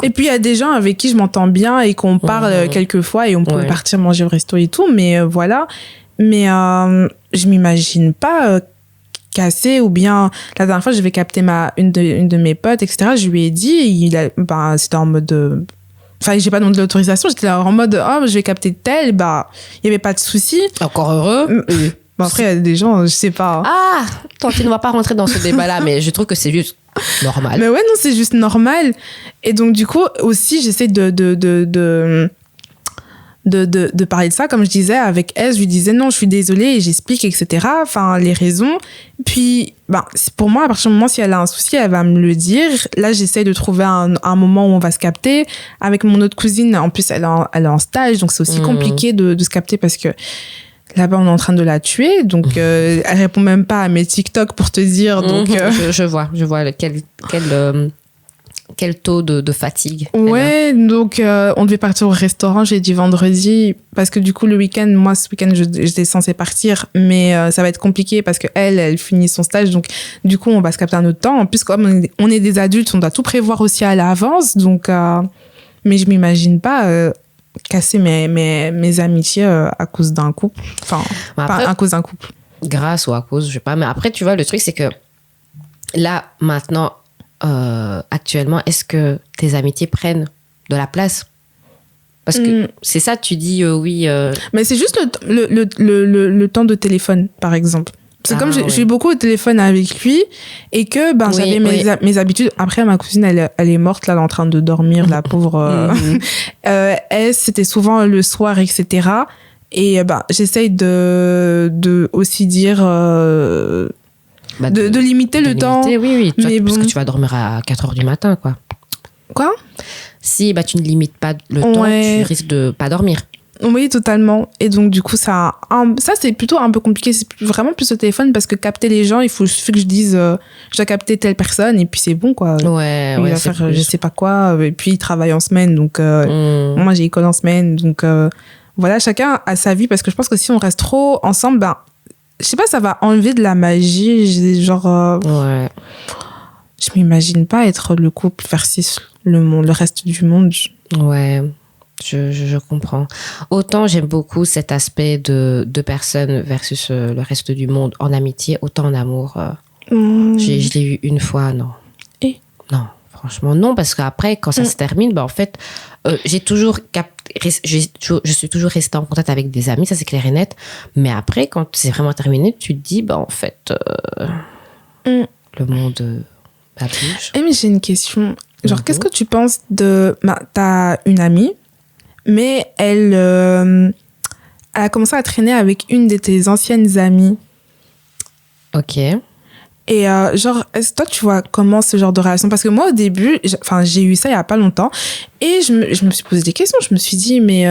Speaker 2: Et puis il y a des gens avec qui je m'entends bien et qu'on parle quelques fois et on peut partir manger au resto et tout. Mais voilà. Mais je m'imagine pas casser ou bien la dernière fois je vais capter une de mes potes, etc. Je lui ai dit, c'était en mode j'ai pas demandé l'autorisation, j'étais en mode je vais capter tel, il y avait pas de souci.
Speaker 1: Encore heureux.
Speaker 2: Après il y a des gens, je sais pas.
Speaker 1: Tant qu'il ne va pas rentrer dans ce débat là, mais je trouve que c'est juste normal.
Speaker 2: Mais ouais, non, c'est juste normal. Et donc du coup aussi j'essaie de parler de ça, comme je disais avec S, je lui disais non, je suis désolée et j'explique, etc. Enfin, les raisons. Puis, pour moi, à partir du moment si elle a un souci, elle va me le dire. Là, j'essaie de trouver un moment où on va se capter. Avec mon autre cousine, en plus, elle est en stage, donc c'est aussi compliqué de se capter parce que là-bas, on est en train de la tuer. Donc, elle répond même pas à mes TikTok pour te dire. Donc,
Speaker 1: je vois quel taux de fatigue.
Speaker 2: Ouais, donc on devait partir au restaurant, j'ai dit vendredi, parce que du coup le week-end, moi ce week-end j'étais censée partir, mais ça va être compliqué parce que elle finit son stage, donc du coup on va se capter un autre temps. En plus comme on est des adultes, on doit tout prévoir aussi à l'avance, donc mais je m'imagine pas casser mes amitiés à cause d'un couple, pas à cause d'un couple.
Speaker 1: Grâce ou à cause, je sais pas, mais après tu vois le truc c'est que là maintenant actuellement, est-ce que tes amitiés prennent de la place? Parce que c'est ça, tu dis oui.
Speaker 2: Mais c'est juste le temps de téléphone, par exemple. C'est comme je suis beaucoup au téléphone avec lui et que j'avais mes habitudes. Après, ma cousine, elle est morte, là, elle est en train de dormir, la pauvre. Elle, c'était souvent le soir, etc. Et j'essaye de aussi dire... de limiter le temps.
Speaker 1: Oui. Parce que tu vas dormir à 4h du matin, quoi.
Speaker 2: Quoi?
Speaker 1: Si tu ne limites pas le temps, tu risques de pas dormir.
Speaker 2: Oui, totalement. Et donc, du coup, ça c'est plutôt un peu compliqué. C'est vraiment plus au téléphone parce que capter les gens, il suffit que je dise je dois capter telle personne et puis c'est bon, quoi.
Speaker 1: Ouais,
Speaker 2: il va faire je sais pas quoi. Et puis, il travaille en semaine. Donc, moi, j'ai école en semaine. Donc, voilà, chacun a sa vie, parce que je pense que si on reste trop ensemble, ben, je sais pas, ça va enlever de la magie. Genre,
Speaker 1: Ouais.
Speaker 2: je m'imagine pas être le couple versus le monde, le reste du monde.
Speaker 1: Ouais, je comprends. Autant j'aime beaucoup cet aspect de deux personnes versus le reste du monde en amitié, autant en amour. Je l'ai eu une fois, non.
Speaker 2: Et
Speaker 1: Non, franchement, non, parce qu'après, quand ça se termine, ben, en fait, je suis toujours restée en contact avec des amis, ça c'est clair et net. Mais après, quand c'est vraiment terminé, tu te dis, ben, en fait, le monde bouge.
Speaker 2: mais j'ai une question. Genre, qu'est-ce que tu penses de... Ben, t'as une amie, mais elle a commencé à traîner avec une de tes anciennes amies.
Speaker 1: Ok.
Speaker 2: Et genre, est-ce que toi, tu vois comment ce genre de relation? Parce que moi, au début, j'ai eu ça il y a pas longtemps, et je me suis posé des questions. Je me suis dit, mais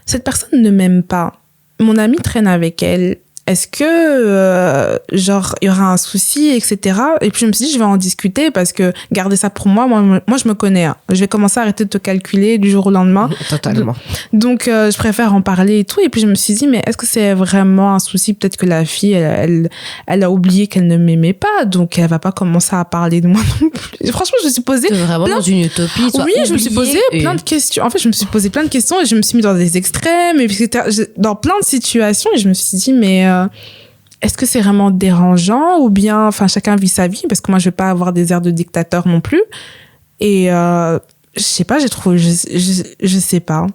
Speaker 2: cette personne ne m'aime pas. Mon amie traîne avec elle. Est-ce que, genre, il y aura un souci, etc. Et puis, je me suis dit, je vais en discuter parce que garder ça pour moi, je me connais. Hein. Je vais commencer à arrêter de te calculer du jour au lendemain.
Speaker 1: Totalement.
Speaker 2: Donc, je préfère en parler et tout. Et puis, je me suis dit, mais est-ce que c'est vraiment un souci? Peut-être que la fille, elle a oublié qu'elle ne m'aimait pas. Donc, elle va pas commencer à parler de moi non plus. Franchement, je me suis posé...
Speaker 1: Vraiment dans une utopie.
Speaker 2: Oui, je me suis posé plein de questions. En fait, je me suis posé plein de questions et je me suis mis dans des extrêmes, et puis dans plein de situations, et je me suis dit, mais est-ce que c'est vraiment dérangeant, ou bien, enfin, chacun vit sa vie, parce que moi, je vais pas avoir des airs de dictateur non plus. Et je sais pas, j'ai trouvé, je sais pas.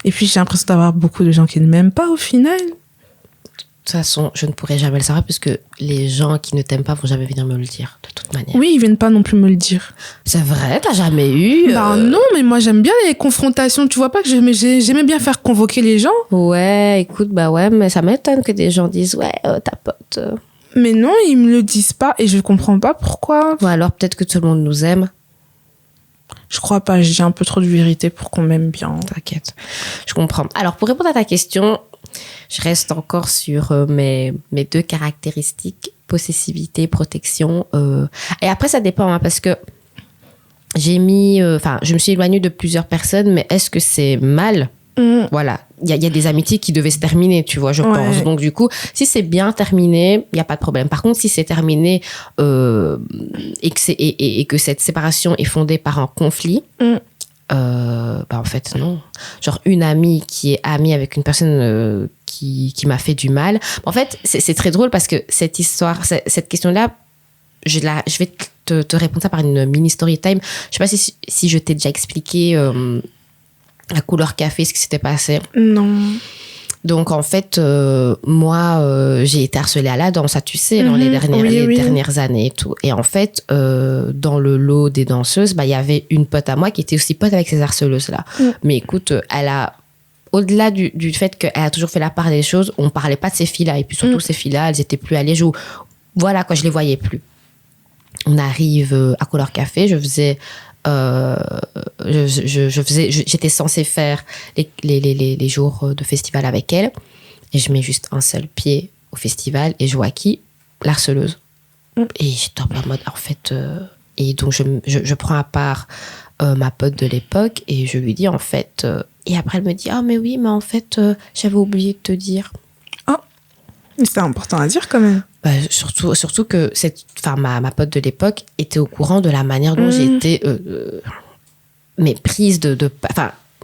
Speaker 2: Et puis, j'ai l'impression d'avoir beaucoup de gens qui ne m'aiment pas au final.
Speaker 1: De toute façon, je ne pourrai jamais le savoir puisque les gens qui ne t'aiment pas vont jamais venir me le dire, de toute manière.
Speaker 2: Oui, ils viennent pas non plus me le dire.
Speaker 1: C'est vrai, t'as jamais eu
Speaker 2: Ben non, mais moi j'aime bien les confrontations. Tu vois pas que j'aimais bien faire convoquer les gens?
Speaker 1: Ouais, écoute, bah ouais, mais ça m'étonne que des gens disent ouais, ta pote.
Speaker 2: Mais non, ils me le disent pas et je comprends pas pourquoi.
Speaker 1: Ou alors peut-être que tout le monde nous aime.
Speaker 2: Je crois pas, j'ai un peu trop de vérité pour qu'on m'aime bien.
Speaker 1: T'inquiète, je comprends. Alors pour répondre à ta question, je reste encore sur mes deux caractéristiques, possessivité, protection. Et après, ça dépend, hein, parce que je me suis éloignée de plusieurs personnes, mais est-ce que c'est mal? Voilà, il y a des amitiés qui devaient se terminer, tu vois, je pense. Donc du coup, si c'est bien terminé, il n'y a pas de problème. Par contre, si c'est terminé et que cette séparation est fondée par un conflit, en fait, non. Genre, une amie qui est amie avec une personne qui m'a fait du mal. En fait, c'est très drôle parce que cette histoire, cette question-là, je vais te répondre ça par une mini story time. Je sais pas si je t'ai déjà expliqué la couleur café, ce qui s'était passé.
Speaker 2: Non.
Speaker 1: Donc, en fait, moi, j'ai été harcelée à la danse, ça, tu sais, dans les dernières années et tout. Et en fait, dans le lot des danseuses, il y avait une pote à moi qui était aussi pote avec ces harceleuses-là. Mais écoute, elle a... Au-delà du fait qu'elle a toujours fait la part des choses, on parlait pas de ces filles-là. Et puis surtout, ces filles-là, elles étaient plus à l'aise. Voilà, quoi, je les voyais plus. On arrive à Couleur Café, j'étais censée faire les jours de festival avec elle. Et je mets juste un seul pied au festival et je vois qui? L'harceleuse. Et j'étais en mode, en fait... et donc, je prends à part ma pote de l'époque et je lui dis, en fait... et après, elle me dit, ah, mais oui, mais en fait, j'avais oublié de te dire.
Speaker 2: Ah, mais c'est important à dire quand même.
Speaker 1: Surtout que ma pote de l'époque était au courant de la manière dont j'étais méprise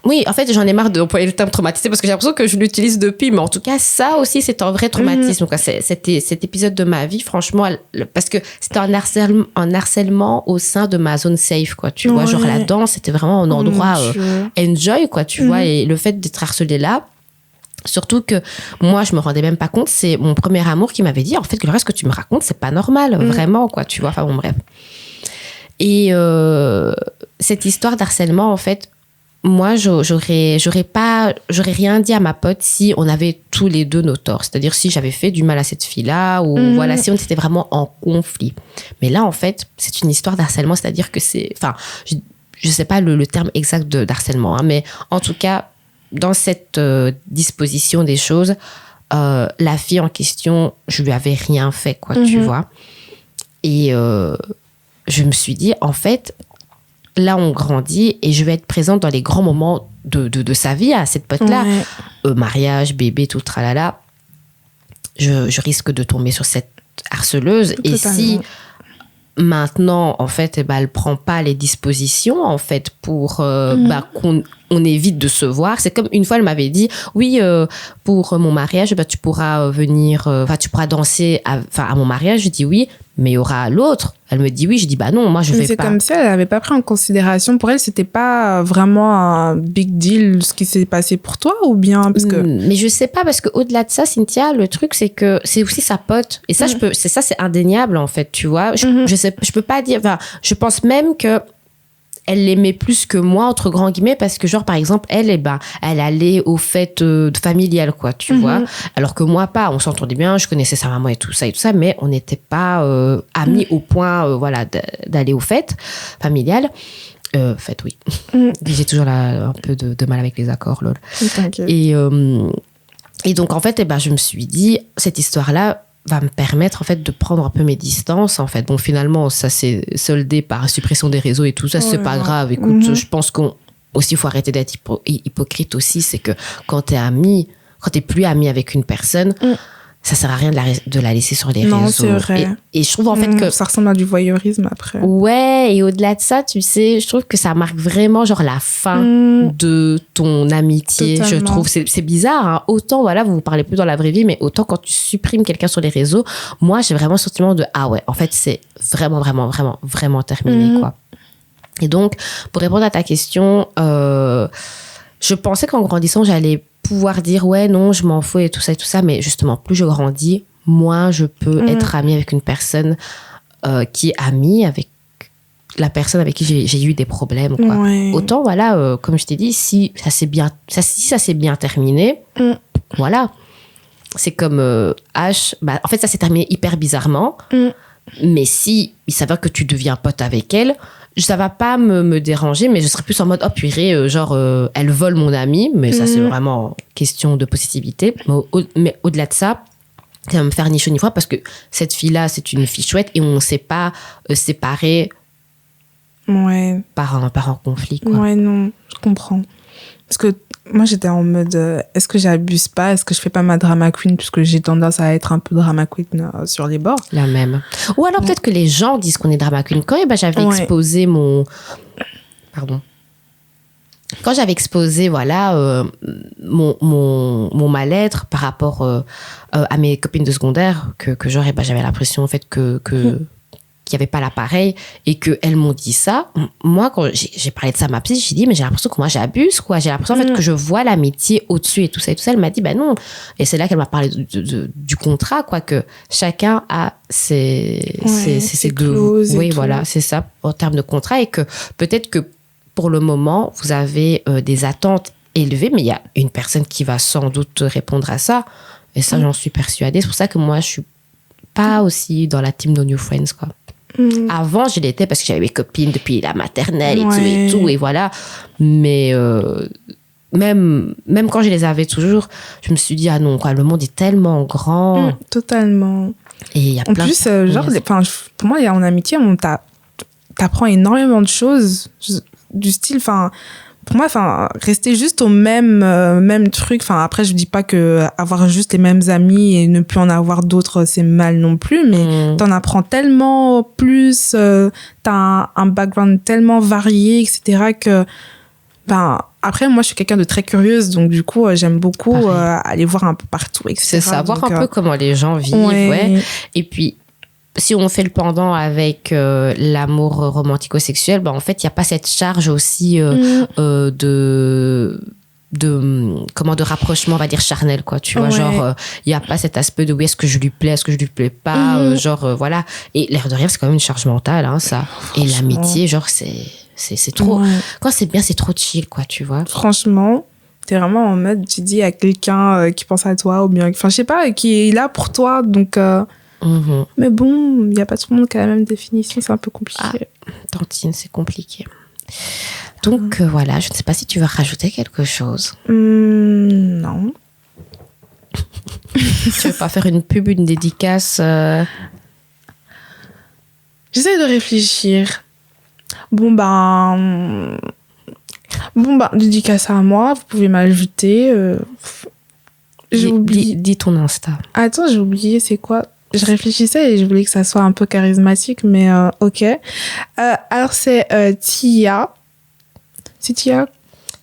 Speaker 1: oui, en fait, j'en ai marre d'employer le terme traumatisé parce que j'ai l'impression que je l'utilise depuis. Mais en tout cas, ça aussi, c'est un vrai traumatisme. Donc, c'était cet épisode de ma vie, franchement, parce que c'était un harcèlement au sein de ma zone safe, quoi. Tu vois, genre la danse, c'était vraiment un endroit enjoy, quoi, tu vois. Et le fait d'être harcelée là, surtout que moi, je me rendais même pas compte, c'est mon premier amour qui m'avait dit, en fait, que le reste que tu me racontes, c'est pas normal, vraiment, quoi, tu vois. Enfin, bon, bref. Et cette histoire d'harcèlement, en fait, moi, j'aurais rien dit à ma pote si on avait tous les deux nos torts. C'est-à-dire si j'avais fait du mal à cette fille-là ou voilà, si on était vraiment en conflit. Mais là, en fait, c'est une histoire d'harcèlement, c'est-à-dire que je sais pas le terme exact d'harcèlement, hein, mais en tout cas, dans cette disposition des choses, la fille en question, je lui avais rien fait, quoi, tu vois. Et je me suis dit, en fait, là, on grandit et je vais être présente dans les grands moments de sa vie à cette pote-là. Mariage, bébé, tout le tralala. Je risque de tomber sur cette harceleuse. Totalement. Et si maintenant, en fait, elle prend pas les dispositions, en fait, pour qu'on évite de se voir. C'est comme une fois, elle m'avait dit, oui, pour mon mariage, tu pourras venir, tu pourras danser à mon mariage. Je dis oui, mais il y aura l'autre. Elle me dit oui, je dis non, moi je vais pas.
Speaker 2: C'est comme si elle n'avait pas pris en considération. Pour elle, c'était pas vraiment un big deal ce qui s'est passé pour toi, ou bien parce que.
Speaker 1: Mais je sais pas, parce que au-delà de ça, Cynthia, le truc c'est que c'est aussi sa pote, et ça c'est indéniable en fait, tu vois. Je peux pas dire. Enfin, je pense même que elle l'aimait plus que moi, entre grands guillemets, parce que, genre, par exemple, elle allait aux fêtes familiales, quoi, tu vois. Alors que moi, pas. On s'entendait bien, je connaissais sa maman et tout ça, mais on n'était pas amis au point, d'aller aux fêtes familiales. Fêtes, oui. J'ai toujours un peu de mal avec les accords, lol. Et donc, en fait, je me suis dit, cette histoire-là va me permettre en fait de prendre un peu mes distances en fait. Bon, finalement ça s'est soldé par suppression des réseaux et tout ça, c'est pas grave. Écoute, je pense qu'on aussi faut arrêter d'être hypocrite aussi, c'est que quand t'es plus ami avec une personne, ça sert à rien de la laisser sur les réseaux.
Speaker 2: Non, c'est vrai.
Speaker 1: Et je trouve en fait que
Speaker 2: ça ressemble à du voyeurisme après.
Speaker 1: Ouais, et au-delà de ça, tu sais, je trouve que ça marque vraiment genre la fin de ton amitié. Totalement. Je trouve c'est bizarre, hein. Autant voilà, vous parlez plus dans la vraie vie, mais autant quand tu supprimes quelqu'un sur les réseaux, moi j'ai vraiment le sentiment de ah ouais, en fait c'est vraiment vraiment vraiment vraiment terminé quoi. Et donc pour répondre à ta question, je pensais qu'en grandissant j'allais pouvoir dire ouais non je m'en fous et tout ça, mais justement plus je grandis, moins je peux être amie avec une personne qui est amie avec la personne avec qui j'ai eu des problèmes quoi. Autant voilà comme je t'ai dit, si ça s'est bien terminé, voilà, c'est comme H, en fait ça s'est terminé hyper bizarrement, mais si il s'avère que tu deviens pote avec elle, ça va pas me déranger, mais je serais plus en mode oh purée, elle vole mon ami, mais ça c'est vraiment question de positivité. Mais au-delà de ça, ça va me faire ni chaud ni froid, parce que cette fille-là c'est une fille chouette et on ne s'est pas séparés par un conflit quoi.
Speaker 2: Ouais, non, je comprends, parce que moi j'étais en mode est-ce que j'abuse pas, est-ce que je fais pas ma drama queen, puisque j'ai tendance à être un peu drama queen sur les bords.
Speaker 1: La même. Ou alors peut-être que les gens disent qu'on est drama queen. Quand j'avais exposé quand j'avais exposé voilà mon mal-être par rapport à mes copines de secondaire, que genre j'avais l'impression en fait que qu'il n'y avait pas l'appareil et qu'elles m'ont dit ça, moi quand j'ai parlé de ça à ma psy, j'ai dit mais j'ai l'impression que moi j'abuse quoi, j'ai l'impression en fait que je vois l'amitié au-dessus et tout ça, elle m'a dit non, et c'est là qu'elle m'a parlé du contrat quoi, que chacun a ses
Speaker 2: clauses,
Speaker 1: oui voilà, c'est ça en termes de contrat, et que peut-être que pour le moment vous avez des attentes élevées, mais il y a une personne qui va sans doute répondre à ça, et ça j'en suis persuadée. C'est pour ça que moi je suis pas aussi dans la team No New Friends quoi. Avant je l'étais parce que j'avais mes copines depuis la maternelle et tout et voilà, mais même quand je les avais toujours, je me suis dit ah non quoi, le monde est tellement grand.
Speaker 2: Totalement.
Speaker 1: Et il y a
Speaker 2: en
Speaker 1: plein
Speaker 2: plus pour moi en amitié t'apprends énormément de choses du style pour moi, rester juste au même truc. Après, je dis pas que avoir juste les mêmes amis et ne plus en avoir d'autres, c'est mal non plus, mais t'en apprends tellement plus, t'as un background tellement varié, etc., que, après, moi, je suis quelqu'un de très curieuse, donc du coup, j'aime beaucoup aller voir un peu partout, etc.
Speaker 1: C'est savoir un peu comment les gens vivent, ouais. Et puis, si on fait le pendant avec l'amour romantico-sexuel, en fait, il n'y a pas cette charge aussi de rapprochement, on va dire, charnel, quoi. Tu vois, genre, il n'y a pas cet aspect de oui, est-ce que je lui plais, est-ce que je lui plais pas, voilà. Et l'air de rien, c'est quand même une charge mentale, hein, ça. Et l'amitié, genre, c'est trop. Quand c'est bien, c'est trop chill, quoi, tu vois.
Speaker 2: Franchement, t'es vraiment en mode, tu dis à quelqu'un qui pense à toi, ou bien, je sais pas, qui est là pour toi, donc. Mais bon, il n'y a pas tout le monde qui a la même définition, c'est un peu compliqué.
Speaker 1: Tantine, c'est compliqué. Donc voilà, je ne sais pas si tu veux rajouter quelque chose.
Speaker 2: Non.
Speaker 1: Tu veux pas faire une pub, une dédicace
Speaker 2: J'essaie de réfléchir. Bon, Bon, bah, dédicace à moi. Vous pouvez m'ajouter. J'ai oublié.
Speaker 1: Dis ton Insta.
Speaker 2: Attends, j'ai oublié, c'est quoi? Je réfléchissais et je voulais que ça soit un peu charismatique, mais ok. Alors, c'est Tia. C'est Tia?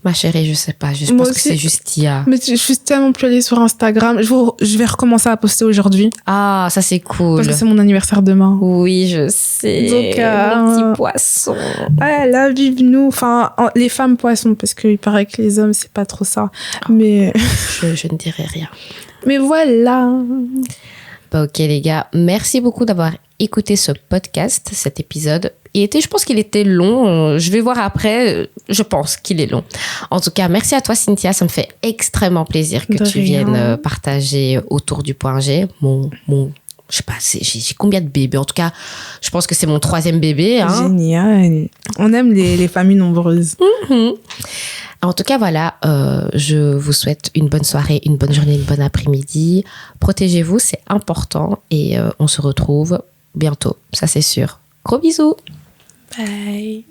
Speaker 1: Ma chérie, je sais pas. Je
Speaker 2: Moi
Speaker 1: pense que
Speaker 2: aussi.
Speaker 1: c'est juste Tia.
Speaker 2: Mais je suis tellement plus allée sur Instagram. Je vais recommencer à poster aujourd'hui.
Speaker 1: Ah, ça c'est cool.
Speaker 2: Parce que c'est mon anniversaire demain.
Speaker 1: Oui, je sais.
Speaker 2: Donc,
Speaker 1: mon petit poisson.
Speaker 2: Ouais, là, vive nous. Enfin, les femmes poissons, parce qu'il paraît que les hommes, c'est pas trop ça. Mais,
Speaker 1: Je ne dirai rien.
Speaker 2: mais voilà.
Speaker 1: Bah, ok les gars, merci beaucoup d'avoir écouté ce podcast, cet épisode. Je pense qu'il était long. Je vais voir après. Je pense qu'il est long. En tout cas, merci à toi Cynthia. Ça me fait extrêmement plaisir que
Speaker 2: De
Speaker 1: tu
Speaker 2: rien.
Speaker 1: viennes partager autour du point G. Je sais pas, j'ai combien de bébés. En tout cas, je pense que c'est mon 3e bébé. Hein.
Speaker 2: Génial. On aime les familles nombreuses.
Speaker 1: Mhm. En tout cas, voilà, je vous souhaite une bonne soirée, une bonne journée, une bonne après-midi. Protégez-vous, c'est important et on se retrouve bientôt, ça c'est sûr. Gros bisous.
Speaker 2: Bye.